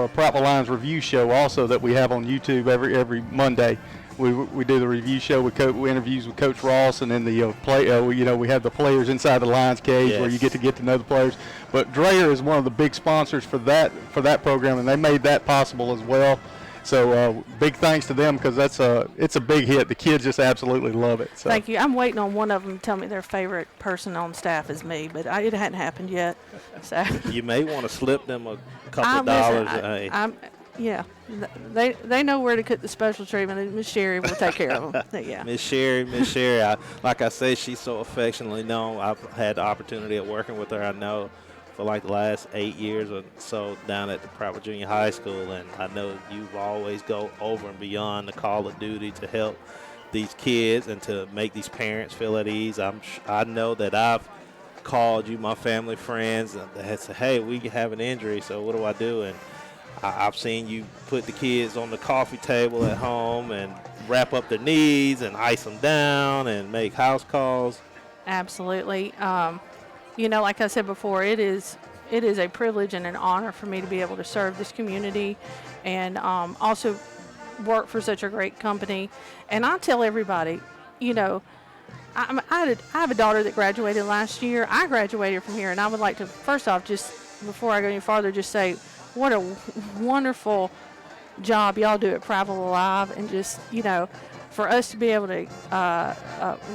Prattville Lions review show, also that we have on YouTube every Monday. We do the review show with interviews with Coach Ross, and then the we have the players inside the Lions cage where you get to know the players. But Dreyer is one of the big sponsors for that program, and they made that possible as well. So big thanks to them, because it's a big hit. The kids just absolutely love it. So. Thank you. I'm waiting on one of them to tell me their favorite person on staff is me, but it hadn't happened yet. So You may want to slip them a couple dollars. They know where to cut the special treatment, and Miss Sherry will take care of them. Yeah. Miss Sherry, like I say, she's so affectionately known. I've had the opportunity of working with her, I know, for like the last 8 years or so down at the Prattville Junior High School, and I know you've always go over and beyond the call of duty to help these kids and to make these parents feel at ease. I know that I've called you, my family, friends, and said, hey, we have an injury, so what do I do? And I've seen you put the kids on the coffee table at home and wrap up their knees and ice them down and make house calls. Absolutely. Like I said before, it is a privilege and an honor for me to be able to serve this community and also work for such a great company. And I tell everybody, I have a daughter that graduated last year. I graduated from here, and I would like to, first off, just before I go any farther, just say what a wonderful job y'all do at Prattville Alive, and just, for us to be able to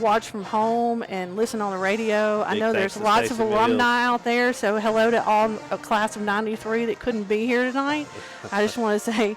watch from home and listen on the radio. I know there's lots of alumni out there, so hello to all a class of 93 that couldn't be here tonight. I just want to say,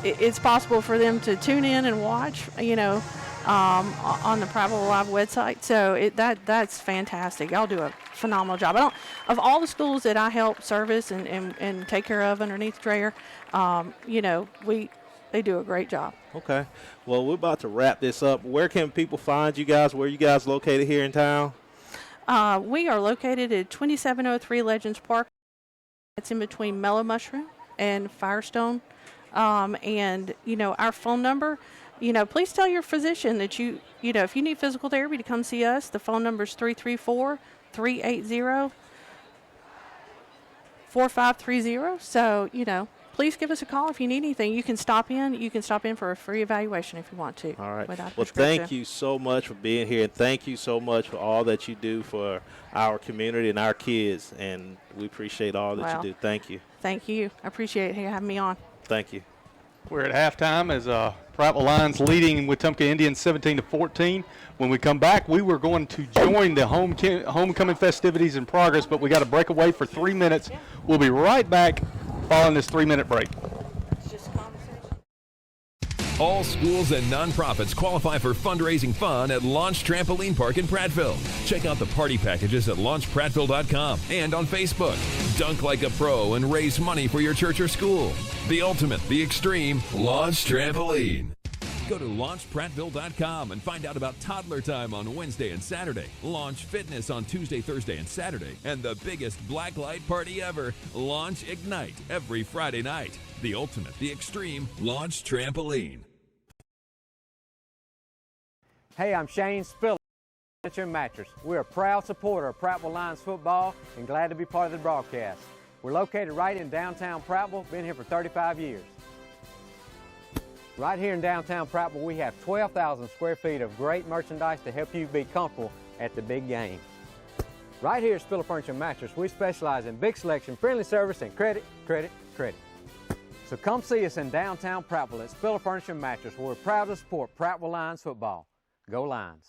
it's possible for them to tune in and watch, on the Prattville Alive website. So that's fantastic. Y'all do a phenomenal job. Of all the schools that I help service and take care of underneath Dreyer, they do a great job. Okay. Well, we're about to wrap this up. Where can people find you guys? Where are you guys located here in town? We are located at 2703 Legends Park. It's in between Mellow Mushroom and Firestone. And, our phone number, please tell your physician that if you need physical therapy to come see us, the phone number is 334-380-4530. So, please give us a call if you need anything. You can stop in. You can stop in for a free evaluation if you want to. All right. Well, thank you so much for being here, and thank you so much for all that you do for our community and our kids, and we appreciate all that you do. Thank you. Thank you. I appreciate you having me on. Thank you. We're at halftime as Prattville Lions leading Wetumpka Indians 17-14. When we come back, we were going to join the homecoming festivities in progress, but we got to break away for 3 minutes. We'll be right back following this 3-minute break. All schools and nonprofits qualify for fundraising fun at Launch Trampoline Park in Prattville. Check out the party packages at launchprattville.com and on Facebook. Dunk like a pro and raise money for your church or school. The ultimate, the extreme, Launch Trampoline. Go to launchprattville.com and find out about toddler time on Wednesday and Saturday, Launch Fitness on Tuesday, Thursday, and Saturday, and the biggest black light party ever, Launch Ignite, every Friday night. The ultimate, the extreme, Launch Trampoline. Hey, I'm Shane Spiller, Furniture and Mattress. We're a proud supporter of Prattville Lions football and glad to be part of the broadcast. We're located right in downtown Prattville, been here for 35 years. Right here in downtown Prattville, we have 12,000 square feet of great merchandise to help you be comfortable at the big game. Right here at Spiller Furniture and Mattress, we specialize in big selection, friendly service, and credit. So come see us in downtown Prattville at Spiller Furniture and Mattress, where we're proud to support Prattville Lions football. Go Lions.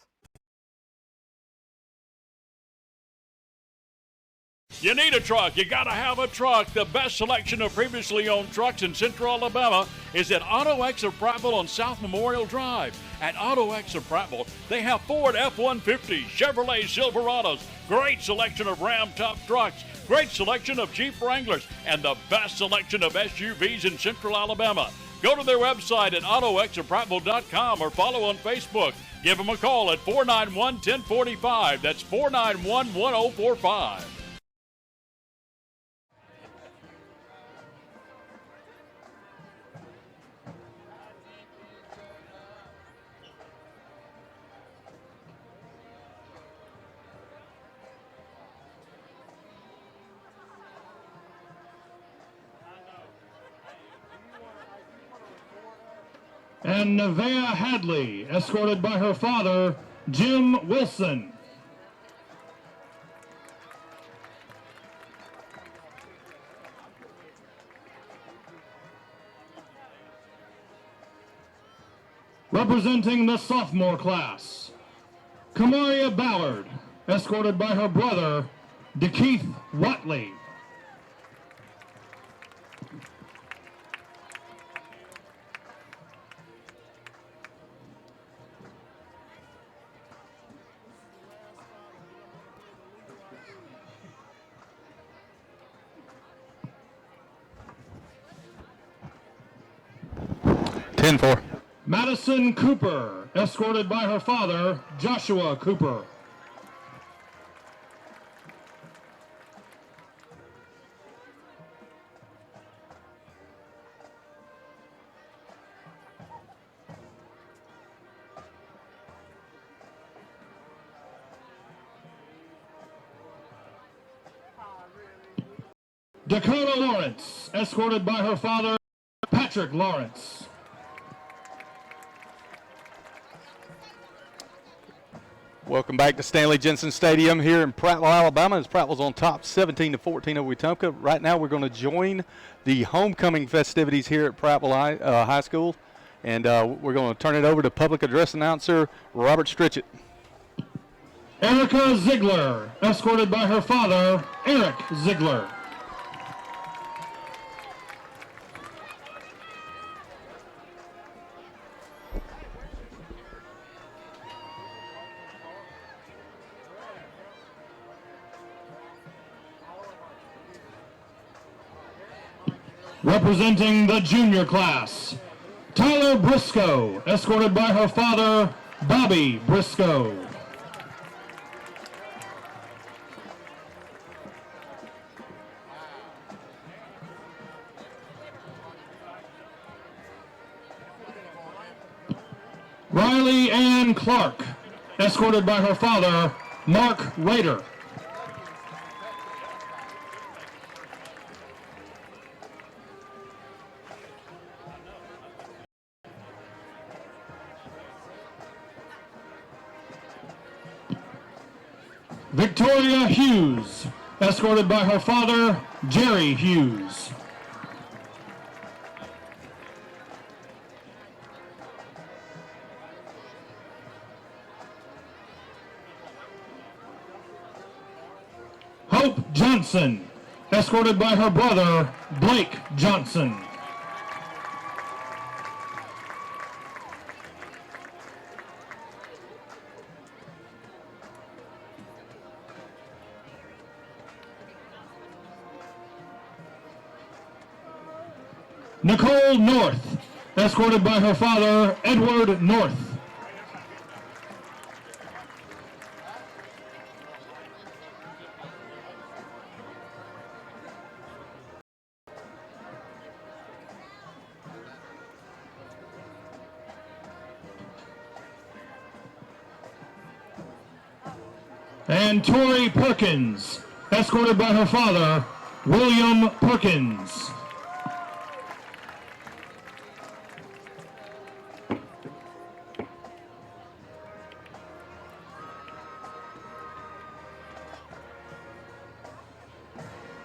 You need a truck. You got to have a truck. The best selection of previously owned trucks in Central Alabama is at AutoX of Prattville on South Memorial Drive. At AutoX of Prattville, they have Ford F-150, Chevrolet Silverados, great selection of Ram Top trucks, great selection of Jeep Wranglers, and the best selection of SUVs in Central Alabama. Go to their website at autoxofprattville.com or follow on Facebook. Give them a call at 491-1045. That's 491-1045. And Nevaeh Hadley, escorted by her father, Jim Wilson. Representing the sophomore class, Kamaria Ballard, escorted by her brother, DeKeith Watley. Madison Cooper, escorted by her father, Joshua Cooper. Dakota Lawrence, escorted by her father, Patrick Lawrence. Welcome back to Stanley Jensen Stadium here in Prattville, Alabama. As Prattville's on top 17-14 over Wetumpka. Right now we're going to join the homecoming festivities here at Prattville High School. And we're going to turn it over to public address announcer Robert Stritchett. Erica Ziegler, escorted by her father, Eric Ziegler. Representing the junior class, Tyler Briscoe, escorted by her father, Bobby Briscoe. Riley Ann Clark, escorted by her father, Mark Rader. Victoria Hughes, escorted by her father, Jerry Hughes. Hope Johnson, escorted by her brother, Blake Johnson. Nicole North, escorted by her father, Edward North. And Tori Perkins, escorted by her father, William Perkins.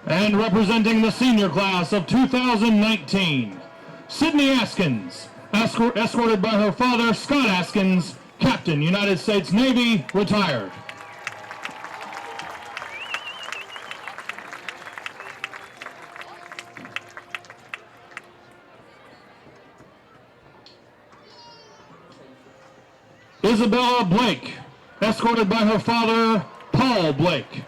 And representing the senior class of 2019, Sydney Askins, escorted by her father, Scott Askins, Captain, United States Navy, retired. Isabella Blake, escorted by her father, Paul Blake.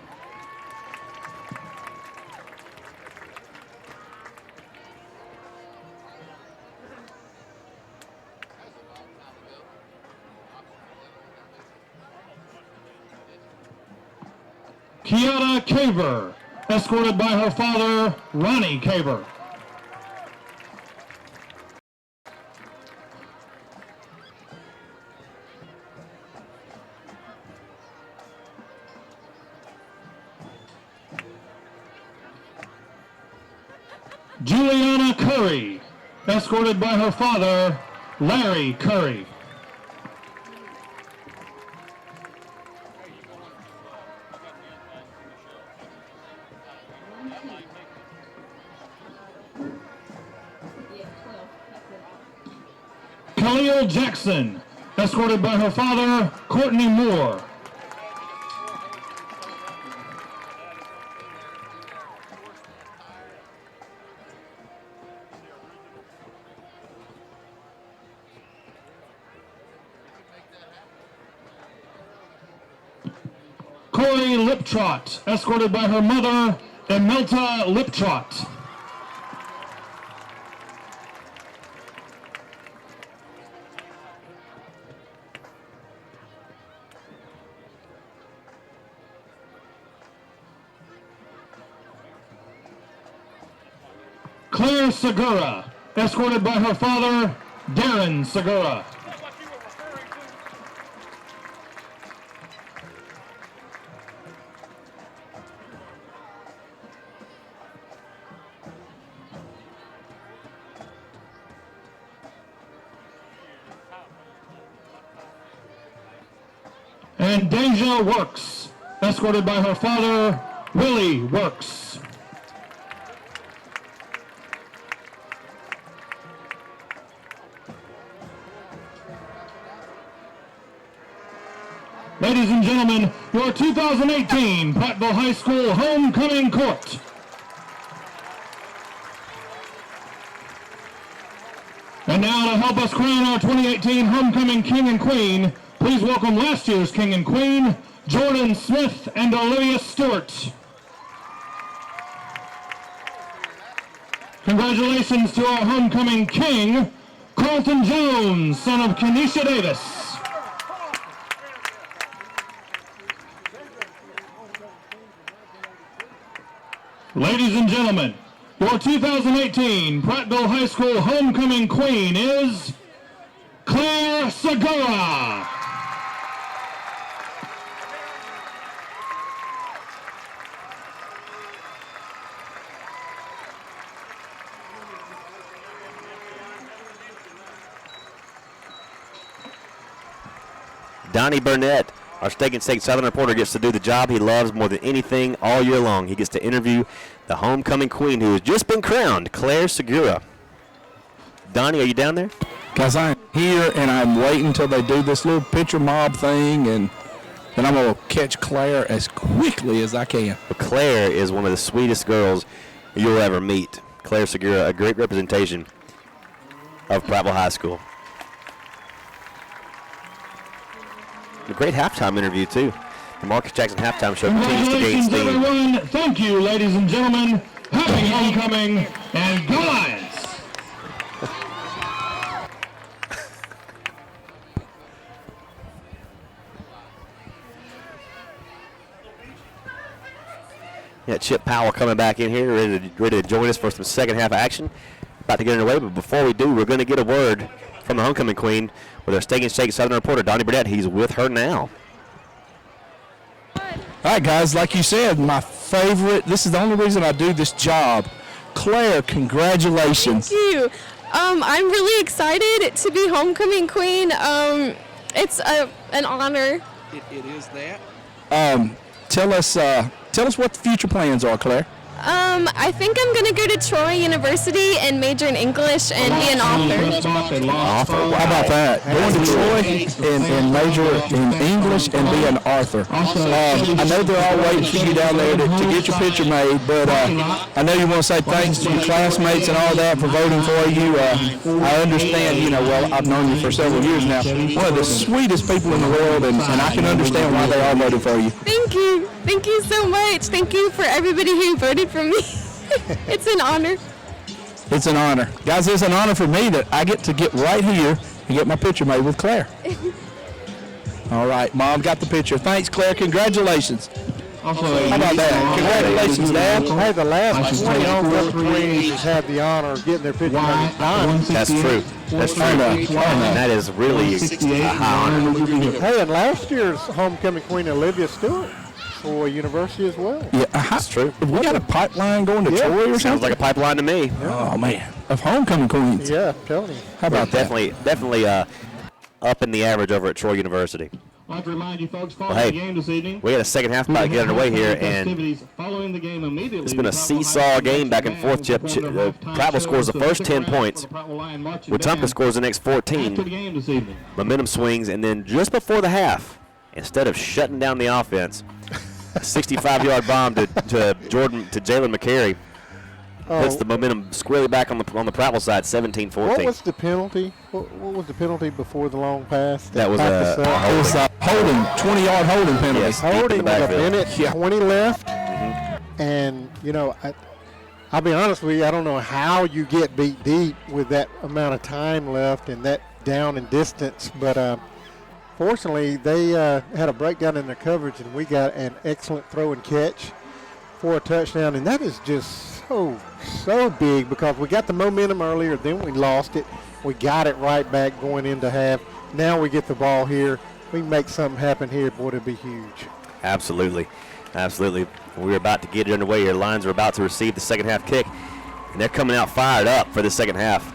Kiara Caver, escorted by her father, Ronnie Caver. Juliana Curry, escorted by her father, Larry Curry. Khalil Jackson, escorted by her father, Courtney Moore. Corey Liptrot, escorted by her mother, Emelta Liptrot. Claire Segura, escorted by her father, Darren Segura. and Deja Works, escorted by her father, Willie Works. Ladies and gentlemen, your 2018 Prattville High School Homecoming Court. And now to help us crown our 2018 Homecoming King and Queen, please welcome last year's King and Queen, Jordan Smith and Olivia Stewart. Congratulations to our Homecoming King, Carlton Jones, son of Kenesha Davis. Ladies and gentlemen, your 2018 Prattville High School Homecoming Queen is Claire Segura. Donnie Burnett, our Steak and Steak Southern reporter, gets to do the job he loves more than anything all year long. He gets to interview the homecoming queen who has just been crowned, Claire Segura. Donnie, are you down there? Guys, I'm here and I'm waiting until they do this little picture mob thing, and then I'm going to catch Claire as quickly as I can. Well, Claire is one of the sweetest girls you'll ever meet. Claire Segura, a great representation of Prattville High School. A great halftime interview, too. The Marcus Jackson halftime show continues to gain steam. Everyone. Thank you, ladies and gentlemen. Happy homecoming, and go Lions! Yeah, Chip Powell coming back in here, ready to join us for some second half action. About to get underway, but before we do, we're going to get a word from the homecoming queen with our Steak and Shake Southern reporter, Donnie Burnett. He's with her now. All right, guys, like you said, my favorite, this is the only reason I do this job. Claire, congratulations. Thank you. I'm really excited to be homecoming queen. It's an honor. It is that. Tell us what the future plans are, Claire. I think I'm going to go to Troy University and major in English and be an author. How about that? Going to Troy and major in English and be an author. I know they're all waiting for you down there to get your picture made, but I know you want to say thanks to your classmates and all that for voting for you. I understand, well, I've known you for several years now. One of the sweetest people in the world, and I can understand why they all voted for you. Thank you. Thank you so much. Thank you for everybody who voted for me. It's an honor. It's an honor. Guys, it's an honor for me that I get to get right here and get my picture made with Claire. All right, Mom got the picture. Thanks, Claire. Congratulations. How about that? Congratulations, Dad. Hey, the last 20 homecoming queens has had the honor of getting their picture made. That's true. That's true. That is really a high honor. Hey, and last year's homecoming queen, Olivia Stewart, for University as well. Yeah, that's true. Have we got a pipeline going to Troy or something? Sounds like a pipeline to me. Oh, man. Of homecoming queens. Yeah, I'm telling you. How about that? Definitely up in the average over at Troy University. I'd like to remind you folks, Well, hey, the game this evening. we got a second half about to get underway here, and Festivities following the game immediately. it's been a seesaw game back and forth. Prattville scores the first 10 points. Wetumpka scores the next 14. After the game this evening. Momentum swings, and then just before the half, instead of shutting down the offense, a 65-yard bomb to Jalen McCary puts the momentum squarely back on the Prattville side, 17-14. What was the penalty? What was the penalty before the long pass? That was a holding, 20-yard holding penalty. Yes, holding with a minute 20 left. Mm-hmm. And, I'll be honest with you, I don't know how you get beat deep with that amount of time left and that down in distance. But fortunately, they had a breakdown in their coverage, and we got an excellent throw and catch for a touchdown. And that is just so big because we got the momentum earlier, then we lost it. We got it right back going into half. Now we get the ball here. We make something happen here, boy, it'd be huge. Absolutely. We're about to get it underway here. Lions are about to receive the second half kick, and they're coming out fired up for the second half.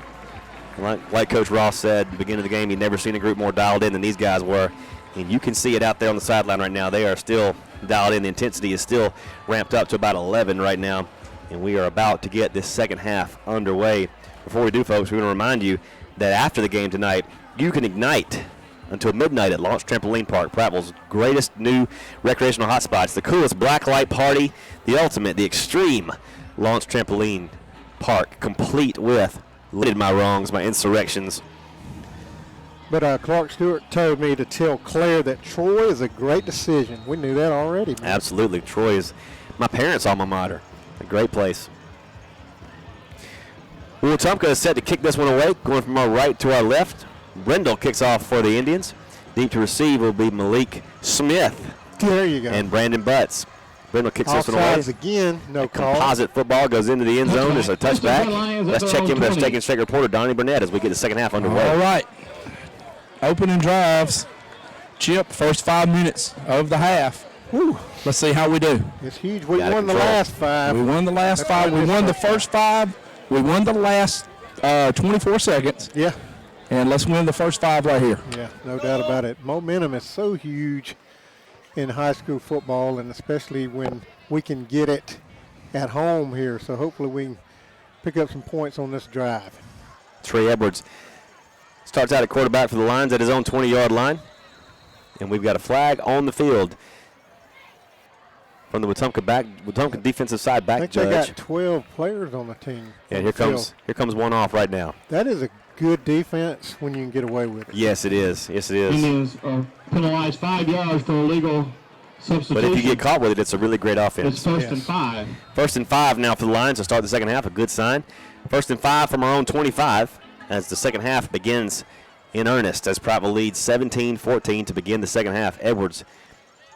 Like Coach Ross said at the beginning of the game, he'd never seen a group more dialed in than these guys were. And you can see it out there on the sideline right now. They are still dialed in. The intensity is still ramped up to about 11 right now. And we are about to get this second half underway. Before we do, folks, we want to remind you that after the game tonight, you can ignite until midnight at Launch Trampoline Park, Prattville's greatest new recreational hotspots. The coolest black light party, the ultimate, the extreme Launch Trampoline Park, complete with my wrongs, my insurrections. But Clark Stewart told me to tell Claire that Troy is a great decision. We knew that already, man. Absolutely. Troy is my parents' alma mater. A great place. Wetumpka is set to kick this one away, going from our right to our left. Brendel kicks off for the Indians. Deep to receive will be Malik Smith. There you go. And Brandon Butts. Brendel kicks this one away. Offsides again, no call. Composite football goes into the end zone. It's a touchback. Let's check in with our Steak and Shake reporter, Donnie Burnett, as we get the second half underway. All right. Opening drives. Chip, first 5 minutes of the half. Whew. Let's see how we do. It's huge. We won the last 5. We won the last 5. We won the first 5. We won the last 24 seconds. Yeah. And let's win the first 5 right here. Yeah, no doubt about it. Momentum is so huge in high school football, and especially when we can get it at home here. So hopefully we can pick up some points on this drive. Trey Edwards starts out at quarterback for the Lions at his own 20-yard line. And we've got a flag on the field from the Wetumpka defensive side back I think judge. they got 12 players on the team. Yeah, here comes one off right now. That is a good defense when you can get away with it. Yes, it is. Yes, it is. Indians are penalized 5 yards for illegal substitution. But if you get caught with it, it's a really great offense. It's first and 5. First and 5 now for the Lions to start the second half. A good sign. First and 5 from our own 25 as the second half begins in earnest as Prattville leads 17-14 to begin the second half. Edwards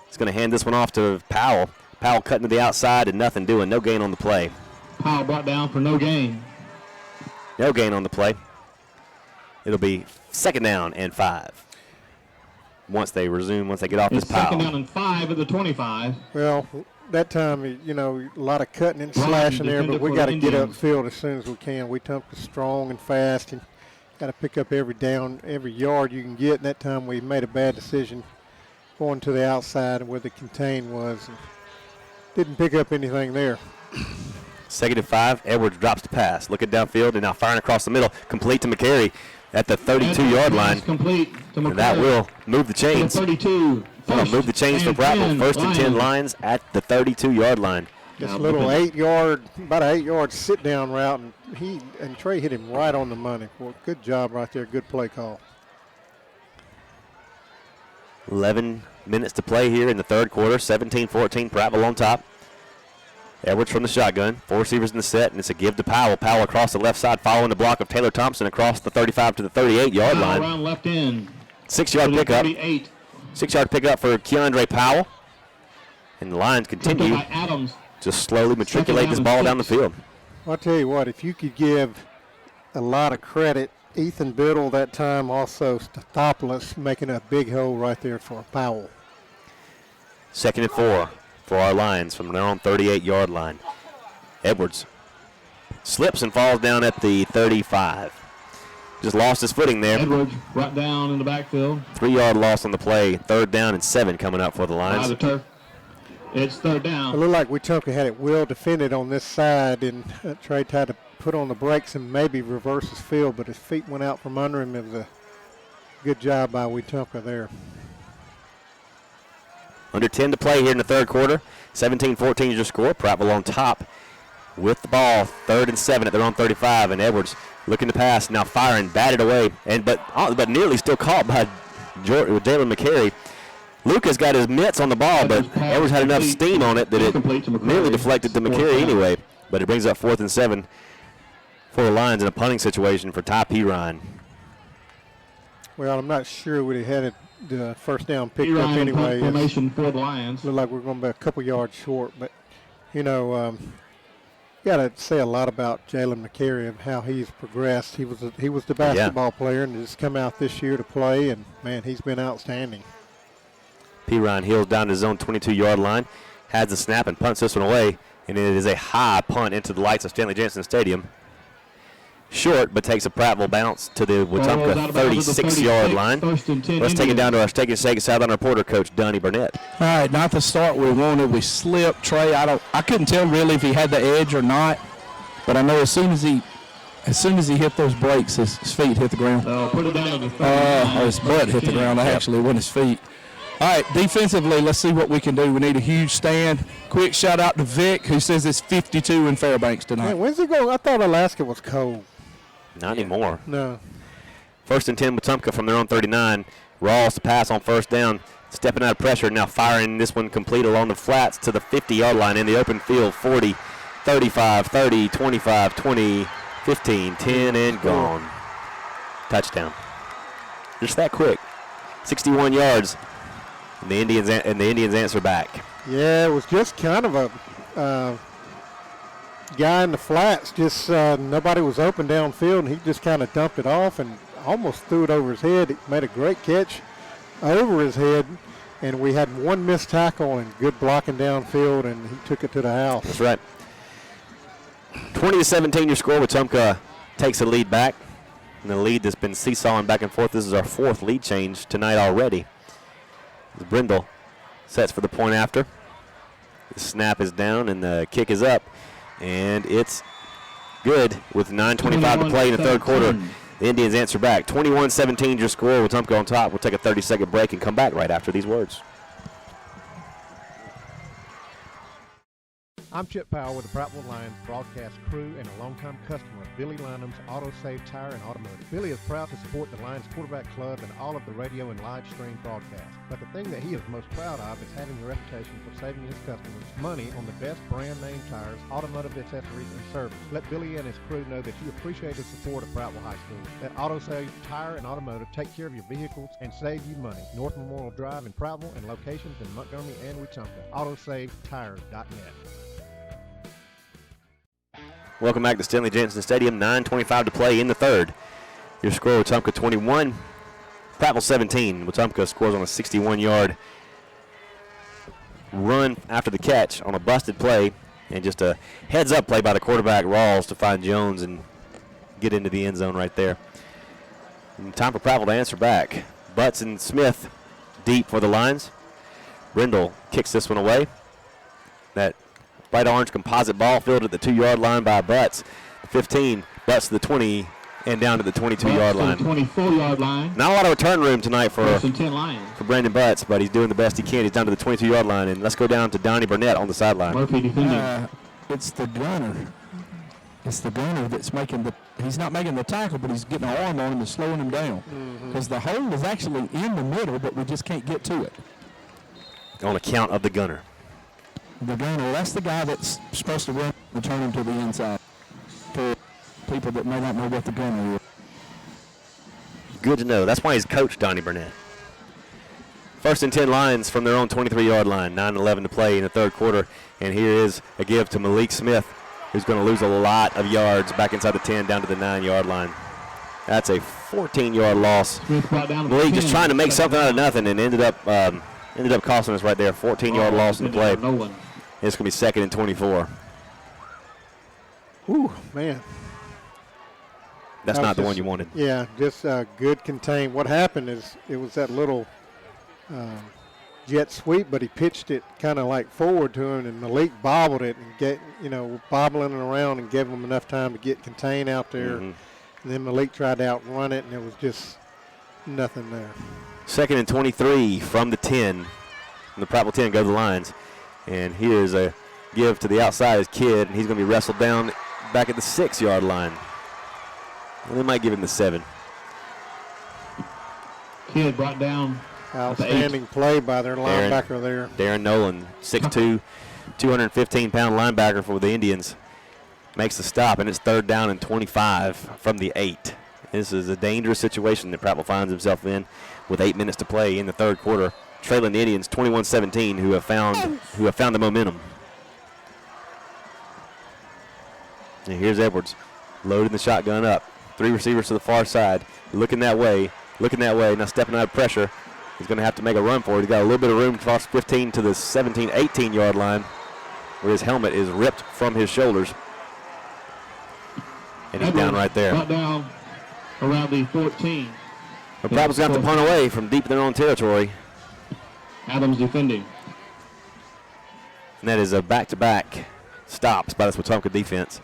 is going to hand this one off to Powell. Powell cutting to the outside and nothing doing. No gain on the play. Powell brought down for no gain. No gain on the play. It'll be second down and 5. Once they get off this Powell. Second down and 5 at the 25. Well, that time, a lot of cutting and slashing there, but we got to get upfield as soon as we can. Wetumpka's strong and fast, and got to pick up every down, every yard you can get. And that time we made a bad decision going to the outside where the contain was. And didn't pick up anything there. Second and 5. Edwards drops the pass. Looking downfield and now firing across the middle. Complete to McCary at the 32-yard line. Complete to McCary. And that will move the chains. 32. Move the chains for Prattville. First and 10 Lions at the 32-yard line. Just a little about an 8-yard sit-down route, and Trey hit him right on the money. Well, good job right there. Good play call. 11 minutes to play here in the third quarter. 17-14, Prattville on top. Edwards from the shotgun. 4 receivers in the set, and it's a give to Powell. Powell across the left side, following the block of Taylor Thompson across the 35 to the 38-yard line. Around left end. 6-yard pickup. 38. 6-yard pickup for Keandre Powell. And the Lions continue to slowly matriculate this ball down the field. I'll tell you what, if you could give a lot of credit, Ethan Biddle that time, also Statopoulos making a big hole right there for Powell. Second and 4 for our Lions from their own 38-yard line. Edwards slips and falls down at the 35. Just lost his footing there. Edwards right down in the backfield. 3-yard loss on the play. Third down and 7 coming up for the Lions. The turf. It's third down. It looked like Wetumpka had it well defended on this side, and Trey tried to put on the brakes and maybe reverse his field, but his feet went out from under him. It was a good job by Wetumpka there. Under 10 to play here in the third quarter. 17-14 is your score. Prattville on top with the ball. 3rd and 7 at their own 35, and Edwards looking to pass, now firing, batted away, but nearly still caught by Jalen McCary. Lucas got his mitts on the ball, but Edwards had enough steam on it that it nearly deflected to McCary anyway. But it brings up 4th and 7 for the Lions in a punting situation for Ty Pirine. Well, I'm not sure we had the first down picked up anyway. Formation for the Lions. Looked like we're going to be a couple yards short, but got to say a lot about Jalen McCary and how he's progressed. He was the basketball player and has come out this year to play, and man, he's been outstanding. Pirine heels down to his own 22-yard line, has the snap and punts this one away, and it is a high punt into the lights of Stanley Jansen Stadium. short, but takes a Prattville bounce to the Wetumpka 36-yard line. Let's take it down to our Steak and Shake sideline reporter, Coach Donnie Burnett. All right, not the start we wanted. We slipped. Trey, I couldn't tell really if he had the edge or not, but I know as soon as he hit those brakes, his feet hit the ground. Put it down. Or his butt hit the ground. Actually, it wasn't his feet. All right, defensively, let's see what we can do. We need a huge stand. Quick shout out to Vic, who says it's 52 in Fairbanks tonight. Man, when's he going? I thought Alaska was cold. Not anymore. No. 1st and 10, Wetumpka from their own 39. Rawls to pass on first down. Stepping out of pressure, now firing this one complete along the flats to the 50-yard line in the open field. 40, 35, 30, 25, 20, 15, 10, and gone. Touchdown. Just that quick. 61 yards. And the Indians answer back. Yeah, it was just kind of a guy in the flats. Just nobody was open downfield, and he just kind of dumped it off and almost threw it over his head. He made a great catch over his head, and we had one missed tackle and good blocking downfield, and he took it to the house. That's right. 20-17 your score. Wetumpka takes the lead back. And the lead that's been seesawing back and forth. This is our 4th lead change tonight already. As Brindle sets for the point after. The snap is down and the kick is up. And it's good with 9:25 to play in the third quarter. The Indians answer back. 21-17 your score. Wetumpka on top. We'll take a 30-second break and come back right after these words. I'm Chip Powell with the Prattville Lions broadcast crew and a longtime customer of Billy Linham's Auto Save Tire and Automotive. Billy is proud to support the Lions Quarterback Club and all of the radio and live stream broadcasts. But the thing that he is most proud of is having a reputation for saving his customers money on the best brand name tires, automotive accessories, and service. Let Billy and his crew know that you appreciate the support of Prattville High School. Let Auto Save Tire and Automotive take care of your vehicles and save you money. North Memorial Drive in Prattville and locations in Montgomery and Wetumpka. AutoSaveTires.net. Welcome back to Stanley Jensen Stadium. 9:25 to play in the third. Your score, Wetumpka 21, Prattville 17. Wetumpka scores on a 61-yard run after the catch on a busted play, and just a heads-up play by the quarterback, Rawls, to find Jones and get into the end zone right there. And time for Prattville to answer back. Butts and Smith deep for the Lions. Brindle kicks this one away. That bright orange composite ball fielded at the 2-yard line by Butts. 15, Butts to the 20, and down to the 22-yard line. 24-yard line. Not a lot of return room tonight for 10 Lions. For Brandon Butts, but he's doing the best he can. He's down to the 22-yard line, and let's go down to Donnie Burnett on the sideline. Murphy defending. It's the gunner. It's the gunner that's making the – he's not making the tackle, but he's getting an arm on him and slowing him down. Because the hole is actually in the middle, but we just can't get to it. On account of the gunner. The gunner, that's the guy that's supposed to run and turn him to the inside. For people that may not know what the gunner is. Good to know. That's why he's coached Donnie Burnett. 1st and 10 Lions from their own 23-yard line. 9:11 to play in the third quarter. And here is a give to Malik Smith, who's going to lose a lot of yards back inside the 10 down to the 9-yard line. That's a 14-yard loss. Malik just trying to make something out of nothing and ended up costing us right there. 14-yard loss in the play. It's going to be 2nd and 24. Ooh, man. That's not the one you wanted. Yeah, just good contain. What happened is it was that little jet sweep, but he pitched it kind of like forward to him, and Malik bobbled it and bobbling it around and gave him enough time to get contained out there. And then Malik tried to outrun it, and there was just nothing there. 2nd and 23 from the 10. From the Prattville 10 go to the Lions. And here's a give to the outside his kid, and he's going to be wrestled down back at the 6-yard line. And they might give him the 7. Kid brought down. Outstanding play by their linebacker there. Darren Nolan, 6'2", 215-pound linebacker for the Indians, makes the stop, and it's 3rd down and 25 from the 8. This is a dangerous situation that Prattville finds himself in with 8 minutes to play in the third quarter, trailing the Indians 21-17, who have found the momentum. And here's Edwards, loading the shotgun up. 3 receivers to the far side, looking that way, now stepping out of pressure. He's going to have to make a run for it. He's got a little bit of room to cross 15 to the 17, 18-yard line, where his helmet is ripped from his shoulders. And he's down right there. Brought down around the 14. But Prattle's got the punt away from deep in their own territory. Adams defending. And that is a back-to-back stops by this Wetumpka defense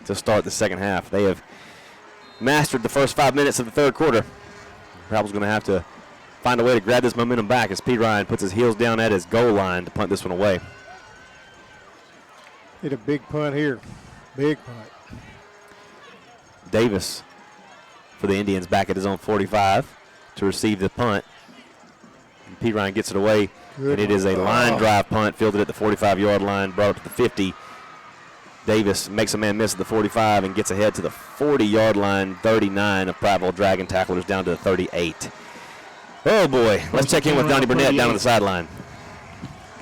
to start the second half. They have mastered the first 5 minutes of the third quarter. Prattle's going to have to find a way to grab this momentum back as P. Ryan puts his heels down at his goal line to punt this one away. Hit a big punt here. Big punt. Davis for the Indians back at his own 45 to receive the punt. And P. Ryan gets it away. Good And it is a line drive punt, fielded at the 45-yard line, brought up to the 50. Davis makes a man miss at the 45 and gets ahead to the 40-yard line. 39 of Prattville dragging tacklers down to the 38. Oh, boy. Let's check in with Donnie Burnett down on the sideline.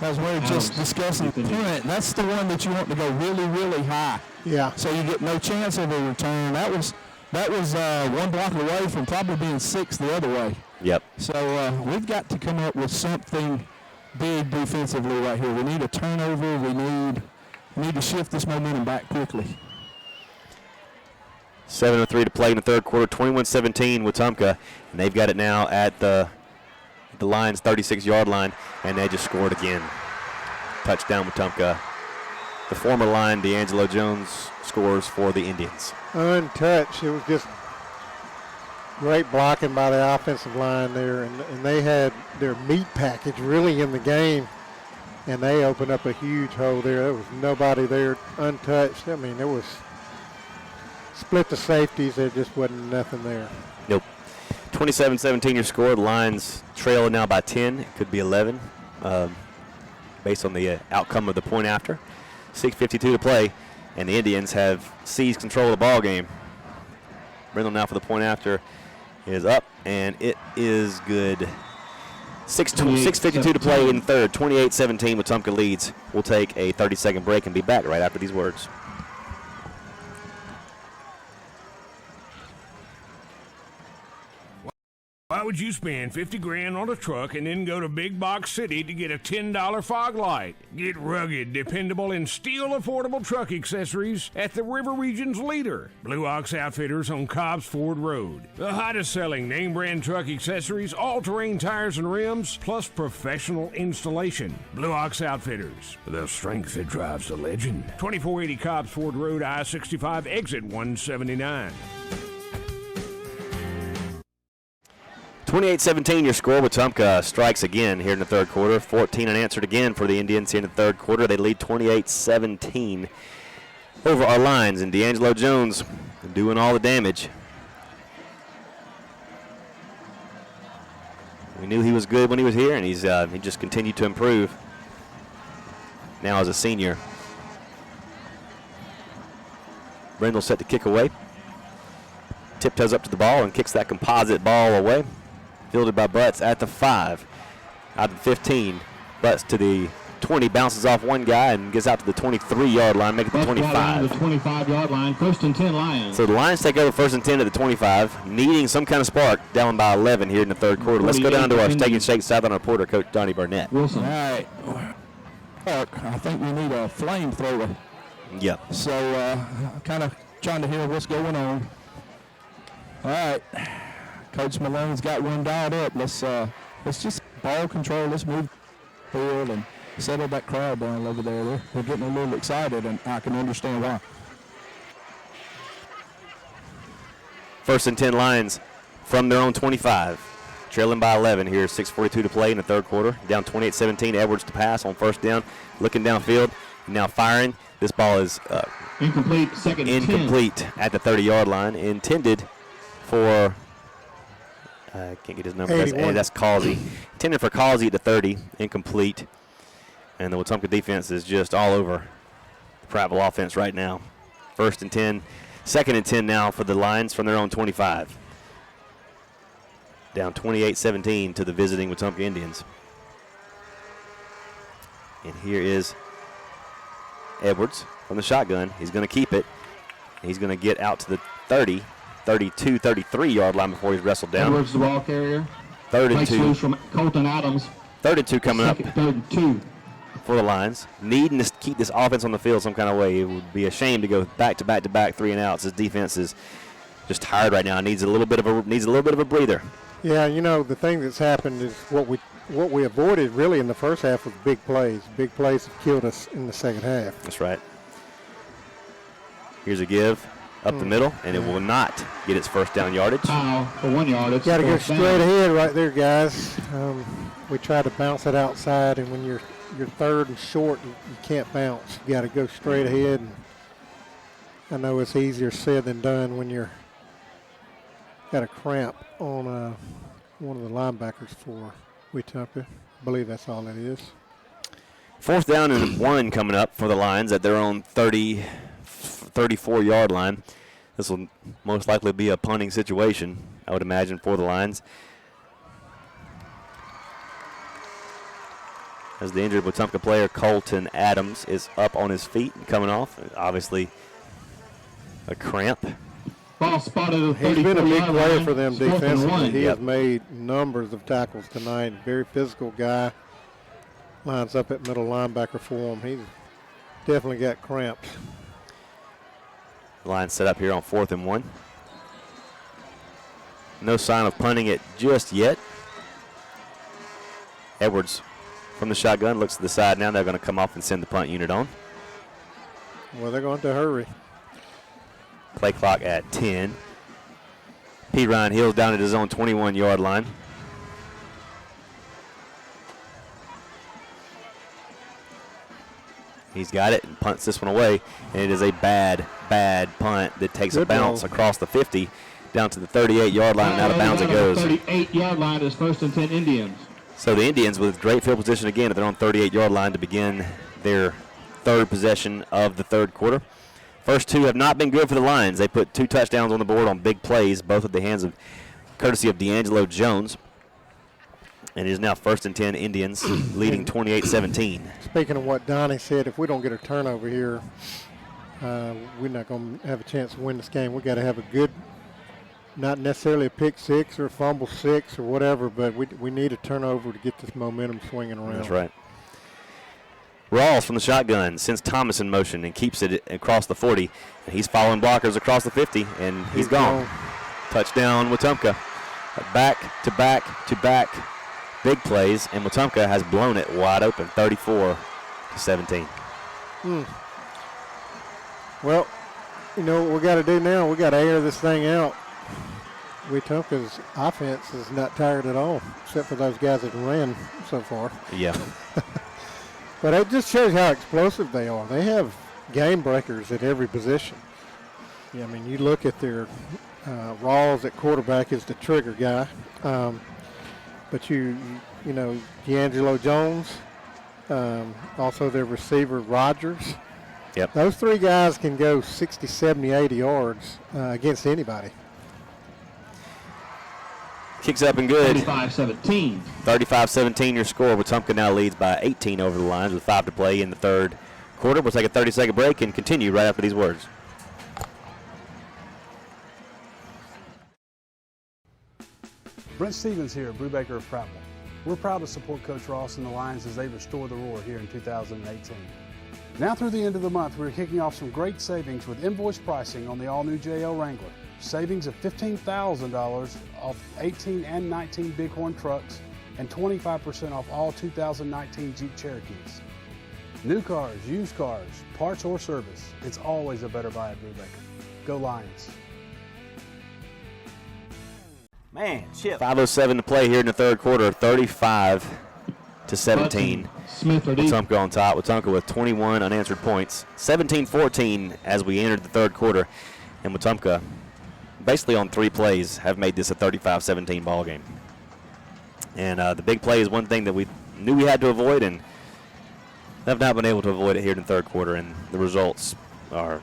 Guys, we're just discussing the punt. That's the one that you want to go really, really high. Yeah. So you get no chance of a return. That was one block away from probably being 6 the other way. Yep. So we've got to come up with something big defensively right here. We need a turnover. We need to shift this momentum back quickly. 7:03 to play in the third quarter. 21-17 Wetumpka, and they've got it now at the Lions' 36-yard line, and they just scored again. Touchdown Wetumpka. The former line, D'Angelo Jones, scores for the Indians. Untouched. It was just great blocking by the offensive line there, and they had their meat package really in the game, and they opened up a huge hole there. There was nobody there untouched. I mean, it was split the safeties. There just wasn't nothing there. Nope. 27-17 your score. The Lions trail now by 10. It could be 11 based on the outcome of the point after. 6:52 to play, and the Indians have seized control of the ball game. Brindle now for the point after is up, and it is good. 6:52 to play in third. 28-17 Wetumpka leads. We'll take a 30-second break and be back right after these words. Why would you spend 50 grand on a truck and then go to Big Box City to get a $10 fog light? Get rugged, dependable, and still affordable truck accessories at the River Region's leader, Blue Ox Outfitters on Cobbs Ford Road. The hottest selling name brand truck accessories, all-terrain tires and rims, plus professional installation. Blue Ox Outfitters, the strength that drives the legend. 2480 Cobbs Ford Road, I-65, exit 179. 28-17 your score. Wetumpka strikes again here in the third quarter. 14 unanswered again for the Indians here in the third quarter. They lead 28-17 over our lines, and D'Angelo Jones doing all the damage. We knew he was good when he was here, and he just continued to improve now as a senior. Brindle set to kick away. Tiptoes up to the ball and kicks that composite ball away. Fielded by Butts at the 5. Out of the 15. Butts to the 20, bounces off one guy and gets out to the 23-yard line, make it the 25. The 25-yard line, 1st and 10 Lions. So the Lions take over 1st and 10 at the 25, needing some kind of spark, down by 11 here in the third quarter. Let's go down to our Steak and Shake Sideline reporter, Coach Donnie Burnett. Wilson. All right. I think we need a flamethrower. Yep. So kind of trying to hear what's going on. All right. Coach Malone's got one dialed up. Let's just ball control. Let's move field and settle that crowd down over there. They're getting a little excited, and I can understand why. 1st and 10 Lions from their own 25. Trailing by 11 here. 6:42 to play in the third quarter. Down 28-17. Edwards to pass on 1st down. Looking downfield. Now firing. This ball is incomplete. 2nd and 10. Incomplete at the 30-yard line. Intended for... I can't get his number. That's Causey. Intended for Causey at the 30, incomplete. And the Wetumpka defense is just all over the Prattville offense right now. 1st and 10, 2nd and 10 now for the Lions from their own 25. Down 28-17 to the visiting Wetumpka Indians. And here is Edwards from the shotgun. He's going to keep it. He's going to get out to the 30. 32, 33-yard line before he's wrestled down. Edwards, the ball carrier. 3rd and 2. Loose from Colton Adams. 3rd and 2 coming up. 3rd and 2. for the Lions, needing to keep this offense on the field some kind of way. It would be a shame to go back to back to back 3 and outs. His defense is just tired right now. Needs a little bit of a breather. Yeah, the thing that's happened is what we avoided really in the first half was big plays. Big plays have killed us in the second half. That's right. Here's a give up the middle, and it will not get its first down yardage. For 1 yard. Got to go straight ahead right there, guys. We try to bounce it outside, and when you're third and short, you can't bounce. You got to go straight ahead. And I know it's easier said than done when you're got a cramp on one of the linebackers for Wetumpka. I believe that's all it is. 4th down and 1 coming up for the Lions at their own 34-yard line. This will most likely be a punting situation, I would imagine, for the Lions. As the injured Wetumpka player, Colton Adams, is up on his feet and coming off. Obviously, a cramp. Ball spotted. He's been a big player for them It's 4th and defensively. 1. He has made numbers of tackles tonight. Very physical guy. Lines up at middle linebacker for him. He's definitely got cramps. The Lions set up here on 4th and 1. No sign of punting it just yet. Edwards from the shotgun looks to the side now. They're going to come off and send the punt unit on. Well, they're going to hurry. Play clock at 10. P. Ryan Hill's down at his own 21-yard line. He's got it and punts this one away, and it is a bad punt that takes a bounce across the 50 down to the 38-yard line, and out of bounds it goes. 38-yard line is 1st and 10 Indians. So the Indians with great field position again at their own 38-yard line to begin their 3rd possession of the 3rd quarter. First 2 have not been good for the Lions. They put 2 touchdowns on the board on big plays, both at the hands of courtesy of D'Angelo Jones. And it is now 1st and 10 Indians, leading 28-17. Speaking of what Donnie said, if we don't get a turnover here, we're not going to have a chance to win this game. We got to have a good, not necessarily a pick 6 or a fumble 6 or whatever, but we need a turnover to get this momentum swinging around. That's right. Rawls from the shotgun sends Thomas in motion and keeps it across the 40. And he's following blockers across the 50, and he's gone. Touchdown, Wetumpka. Back to back to back big plays, and Wetumpka has blown it wide open, 34-17. Well, what we got to do now? We got to air this thing out. Wetumpka's offense is not tired at all, except for those guys that ran so far. Yeah. But it just shows how explosive they are. They have game breakers at every position. Yeah, I mean, you look at their Rawls at quarterback is the trigger guy. But you know, D'Angelo Jones, also their receiver Rogers. Yep. Those 3 guys can go 60, 70, 80 yards against anybody. Kicks up and good. 35-17. 35-17 your score. Wetumpka now leads by 18 over the Lions with 5 to play in the 3rd quarter. We'll take a 30-second break and continue right after these words. Brent Stevens here at Brubaker of Prattville. We're proud to support Coach Ross and the Lions as they restore the roar here in 2018. Now through the end of the month, we're kicking off some great savings with invoice pricing on the all-new JL Wrangler. Savings of $15,000 off 18 and 19 Bighorn trucks and 25% off all 2019 Jeep Cherokees. New cars, used cars, parts or service, it's always a better buy at Brubaker. Go Lions. Man, Chip. 5:07 to play here in the 3rd quarter, 35-17. Smith or Wetumpka on top. Wetumpka with 21 unanswered points. 17-14 as we entered the 3rd quarter. And Wetumpka, basically on 3 plays, have made this a 35-17 ball game. And the big play is one thing that we knew we had to avoid, and have not been able to avoid it here in the 3rd quarter. And the results are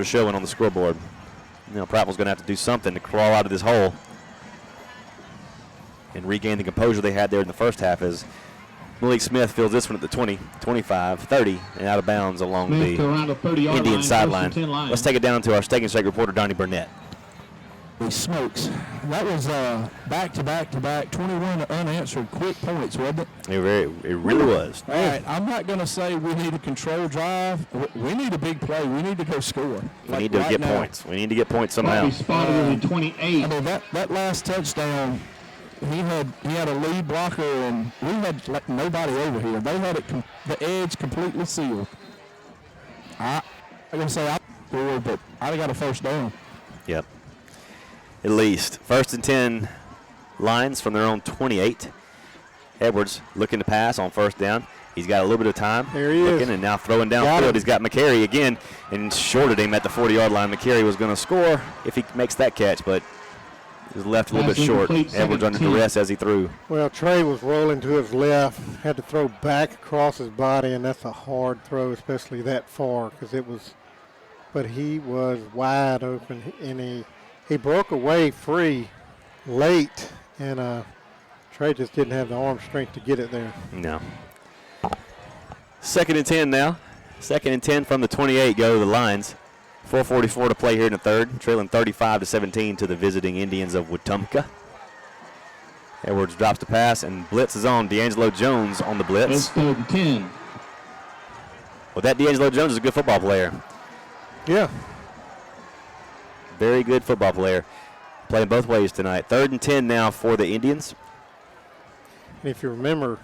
showing on the scoreboard. Prattville's going to have to do something to crawl out of this hole and regain the composure they had there in the first half as Malik Smith fills this one at the 20, 25, 30, and out of bounds along the Indian sideline. Let's take it down to our Steak and Shake reporter, Donnie Burnett. Smokes. That was back-to-back-to-back 21 unanswered quick points, wasn't it? It really was. All right, I'm not going to say we need a control drive. We need a big play. We need to go score. We need to get points. We need to get points somehow. Spotted 28. I mean, that last touchdown, he had a lead blocker, and we had nobody over here. They had the edge completely sealed. I'm going to say I scored, but I got a first down. Yep. At least. 1st and 10 Lions from their own 28. Edwards looking to pass on 1st down. He's got a little bit of time. There he looking is. And now throwing downfield. He's got McCary again and shorted him at the 40-yard line. McCary was going to score if he makes that catch, but he was left a little bit short. Edwards under duress as he threw. Well, Trey was rolling to his left, had to throw back across his body, and that's a hard throw, especially that far, because it was. But he was wide open, and he broke away free late, and Trey just didn't have the arm strength to get it there. No. 2nd and 10 now. 2nd and 10 from the 28 go to the Lions. 4:44 to play here in the 3rd, trailing 35-17 to the visiting Indians of Wetumpka. Edwards drops the pass, and blitz is on. D'Angelo Jones on the blitz. It's 3rd and 10. Well, that D'Angelo Jones is a good football player. Yeah. Very good football player. Playing both ways tonight. 3rd and 10 now for the Indians. And if you remember,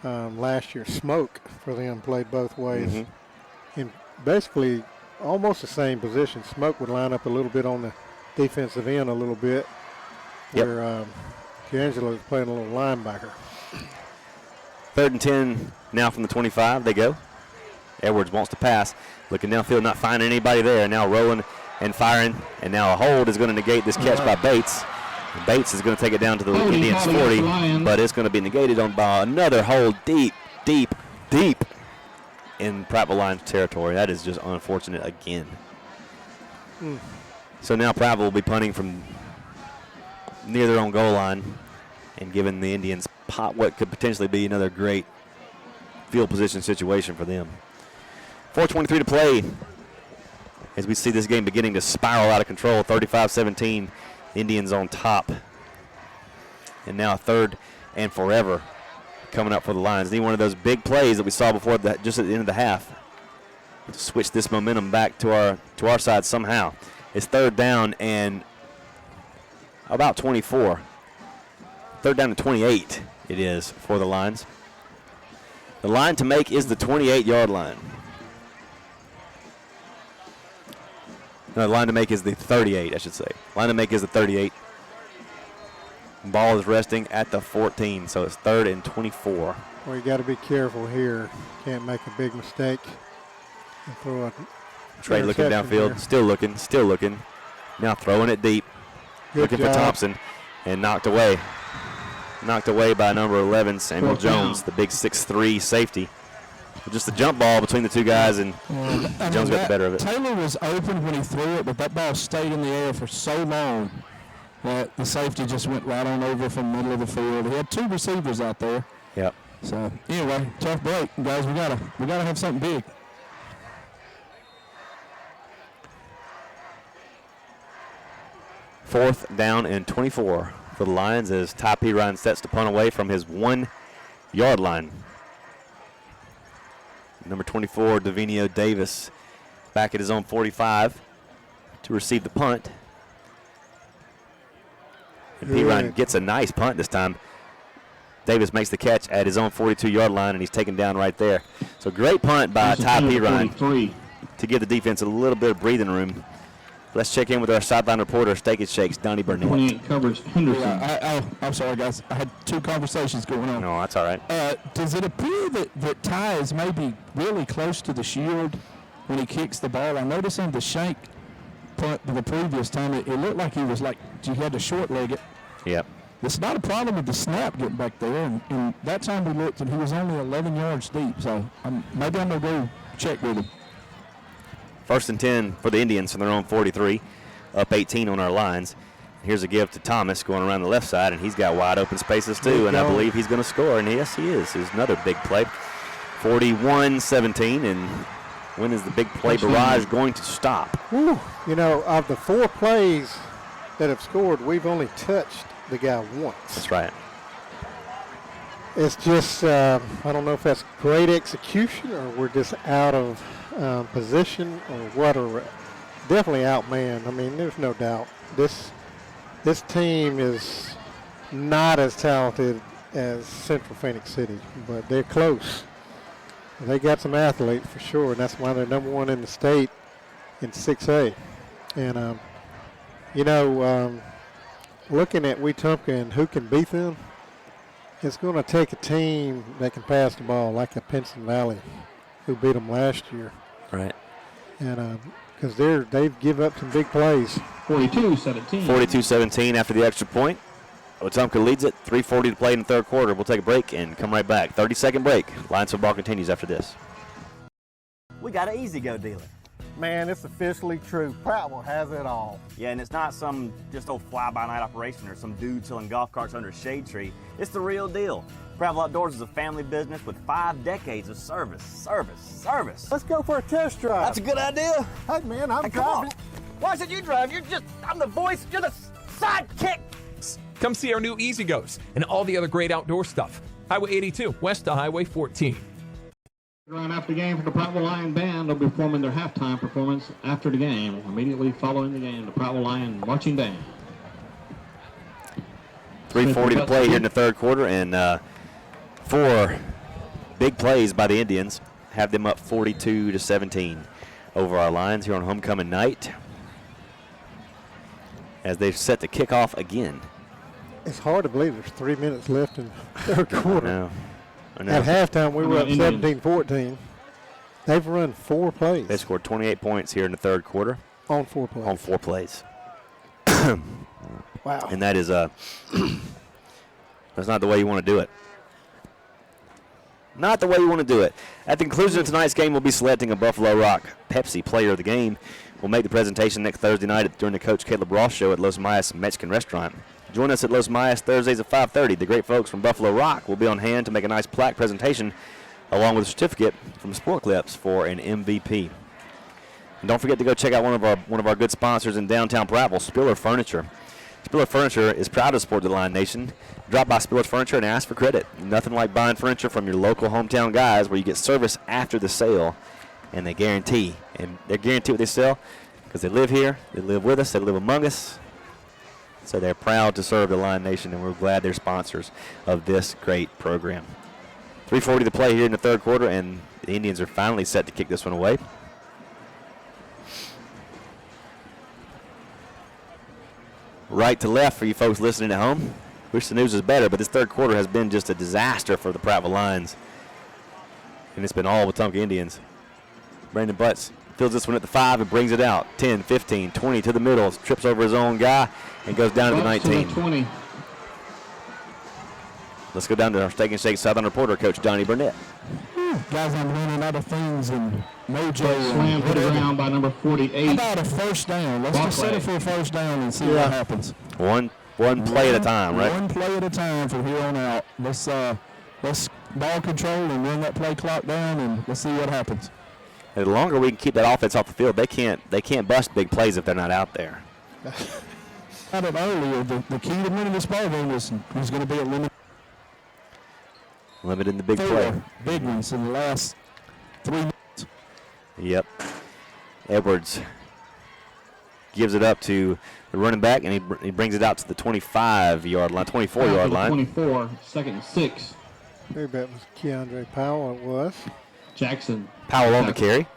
last year, Smoke for them played both ways. In basically almost the same position. Smoke would line up a little bit on the defensive end a little bit, where D'Angelo is playing a little linebacker. 3rd and 10 now from the 25. They go. Edwards wants to pass. Looking downfield, not finding anybody there. Now rolling and firing, and now a hold is going to negate this catch by Bates. And Bates is going to take it down to the Indians 40, but it's going to be negated by another hold deep in Prattville Lions territory. That is just unfortunate again. So now Prattville will be punting from near their own goal line and giving the Indians what could potentially be another great field position situation for them. 4:23 to play as we see this game beginning to spiral out of control. 35-17, Indians on top. And now a 3rd and forever coming up for the Lions. Need one of those big plays that we saw before just at the end of the half to switch this momentum back to our side somehow. It's 3rd down and about 24. 3rd down and 28 it is for the Lions. The line to make is the 28-yard line. No, the line to make is the 38, I should say. Line to make is the 38. Ball is resting at the 14, so it's 3rd and 24. Well, you got to be careful here. Can't make a big mistake. And throw a Trey looking downfield, still looking. Now throwing it deep. Looking for Thompson, and knocked away. Knocked away by number 11, Samuel Jones, the big 6'3" safety. Just a jump ball between the two guys, and Jones got the better of it. Taylor was open when he threw it, but that ball stayed in the air for so long that the safety just went right on over from the middle of the field. He had 2 receivers out there. Yep. So anyway, tough break, guys. We gotta have something big. Fourth down and 24 for the Lions as Ty Pirine sets to punt away from his 1-yard line. Number 24, Davinio Davis, back at his own 45 to receive the punt. And Pirine gets a nice punt this time. Davis makes the catch at his own 42-yard line, and he's taken down right there. So great punt by Ty Pirine to give the defense a little bit of breathing room. Let's check in with our sideline reporter, Steak and Shakes, Donnie Burnett. 28 covers Henderson. I'm sorry, guys. I had 2 conversations going on. No, that's all right. Does it appear that Ty is maybe really close to the shield when he kicks the ball? I noticed in the shank punt the previous time, it looked like he was like he had to short leg it. Yep. It's not a problem with the snap getting back there. And that time we looked and he was only 11 yards deep. So maybe I'm going to go check with him. 1st and 10 for the Indians from their own 43, up 18 on our lines. Here's a give to Thomas going around the left side, and he's got wide open spaces too, and I believe he's going to score, and yes, he is. It's another big play. 41-17, and when is the big play barrage going to stop? Whew. You know, of the 4 plays that have scored, we've only touched the guy once. That's right. It's just, I don't know if that's great execution or we're just out of position or what, or definitely outmanned. I mean, there's no doubt. This team is not as talented as Central Phoenix City, but they're close. They got some athletes for sure, and that's why they're number one in the state in 6A. And, looking at Wetumpka and who can beat them, it's going to take a team that can pass the ball like a Pinson Valley, who beat them last year. Right. And because they've give up some big plays. 42-17. 42-17 after the extra point. Wetumpka leads it. 3:40 to play in the third quarter. We'll take a break and come right back. 30-second break. Lions football continues after this. We got an Easy-Go dealer. Man, it's officially true. Prattville has it all. Yeah, and it's not some just old fly-by-night operation or some dude selling golf carts under a shade tree. It's the real deal. Prattville Outdoors is a family business with 5 decades of service. Let's go for a test drive. That's a good idea. Hey, man, I'm Come driving. on. Why should you drive? I'm the voice. You're the sidekick. Come see our new Easy Goes and all the other great outdoor stuff. Highway 82, west of Highway 14. Right after the game for the Prattville Lion Band, they'll be performing their halftime performance after the game. Immediately following the game, the Prattville Lion Marching Band. 3:40 to play here in the third quarter, and 4 big plays by the Indians have them up 42-17 over our Lions here on homecoming night as they've set to kick off again. It's hard to believe there's 3 minutes left in the third quarter. I know. At halftime, we were up 17-14. They've run 4 plays. They scored 28 points here in the third quarter. On 4 plays. On 4 plays. Wow. And that is that's not the way you want to do it. Not the way you want to do it. At the conclusion of tonight's game, we'll be selecting a Buffalo Rock Pepsi player of the game. We'll make the presentation next Thursday night during the Coach Caleb Ross show at Los Mayas Mexican Restaurant. Join us at Los Mayas Thursdays at 5:30. The great folks from Buffalo Rock will be on hand to make a nice plaque presentation along with a certificate from Sport Clips for an MVP. And don't forget to go check out one of our good sponsors in downtown Prattville, Spiller Furniture. Spiller Furniture is proud to support the Lion Nation. Drop by Spiller Furniture and ask for credit. Nothing like buying furniture from your local hometown guys where you get service after the sale, and they guarantee what they sell because they live here, they live with us, they live among us. So they're proud to serve the Lion Nation, and we're glad they're sponsors of this great program. 3:40 to play here in the third quarter, and the Indians are finally set to kick this one away. Right to left for you folks listening at home. Wish the news was better, but this third quarter has been just a disaster for the Prattville Lions. And it's been all Wetumpka Indians. Brandon Butts fields this one at the 5 and brings it out. 10, 15, 20 to the middle. Trips over his own guy and goes down to the 19. 20. Let's go down to our Steak and Shake Southern reporter, Coach Johnny Burnett. Guys, I'm running out of things and mojo. Slammed to the ground by number 48. How about a first down? Let's just set it for a first down and see what happens. One play at a time, right? One play at a time from here on out. Let's ball control and run that play clock down, and let's see what happens. And the longer we can keep that offense off the field, they can't bust big plays if they're not out there. Out of earlier, the key to winning this ball game was going to be a limiting the big play. Big ones in the last 3 minutes. Yep. Edwards gives it up to the running back, and he brings it out to the 25-yard line, 24-yard line. 24, second and 6. Maybe that was Keandre Powell. It was. Jackson. Powell on the carry.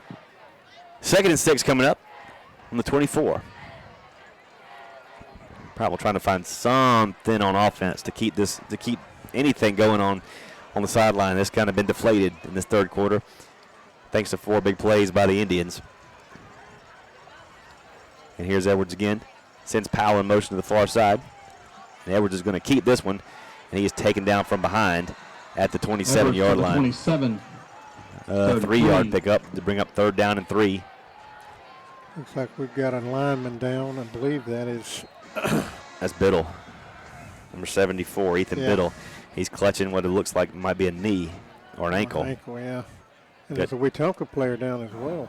Second and 6 coming up on the 24. Prattville trying to find something on offense to keep anything going on the sideline. It's kind of been deflated in this third quarter thanks to 4 big plays by the Indians. And here's Edwards again. Sends Powell in motion to the far side. And Edwards is going to keep this one, and he is taken down from behind at the 27-yard line. 27. 3-yard pickup to bring up third down and 3. Looks like we've got a lineman down. I believe that is. That's Biddle. Number 74, Ethan Biddle. He's clutching what it looks like might be a knee or an ankle. Yeah. And there's a Wetumpka player down as well.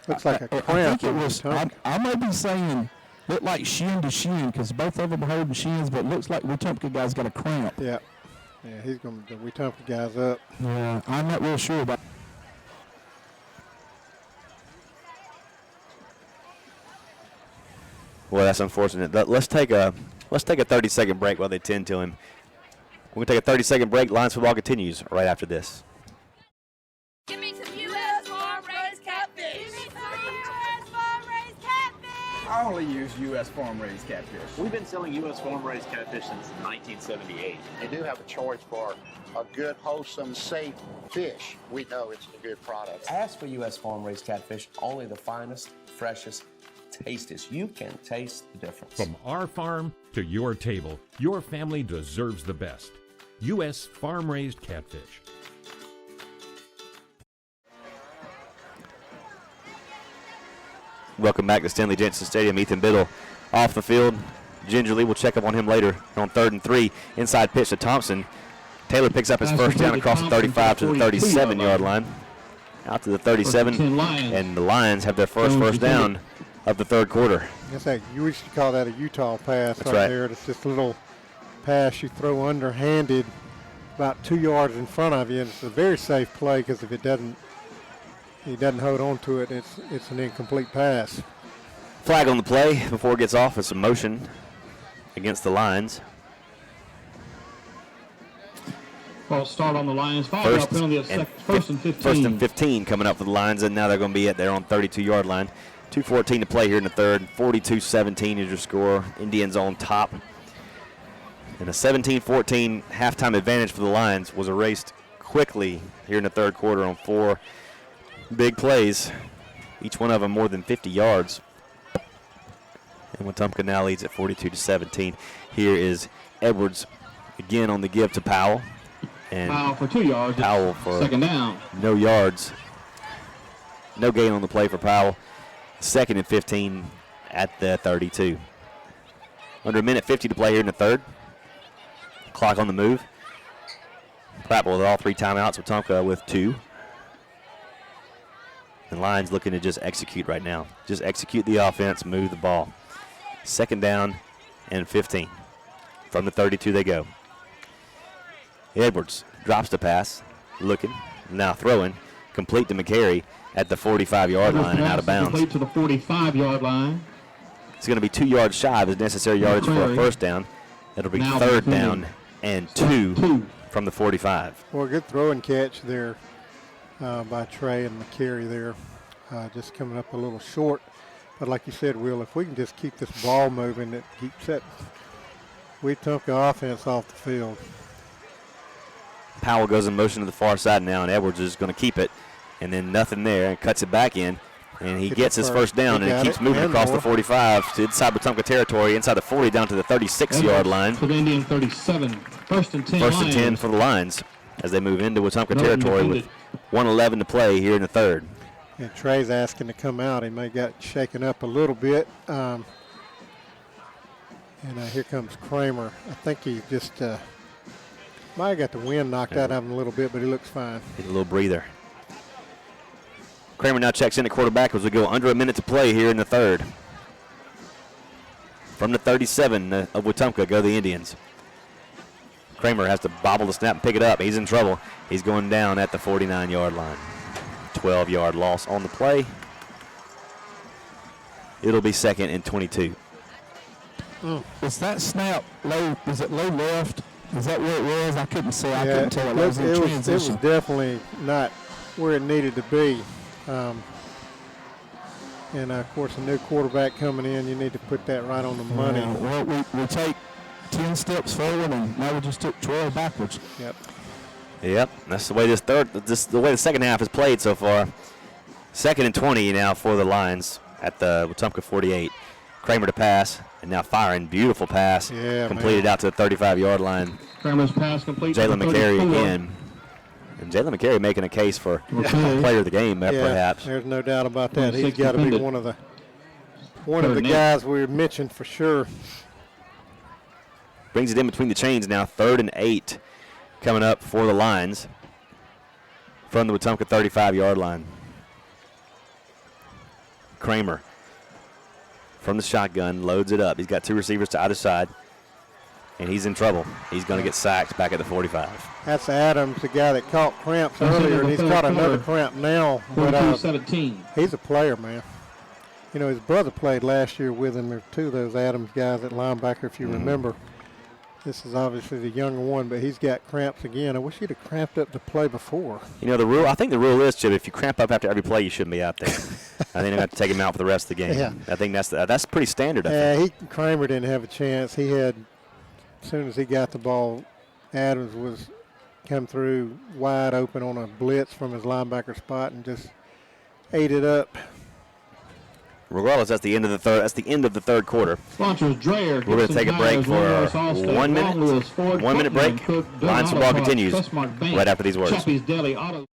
Looks like a cramp. I think it was. I might be saying look like shin to shin because both of them are holding shins, but it looks like Wetumpka guy's got a cramp. Yeah. Yeah, he's going to, the Wetumpka guy's up. Yeah, I'm not real sure about. Well, that's unfortunate. Let's take a 30-second break while they tend to him. We're going to take a 30-second break. Lions football continues right after this. Give me some U.S. farm-raised catfish. Give me some U.S. farm-raised catfish. I only use U.S. farm-raised catfish. We've been selling U.S. farm-raised catfish since 1978. They do have a choice for a good, wholesome, safe fish. We know it's a good product. Ask for U.S. farm-raised catfish, only the finest, freshest, tastiest. You can taste the difference. From our farm to your table, your family deserves the best. U.S. farm-raised catfish. Welcome back to Stanley Jensen Stadium. Ethan Biddle off the field. Gingerly, we'll check up on him later on 3rd and 3. Inside pitch to Thompson. Taylor picks up his first down across the 35 to the 37-yard line. Out to the 37, and the Lions have their first down of the third quarter. That's like, you used to call that a Utah pass. That's right. There. It's just a little pass you throw underhanded about 2 yards in front of you, and it's a very safe play because if he doesn't hold on to it, it's an incomplete pass. Flag on the play before it gets off. It's a motion against the Lions. False start on the Lions. Foul penalty of first and 15. First and 15 coming up for the Lions, and now they're going to be at their own 32-yard line. 2:14 to play here in the third. 42-17 is your score. Indians on top. And a 17-14 halftime advantage for the Lions was erased quickly here in the third quarter on 4 big plays. Each one of them more than 50 yards. And Wetumpka now leads at 42-17. Here is Edwards again on the give to Powell. And Powell for 2 yards. Powell for second down. No yards. No gain on the play for Powell. 2nd and 15 at the 32. Under a minute 50 to play here in the third. Clock on the move. Prattville with all 3 timeouts. Wetumpka with 2. And Lions looking to just execute right now. Just execute the offense, move the ball. 2nd down and 15. From the 32 they go. Edwards drops the pass, looking, now throwing, complete to McCary at the 45-yard line and out of bounds. Complete to the 45-yard line. It's going to be 2 yards shy of his necessary yardage for a first down. It'll be Now 3rd down and 2 from the 45. Well, good throw and catch there by Trey and McCary there. Just coming up a little short. But like you said, Will, if we can just keep this ball moving, it keeps that Wetumpka offense off the field. Powell goes in motion to the far side now, and Edwards is going to keep it. And then nothing there, and cuts it back in. And he gets his first down, and he keeps moving across the 45 to inside Wetumpka territory, inside the 40 down to the 36-yard line. For the Indian 37. First and 10 First and Lions. 10 for the Lions as they move into Wetumpka territory with 1:11 to play here in the third. And Trey's asking to come out. He may got shaken up a little bit. And here comes Kramer. I think he just might have got the wind knocked out of him a little bit, but he looks fine. Get a little breather. Kramer now checks in at quarterback as we go under a minute to play here in the third. From the 37 of Wetumpka go the Indians. Kramer has to bobble the snap and pick it up. He's in trouble. He's going down at the 49-yard line. 12-yard loss on the play. It'll be 2nd and 22. Was that snap low? Was it low left? Is that where it was? I couldn't see. I Yeah, couldn't tell. it was definitely not where it needed to be. And, of course, a new quarterback coming in, you need to put that right on the money. Well, we take 10 steps forward, and now we just took 12 backwards. Yep. Yep, that's the way the way the second half is played so far. 2nd and 20 now for the Lions at the Wetumpka 48. Kramer to pass, and now firing. Beautiful pass. Yeah, completed out to the 35-yard line. Kramer's pass complete. Jalen McCary again. And Jalen McCary making a case for player of the game, perhaps. There's no doubt about that. He's got to be one of the guys we mentioned for sure. Brings it in between the chains now. 3rd and 8 coming up for the Lions from the Wetumpka 35-yard line. Kramer from the shotgun, loads it up. He's got 2 receivers to either side, and he's in trouble. He's going to get sacked back at the 45. That's Adams, the guy that caught cramps earlier, and he's caught another cramp now. But 42-17. He's a player, man. You know, his brother played last year with him. There's 2 of those Adams guys at linebacker, if you remember. This is obviously the younger one, but he's got cramps again. I wish he'd have cramped up the play before. You know, I think the rule is, Chip, if you cramp up after every play, you shouldn't be out there. I think they're going to have to take him out for the rest of the game. Yeah. I think that's pretty standard. Kramer didn't have a chance. He had, as soon as he got the ball, Adams was come through wide open on a blitz from his linebacker spot and just ate it up. Regardless, that's the end of the third. That's the end of the third quarter. Sponsors Dreyer. We're going to take a break for 1 minute. 1 minute break. Lines for Ball continues right after these words. Chappie's Deli Auto.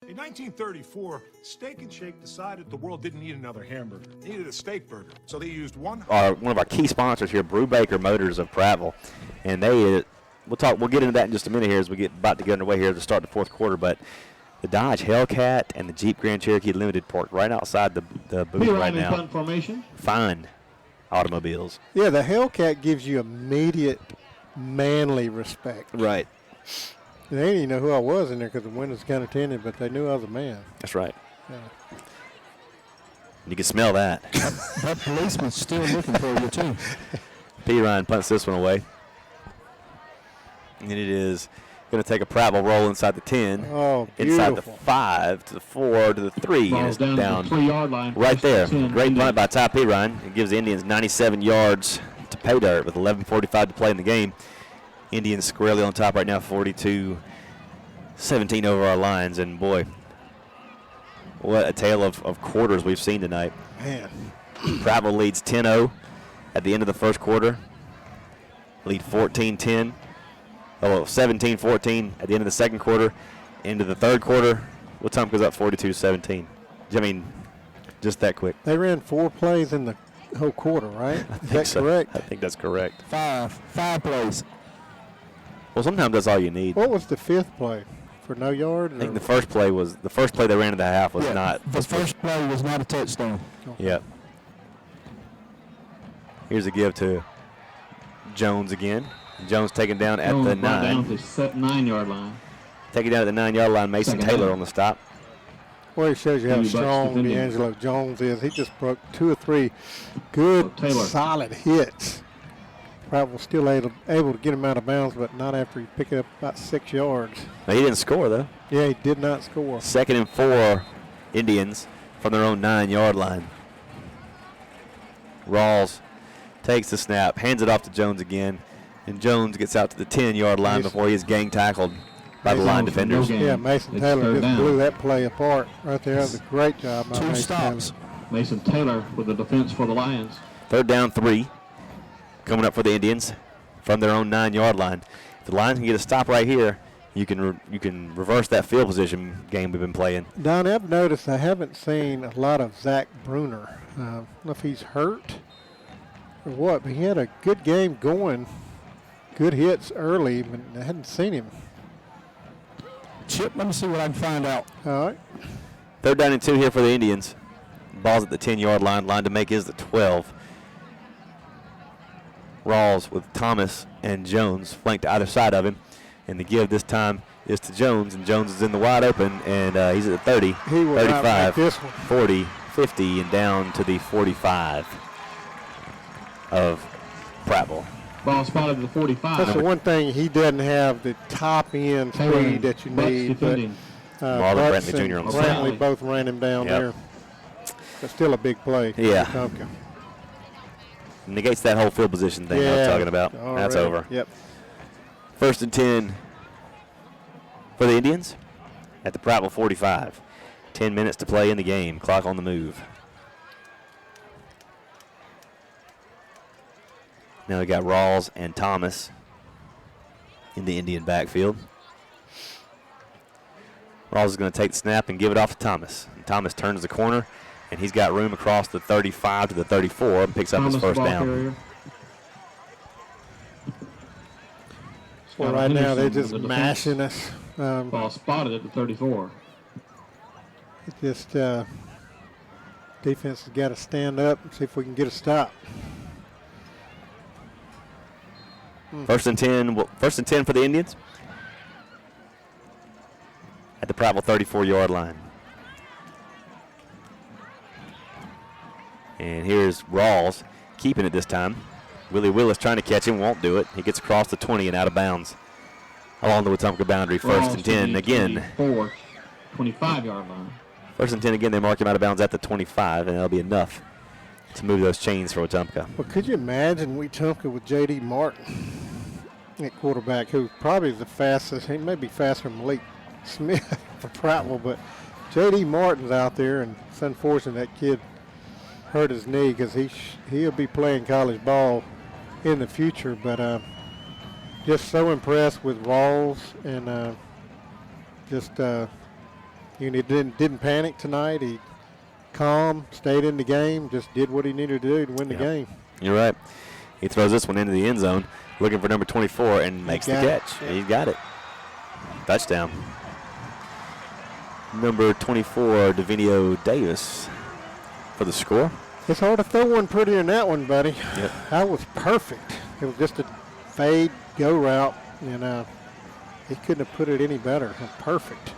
In 1934, Steak and Shake decided the world didn't need another hamburger. It needed a steak burger. So they used one of our key sponsors here, Brubaker Motors of Prattville. And we'll get into that in just a minute here as we get about to get underway here to start the fourth quarter. But the Dodge Hellcat and the Jeep Grand Cherokee Limited parked right outside the booth right now. Formation. Fine automobiles. Yeah, the Hellcat gives you immediate manly respect. Right. They didn't even know who I was in there because the windows kind of tinted, but they knew I was a man. That's right. Yeah. You can smell that. That policeman's still looking for you, too. P. Ryan punts this one away. And it is going to take a Prattville roll inside the 10. Oh, inside the 5 to the 4 to the 3. And it's down the 3-yard line. Right there. Great punt by Ty P. Ryan. It gives the Indians 97 yards to pay dirt with 11:45 to play in the game. Indians squarely on top right now, 42-17 over our lines. And, boy, what a tale of quarters we've seen tonight. Man. Prattville leads 10-0 at the end of the first quarter. Lead 14-10. Oh, 17-14 at the end of the second quarter. Into the third quarter, Wetumpka's up 42-17. I mean, just that quick. They ran 4 plays in the whole quarter, right? Is that correct? I think that's correct. Five plays. Well, sometimes that's all you need. What was the 5th play? For no yards? I think the first play they ran in the half was not. The first play was not a touchdown. Okay. Yep. Here's a give to Jones again. Jones taken down at the 9. Down to 9-yard line. Taken down at the 9-yard line. Mason Taylor on the stop. Well, it shows you how strong D'Angelo Jones is. He just broke 2 or 3 good, solid hits. Prattville still able to get him out of bounds, but not after he picked up about 6 yards. Now, he didn't score, though. Yeah, he did not score. 2nd and 4 Indians from their own 9-yard line. Rawls takes the snap, hands it off to Jones again, and Jones gets out to the 10-yard line before he is gang tackled by the line defenders. Yeah, Mason Taylor just blew that play apart right there. That was a great job by Mason stops. Mason Taylor with the defense for the Lions. 3rd down 3. Coming up for the Indians from their own 9-yard line. If the Lions can get a stop right here, you can reverse that field position game we've been playing. Don, I've noticed I haven't seen a lot of Zach Bruner. I don't know if he's hurt or what, but he had a good game going. Good hits early, but I hadn't seen him. Chip, let me see what I can find out. All right. 3rd down and 2 here for the Indians. Ball's at the 10-yard line. Line to make is the 12. Rawls with Thomas and Jones flanked to either side of him. And the give this time is to Jones, and Jones is in the wide open, and he's at the 30, 35, 40, 50, and down to the 45 of Prattville. Ball spotted at the 45. That's the one thing, he doesn't have the top end speed that you need. But Marlon Brantley Jr. on the Brantley both ran him down there. But still a big play. Yeah. Wetumpka. Negates that whole field position thing I was talking about. That's over. Yep. 1st and 10 for the Indians at the Prattville 45. 10 minutes to play in the game. Clock on the move. Now we got Rawls and Thomas in the Indian backfield. Rawls is going to take the snap and give it off to Thomas. And Thomas turns the corner, and he's got room across the 35 to the 34 and picks up his first down. Carrier. Well, right now they're just mashing us. Ball spotted at the 34. It just defense has got to stand up and see if we can get a stop. First and 10 for the Indians at the Prattville 34-yard line. And here's Rawls keeping it this time. Willie Willis trying to catch him, won't do it. He gets across the 20 and out of bounds along the Wetumpka boundary. First and 10 again. 25-yard line. First and 10 again, they mark him out of bounds at the 25, and that'll be enough to move those chains for Wetumpka. Well, could you imagine Wetumpka with J.D. Martin at quarterback, who probably is the fastest, he may be faster than Malik Smith for Prattville, but J.D. Martin's out there, and it's unfortunate that kid hurt his knee because he'll be playing college ball in the future, but just so impressed with Rawls, and he didn't panic tonight. He calm, stayed in the game, just did what he needed to do to win the game. You're right. He throws this one into the end zone, looking for number 24, and makes the catch. He got it. Touchdown. Number 24, Davinio Davis for the score. It's hard to throw one prettier than that one, buddy. Yep. That was perfect. It was just a fade go route, and he couldn't have put it any better. Perfect.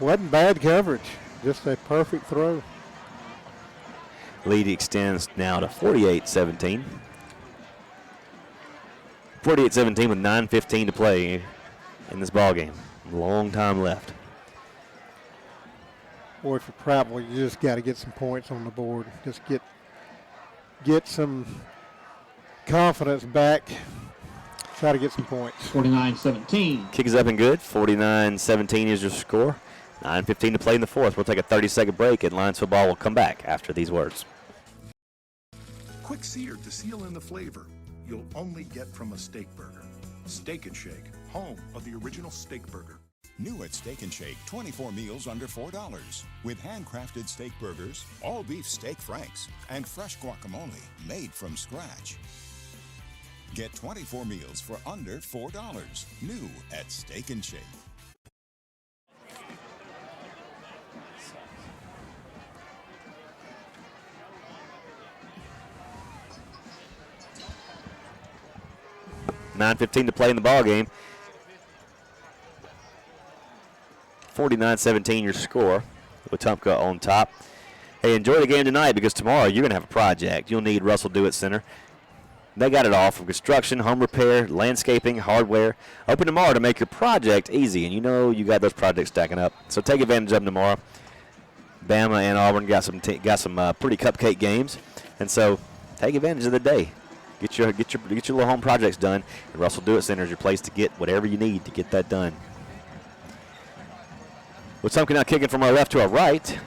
Wasn't bad coverage, just a perfect throw. Lead extends now to 48-17. 48-17 with 9:15 to play in this ball game. Long time left. Boy, for Prattville, you just got to get some points on the board. Just get some confidence back. Try to get some points. 49-17. Kick is up and good. 49-17 is your score. 9:15 to play in the fourth. We'll take a 30-second break, and Lions football will come back after these words. Quick sear to seal in the flavor you'll only get from a steak burger. Steak and Shake, home of the original steak burger. New at Steak and Shake, 24 meals under $4 with handcrafted steak burgers, all beef steak franks, and fresh guacamole made from scratch. Get 24 meals for under $4. New at Steak and Shake. $9:15 to play in the ball game. 49-17 your score. Wetumpka on top. Hey, enjoy the game tonight because tomorrow you're going to have a project. You'll need Russell Dewitt Center. They got it all from construction, home repair, landscaping, hardware. Open tomorrow to make your project easy, and you know you got those projects stacking up. So take advantage of them tomorrow. Bama and Auburn got some pretty cupcake games, and so take advantage of the day. Get your little home projects done, and Russell Dewitt Center is your place to get whatever you need to get that done. Wetumpka now kicking from our left to our right.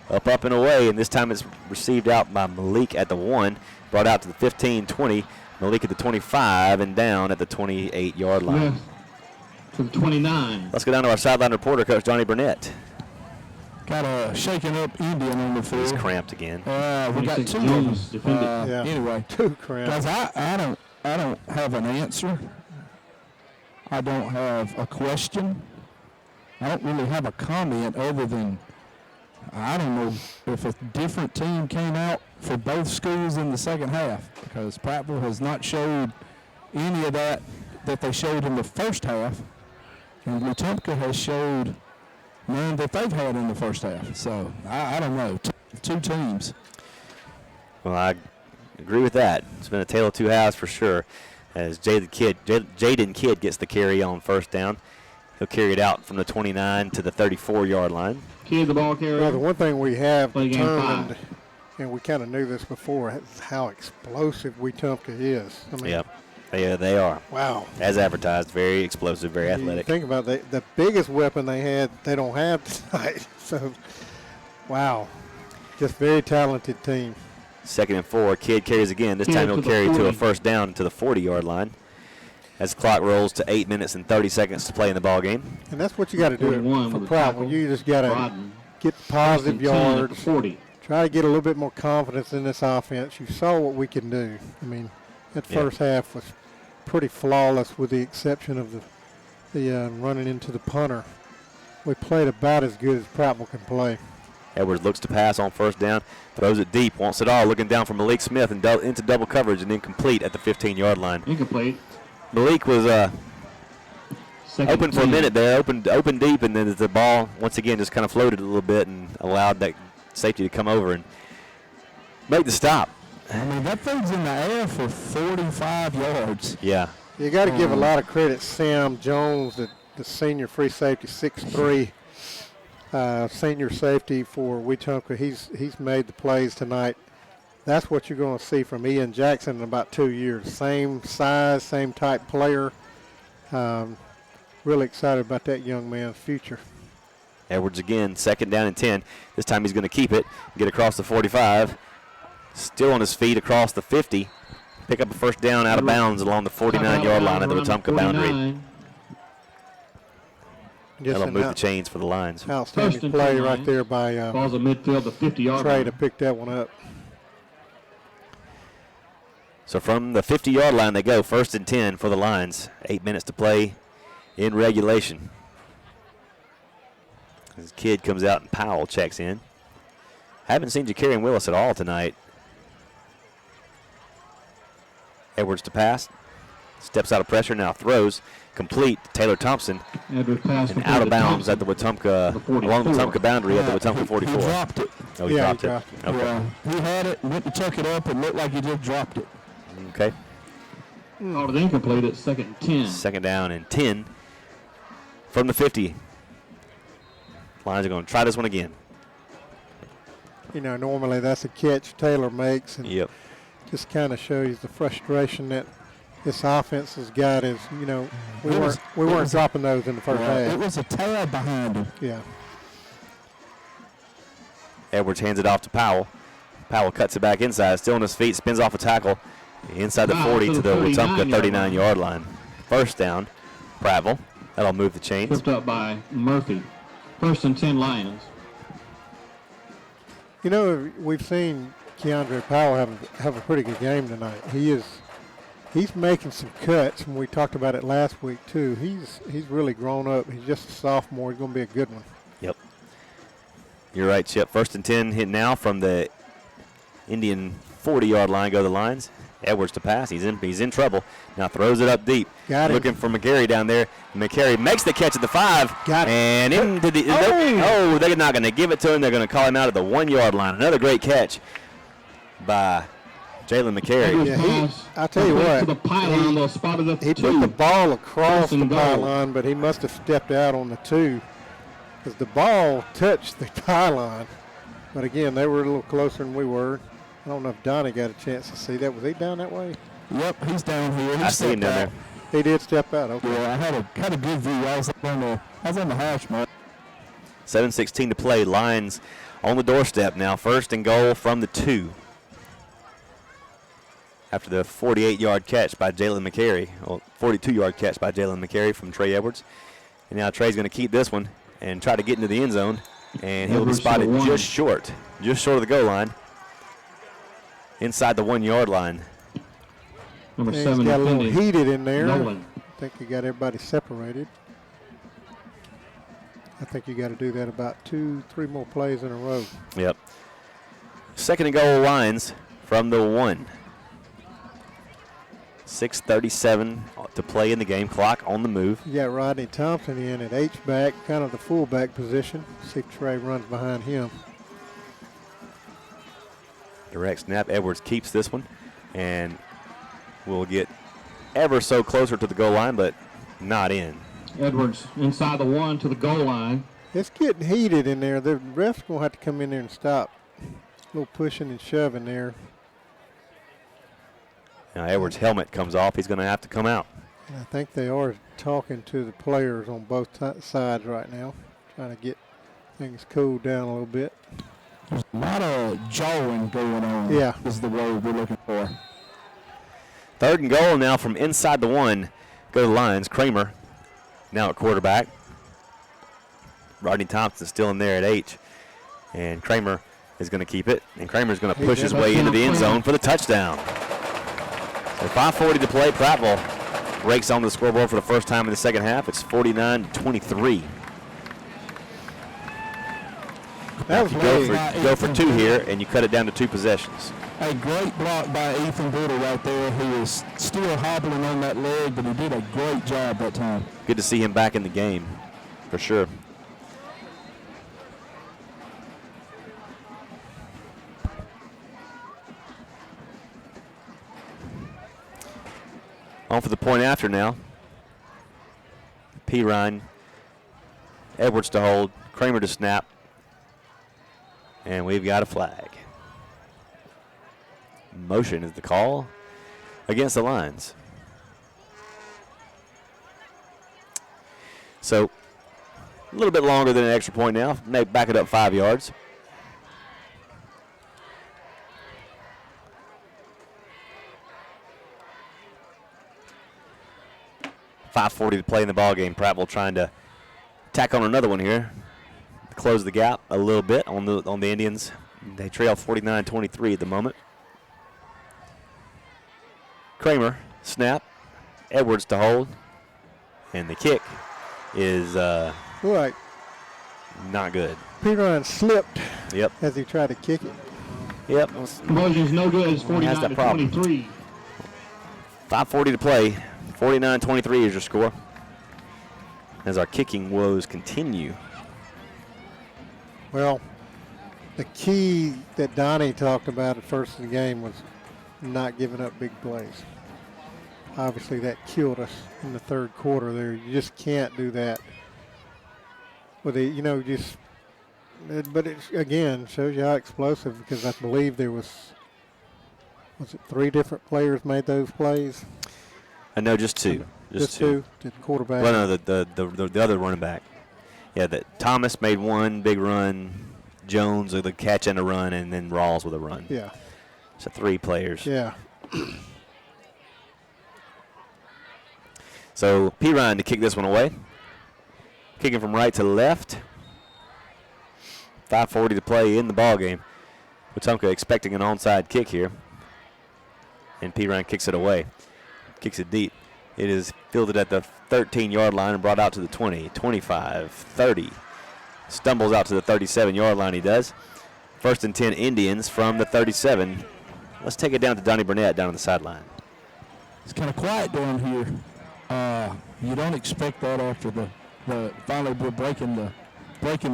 Up, and away, and this time it's received out by Malik at the 1, brought out to the 15-20. Malik at the 25 and down at the 28-yard line. Yeah, to the 29. Let's go down to our sideline reporter, Coach Johnny Burnett. Got a shaking up Indian on the field. He's cramped again. We got two of them. Anyway, two cramped. Guys, I don't have an answer. I don't have a question. I don't really have a comment other than I don't know if a different team came out for both schools in the second half, because Prattville has not showed any of that they showed in the first half, and Wetumpka has showed none that they've had in the first half. So I don't know. Two teams. Well, I agree with that. It's been a tale of two halves for sure. As Jaden Kidd gets the carry on first down. He'll carry it out from the 29 to the 34-yard line. Kid, the ball carrier. Well, the one thing we have Play game determined, 5. and we kind of knew this before, is how explosive Wetumpka is. I mean, yeah, they are. Wow. As advertised, very explosive, very athletic. Think about the biggest weapon they had, they don't have tonight. So, wow, just very talented team. 2nd and 4. Kidd carries again. This time he'll carry to a first down to the 40-yard line. As the clock rolls to 8 minutes and 30 seconds to play in the ball game. And that's what you got to do for Prattville. You just got to get positive yards. 40. Try to get a little bit more confidence in this offense. You saw what we can do. I mean, that first half was pretty flawless with the exception of the running into the punter. We played about as good as Prattville can play. Edwards looks to pass on first down, throws it deep, wants it all, looking down for Malik Smith and into double coverage and incomplete at the 15-yard line. Incomplete. Malik was open for a minute there, open deep, and then the ball once again just kind of floated a little bit and allowed that safety to come over and make the stop. I mean, that thing's in the air for 45 yards. Yeah. You got to give a lot of credit Sam Jones, the senior free safety, 6'3", senior safety for Wetumpka. He's made the plays tonight. That's what you're going to see from Ian Jackson in about 2 years. Same size, same type player. Really excited about that young man's future. Edwards again, 2nd down and 10. This time he's going to keep it, get across the 45. Still on his feet across the 50. Pick up a first down out of bounds along the 49-yard line at the Wetumpka boundary. That'll move the chains for the Lions. Outstanding play right there by balls of midfield, the 50-yard Trey line. to pick that one up. So from the 50-yard line they go, 1st and 10 for the Lions. 8 minutes to play in regulation. This Kidd comes out and Powell checks in. Haven't seen Jakarian Willis at all tonight. Edwards to pass. Steps out of pressure, now throws. Complete to Taylor Thompson. Edwards pass and out of bounds at the Wetumpka, along the Wetumpka boundary at the Wetumpka 44. He dropped it. Oh, he dropped it. Okay. Yeah, he had it, went to tuck it up, and looked like he just dropped it. Okay. Called it incomplete at 2nd and 10. 2nd down and 10 from the 50. Lions are going to try this one again. You know, normally that's a catch Taylor makes, and yep. Just kind of shows the frustration that this offense has got. Is we weren't dropping those in the first half. It was a tail behind him. Yeah. Edwards hands it off to Powell. Powell cuts it back inside, still on his feet, spins off a tackle inside the 40 to the Wetumpka 39-yard line. First down, Prattville. That'll move the chains. Tripped up by Murphy. 1st and 10 Lions. You know, we've seen Keandre Powell have a pretty good game tonight. He's making some cuts, and we talked about it last week too. He's really grown up. He's just a sophomore. He's going to be a good one. Yep. You're right, Chip. 1st and 10 hit now from the Indian 40-yard line. Go the Lions. Edwards to pass. He's in trouble. Now throws it up deep. Got it. Looking for McCary down there. McCary makes the catch at the 5. Got it. And into the they're not going to give it to him. They're going to call him out at the 1-yard line. Another great catch by Jalen McCary. Yeah, I tell you what, To the pylon, the spot of the he put the ball across the pylon, but he must have stepped out on the 2 because the ball touched the pylon. But again, they were a little closer than we were. I don't know if Donnie got a chance to see that. Was he down that way? Yep, he's down here. I see him down there. He did step out. Okay. Yeah, I had a good view. I was on the hash mark. 7:16 to play. Lions on the doorstep now. 1st and goal from the 2. After the 48-yard catch by Jalen McCary, 42-yard catch by Jalen McCary from Trey Edwards. And now Trey's going to keep this one and try to get into the end zone. And he'll be spotted just short of the goal line. Inside the 1-yard line. Number He's 7 got a little defending. heated in there. Nolan. I think he got everybody separated. I think you got to do that about 2-3 more plays in a row. Yep. 2nd and goal Lions from the 1. 6:37 to play in the game. Clock on the move. You got Rodney Thompson in at H-back, kind of the fullback position. See if Trey runs behind him. Direct snap. Edwards keeps this one and will get ever so closer to the goal line, but not in. Edwards inside the 1 to the goal line. It's getting heated in there. The ref's going to have to come in there and stop. A little pushing and shoving there. Now Edwards' helmet comes off. He's going to have to come out. And I think they are talking to the players on both sides right now, trying to get things cooled down a little bit. There's a lot of jawing going on. Yeah. Is the word we're looking for. 3rd and goal now from inside the 1. Go to the Lions. Kramer now at quarterback. Rodney Thompson still in there at H. And Kramer is going to keep it. And Kramer's going to push his way into the end zone for the touchdown. So 5:40 to play. Prattville breaks on the scoreboard for the first time in the second half. It's 49-23. That was you go for 2 here, and you cut it down to 2 possessions. A great block by Ethan Biddle right there, who is still hobbling on that leg, but he did a great job that time. Good to see him back in the game, for sure. On for the point after now. Pirine, Edwards to hold, Kramer to snap, and we've got a flag. Motion is the call against the Lions. So a little bit longer than an extra point now. Back it up 5 yards. .540 to play in the ball game. Prattville trying to tack on another one here, close the gap a little bit on the Indians. They trail 49-23 at the moment. Kramer, snap, Edwards to hold, and the kick is right. Not good. Pirine slipped as he tried to kick it. Yep. Conversion's no good. It's 49-23. 5:40 to play. 49-23 is your score. As our kicking woes continue. Well, the key that Donnie talked about at first in the game was not giving up big plays. Obviously, that killed us in the 3rd quarter there. You just can't do that. But it again shows you how explosive, because I believe there was it 3 different players made those plays? No, just 2. Just 2. The quarterback. Well, no, the other running back. Yeah, that Thomas made 1 big run, Jones with a catch and a run, and then Rawls with a run. Yeah. So 3 players. Yeah. So Pirine to kick this one away. Kicking from right to left. 5:40 to play in the ball game. Wetumpka expecting an onside kick here. And Pirine kicks it away. Kicks it deep. It is fielded at the 13-yard line and brought out to the 20, 25, 30. Stumbles out to the 37-yard line, he does. 1st and 10 Indians from the 37. Let's take it down to Donnie Burnett down on the sideline. It's kind of quiet down here. You don't expect that after the finally we're breaking the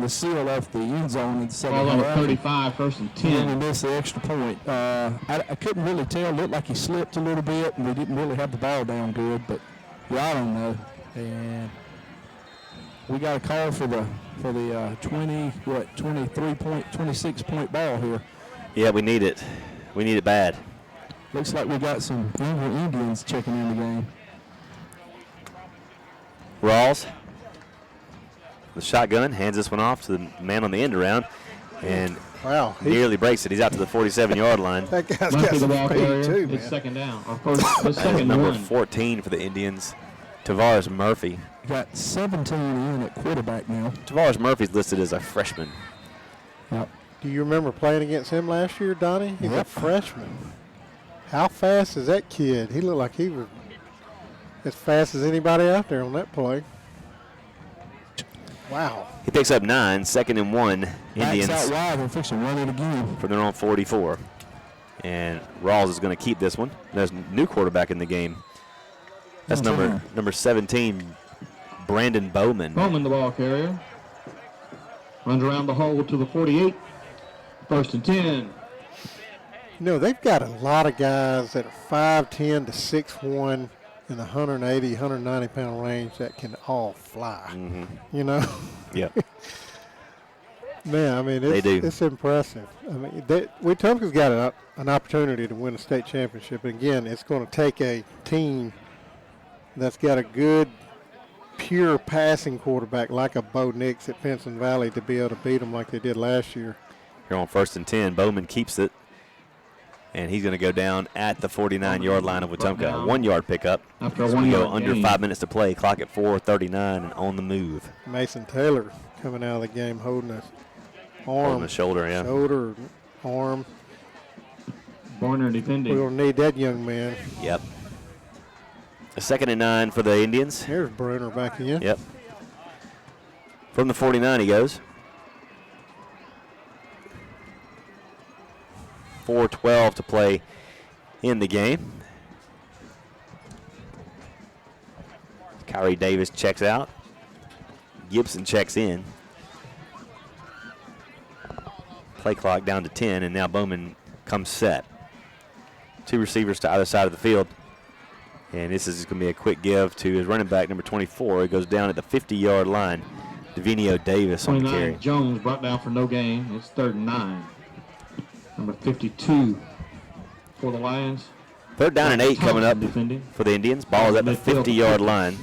seal off the end zone in the second half. Ball on 35, 1st and 10. And we missed the extra point. I couldn't really tell. It looked like he slipped a little bit, and we didn't really have the ball down good. But I don't know. And we got a call for the 26 point ball here. Yeah, we need it. We need it bad. Looks like we got some younger Indians checking in the game. Rawls, the shotgun, hands this one off to the man on the end around, and nearly breaks it. He's out to the 47-yard line. That guy's got some speed too, man. It's 2nd down. The second number one. 14 for the Indians, Tavares Murphy. Got 17 in at quarterback now. Tavares Murphy's listed as a freshman. Yep. Do you remember playing against him last year, Donnie? He's a freshman. How fast is that kid? He looked like he was as fast as anybody out there on that play. Wow. He picks up 9, 2nd and 1. Indians Backs out wide and fixing to run it again. from their own 44. And Rawls is going to keep this one. There's a new quarterback in the game. That's number 17, Brandon Bowman. Bowman, the ball carrier. Runs around the hole to the 48. 1st and 10. They've got a lot of guys that are 5'10" to 6'1" in the 180, 190 pound range that can all fly. Mm-hmm. Yep. Man, I mean, it's impressive. I mean, Wetumpka's got an opportunity to win a state championship. And again, it's going to take a team that's got a good, pure passing quarterback like a Bo Nix at Pinson Valley to be able to beat them like they did last year. here on 1st and 10. Bowman keeps it, and he's going to go down at the 49-yard line of Wetumpka. A 1-yard pickup. After a So we go 1-yard under gain. 5 minutes to play. Clock at 4:39 and on the move. Mason Taylor coming out of the game holding his arm. Holding the shoulder, yeah. Shoulder, arm. Borner defending. We're going to need that young man. Yep. A 2nd and 9 for the Indians. Here's Bruner back in. Yep. From the 49 he goes. 4:12 to play in the game. Kyrie Davis checks out. Gibson checks in. Play clock down to 10, and now Bowman comes set. 2 receivers to either side of the field. And this is going to be a quick give to his running back, number 24. He goes down at the 50-yard line. Devinio Davis on the 29 carry. Jones brought down for no gain. It's 3rd and 9. Number 52 for the Lions. 3rd down and 8 coming up defending. for the Indians. Ball is at the 50-yard line.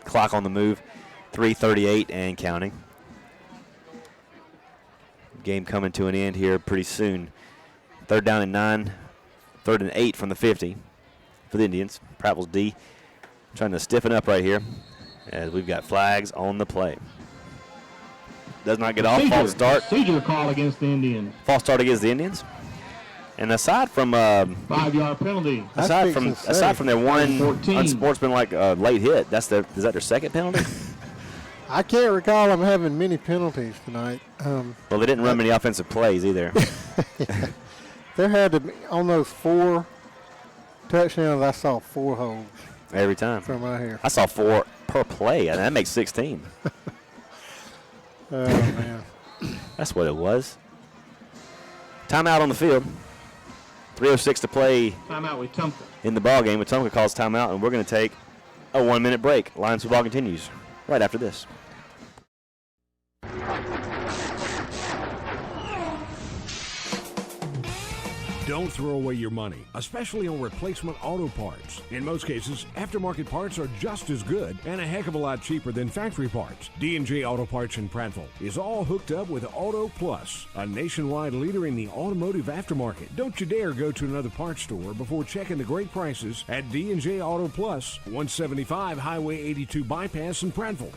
Clock on the move. 3:38 and counting. Game coming to an end here pretty soon. 3rd down and 9. 3rd and 8 from the 50 for the Indians. Prattville's D trying to stiffen up right here as we've got flags on the play. Does not get off. False start. Procedure call against the Indians. False start against the Indians. And aside from 5-yard penalty. aside from their one 14. unsportsmanlike late hit, is that their 2nd penalty? I can't recall them having many penalties tonight. Well, they didn't run many offensive plays either. There had to be, on those 4 touchdowns, I saw 4 holds. Every time. From right here. I saw 4 per play, and that makes 16. Oh, man. That's what it was. Timeout on the field. 3:06 to play Timeout Wetumpka. in the ball game. Wetumpka calls timeout, and we're going to take a 1-minute break. Lions football continues right after this. Don't throw away your money, especially on replacement auto parts. In most cases, aftermarket parts are just as good and a heck of a lot cheaper than factory parts. D&J Auto Parts in Prattville is all hooked up with Auto Plus, a nationwide leader in the automotive aftermarket. Don't you dare go to another parts store before checking the great prices at D&J Auto Plus, 175 Highway 82 Bypass in Prattville.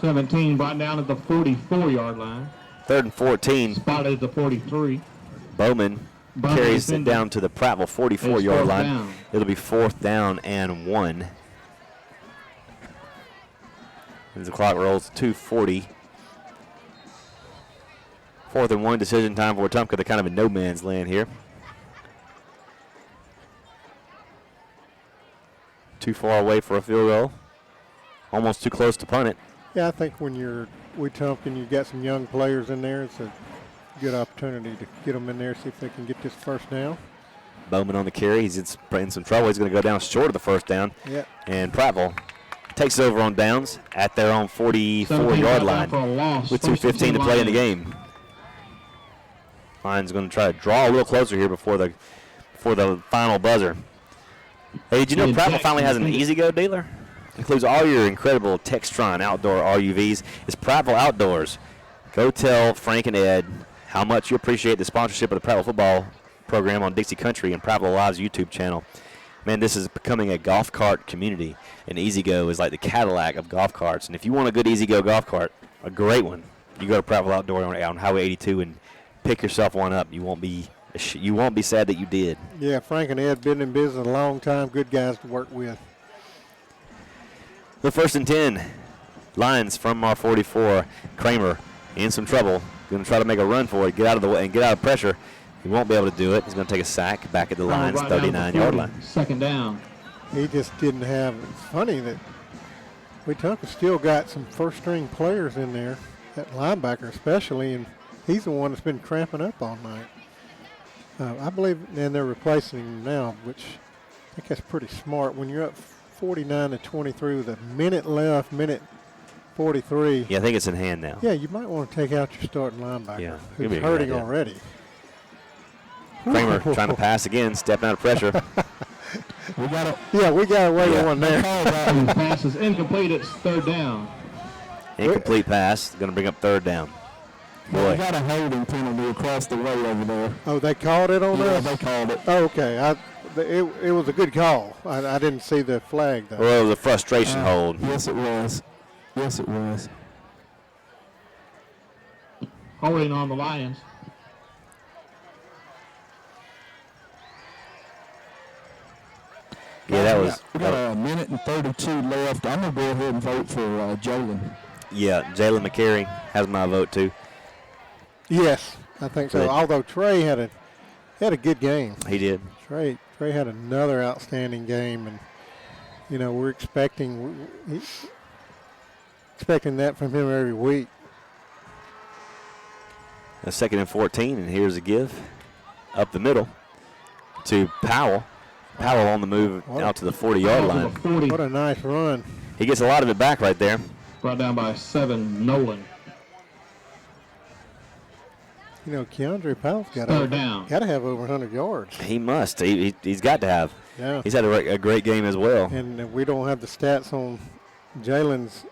'17 brought down at the 44-yard line. 3rd and 14. Spotted at the 43. Bowman carries it down to the Prattville 44-yard line. Down. It'll be 4th down and 1. As the clock rolls to 2:40. 4th and 1 decision time for Wetumpka. They're kind of in no man's land here. Too far away for a field goal. Almost too close to punt it. Yeah, I think when you're Wetumpka and you've got some young players in there, it's a good opportunity to get them in there, see if they can get this 1st down. Bowman on the carry. He's in some trouble. He's going to go down short of the 1st down. Yeah. And Prattville takes over on downs at their own 44-yard line with 2:15 to play in the game. Lions going to try to draw a little closer here before the final buzzer. Hey, did you know Prattville finally has an Easy-Go dealer? Includes all your incredible Textron outdoor RUVs. It's Prattville Outdoors. Go tell Frank and Ed how much you appreciate the sponsorship of the Prattville football program on Dixie Country and Prattville Live's YouTube channel. Man, this is becoming a golf cart community, and Easy-Go is like the Cadillac of golf carts. And if you want a good Easy-Go golf cart, a great one, you go to Prattville Outdoor on Highway 82 and pick yourself one up. You won't be sad that you did. Yeah, Frank and Ed been in business a long time. Good guys to work with. The 1st and 10. Lions from our 44. Kramer in some trouble. Going to try to make a run for it, get out of the way, and get out of pressure. He won't be able to do it. He's going to take a sack back at the Lions' 39-yard line. 2nd down. He just didn't have. It's funny that Wetumpka still got some first-string players in there, that linebacker especially, and he's the one that's been cramping up all night. I believe, and they're replacing him now, which I think that's pretty smart. When you're up 49-23 with a minute left, minute 43. Yeah, I think it's in hand now. Yeah, you might want to take out your starting linebacker, Yeah, who's could be a good hurting idea. already. Kramer trying to pass again, stepping out of pressure. We got away with one there. The pass is incomplete. It's third down. Incomplete pass. Going to bring up third down. Well, Boy. we got a holding penalty across the way over there. Oh, they called it on us? They called it. Oh, okay. It was a good call. I didn't see the flag, though. Well, it was a frustration hold. Yes, it was. Yes, it was. Holding on the Lions. Yeah, that was. We got a minute and 32 left. I'm going to go ahead and vote for Jalen. Yeah, Jalen McCary has my vote, too. Yes, I think so. Good. Although Trey had a good game. He did. Trey had another outstanding game, and we're expecting that from him every week. A 2nd and 14, and here's a give up the middle to Powell. Powell on the move out to the 40-yard line. What a nice run. He gets a lot of it back right there. Brought down by 7, Nolan. Keandre Powell's got to have over 100 yards. He must. He's got to have. Yeah. He's had a great game as well. And we don't have the stats on Jalen's.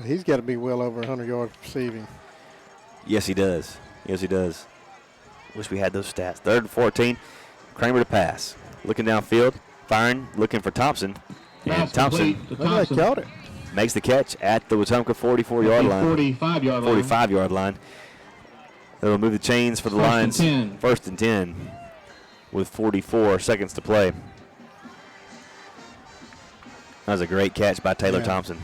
He's got to be well over 100 yards receiving. Yes, he does. Yes, he does. Wish we had those stats. 3rd and 14. Kramer to pass. Looking downfield. Firing. Looking for Thompson. And Thompson caught it. Makes the catch at the Wetumpka 44-yard line. 45-yard line. 45-yard line. That'll move the chains for the Lions. 1st and 10 with 44 seconds to play. That was a great catch by Taylor Thompson.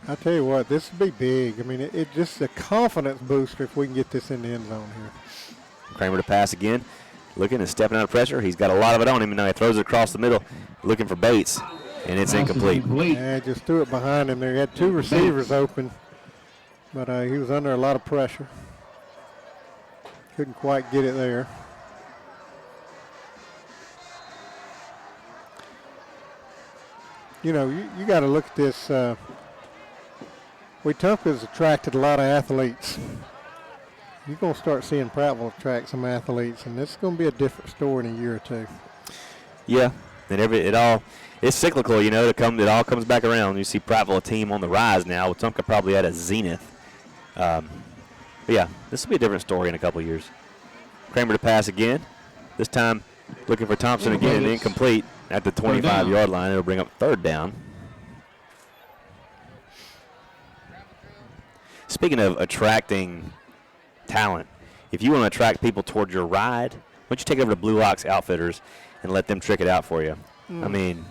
I tell you what, this would be big. I mean, it just a confidence booster if we can get this in the end zone here. Kramer to pass again. Looking and stepping out of pressure. He's got a lot of it on him, and now he throws it across the middle, looking for Bates, and it's incomplete. Yeah, just threw it behind him there. He had 2 receivers open, but he was under a lot of pressure. Couldn't quite get it there. You got to look at this. Wetumpka's attracted a lot of athletes. You're going to start seeing Prattville attract some athletes, and this is going to be a different story in a year or two. Yeah, and it's cyclical, it all comes back around. You see Prattville, a team on the rise now. Wetumpka probably at a zenith. But yeah, this will be a different story in a couple of years. Kramer to pass again. This time looking for Thompson again, and incomplete at the 25-yard line. It'll bring up 3rd down. Speaking of attracting talent, if you want to attract people toward your ride, why don't you take it over to Blue Ox Outfitters and let them trick it out for you? I mean,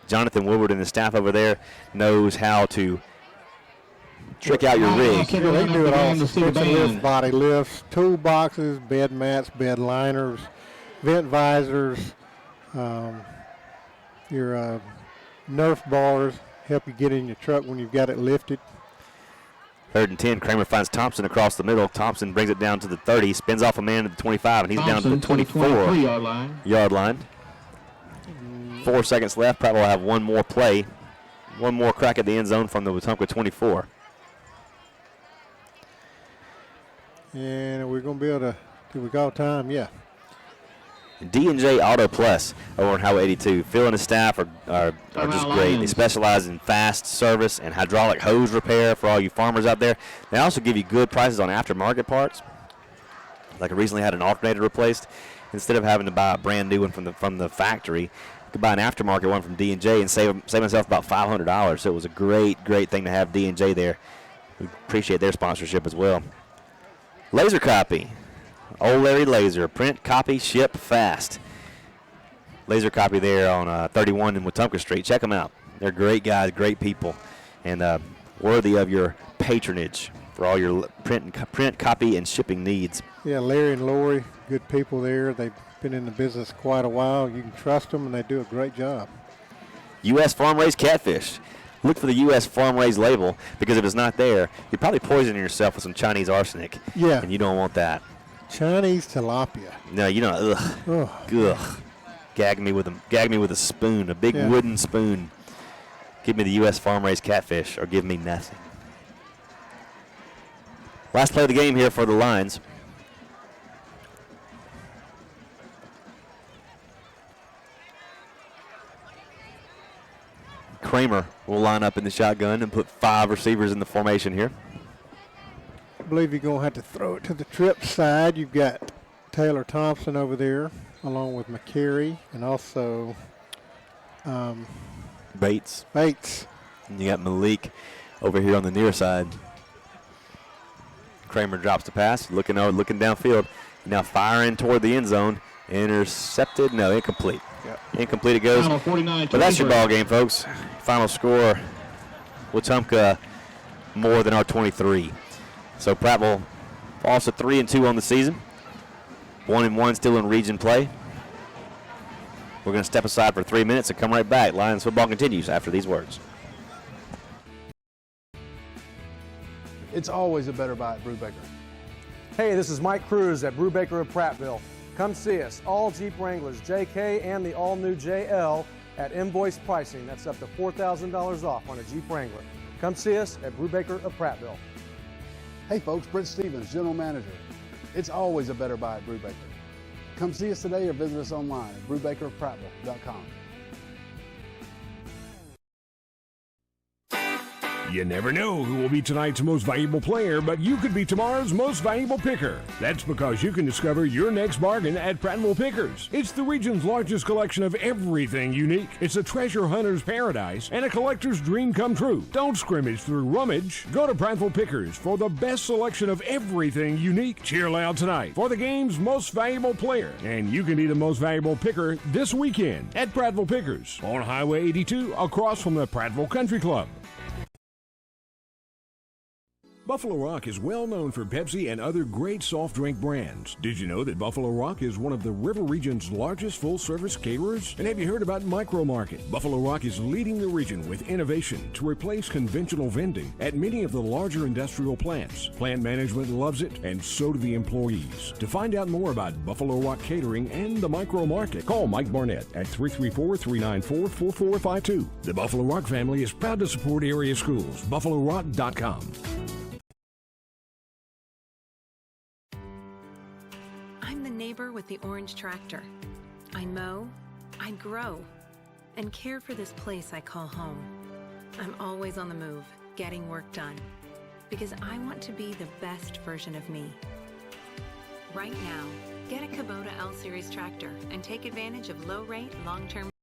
Jonathan Woodward and the staff over there knows how to trick out your rig. They do it all. Lifts, body lifts, toolboxes, bed mats, bed liners, vent visors, your Nerf bars, help you get in your truck when you've got it lifted. 3rd and 10. Kramer finds Thompson across the middle. Thompson brings it down to the 30. Spins off a man at the 25, and he's down to the 24-yard line. 4 seconds left. Prattville will have one more play. One more crack at the end zone from the Wetumpka 24. And we're going to be able to, do we call time? Yeah. D&J Auto Plus over on Highway 82. Phil and his staff are just great. They specialize in fast service and hydraulic hose repair for all you farmers out there. They also give you good prices on aftermarket parts. Like I recently had an alternator replaced. Instead of having to buy a brand new one from the factory, you could buy an aftermarket one from D&J and save myself about $500. So it was a great thing to have D&J there. We appreciate their sponsorship as well. Laser Copy. Old Larry Laser. Print, copy, ship fast. Laser Copy there on 31 in Wetumpka Street. Check them out. They're great guys, great people, and worthy of your patronage for all your print, copy, and shipping needs. Yeah, Larry and Lori, good people there. They've been in the business quite a while. You can trust them, and they do a great job. U.S. Farm Raised Catfish. Look for the U.S. farm raised label, because if it's not there, you're probably poisoning yourself with some Chinese arsenic. Yeah. And you don't want that. Chinese tilapia. No, you don't. Ugh. Ugh. Gag me with a spoon, a big wooden spoon. Give me the U.S. farm raised catfish, or give me nothing. Last play of the game here for the Lions. Kramer will line up in the shotgun and put 5 receivers in the formation here. I believe you're going to have to throw it to the trip side. You've got Taylor Thompson over there, along with McCary, and also Bates. And you got Malik over here on the near side. Kramer drops the pass, looking downfield. Now firing toward the end zone. Intercepted. No, incomplete. Incomplete it goes. But that's your ball game, folks. Final score, Wetumpka more than our 23. So Prattville falls to 3-2 on the season. 1-1 still in region play. We're going to step aside for 3 minutes and come right back. Lions football continues after these words. It's always a better buy at Brubaker. Hey, this is Mike Cruz at Brubaker of Prattville. Come see us, all Jeep Wranglers, JK and the all-new JL at invoice pricing. That's up to $4,000 off on a Jeep Wrangler. Come see us at Brubaker of Prattville. Hey folks, Brent Stevens, General Manager. It's always a better buy at Brubaker. Come see us today or visit us online at brubakerofprattville.com. You never know who will be tonight's most valuable player, but you could be tomorrow's most valuable picker. That's because you can discover your next bargain at Prattville Pickers. It's the region's largest collection of everything unique. It's a treasure hunter's paradise and a collector's dream come true. Don't scrimmage through rummage. Go to Prattville Pickers for the best selection of everything unique. Cheer loud tonight for the game's most valuable player. And you can be the most valuable picker this weekend at Prattville Pickers on Highway 82 across from the Prattville Country Club. Buffalo Rock is well known for Pepsi and other great soft drink brands. Did you know that Buffalo Rock is one of the River Region's largest full-service caterers? And have you heard about Micro Market? Buffalo Rock is leading the region with innovation to replace conventional vending at many of the larger industrial plants. Plant management loves it, and so do the employees. To find out more about Buffalo Rock Catering and the Micro Market, call Mike Barnett at 334-394-4452. The Buffalo Rock family is proud to support area schools. BuffaloRock.com. Neighbor with the orange tractor. I mow, I grow, and care for this place I call home. I'm always on the move, getting work done, because I want to be the best version of me. Right now, get a Kubota L-Series tractor and take advantage of low-rate, long-term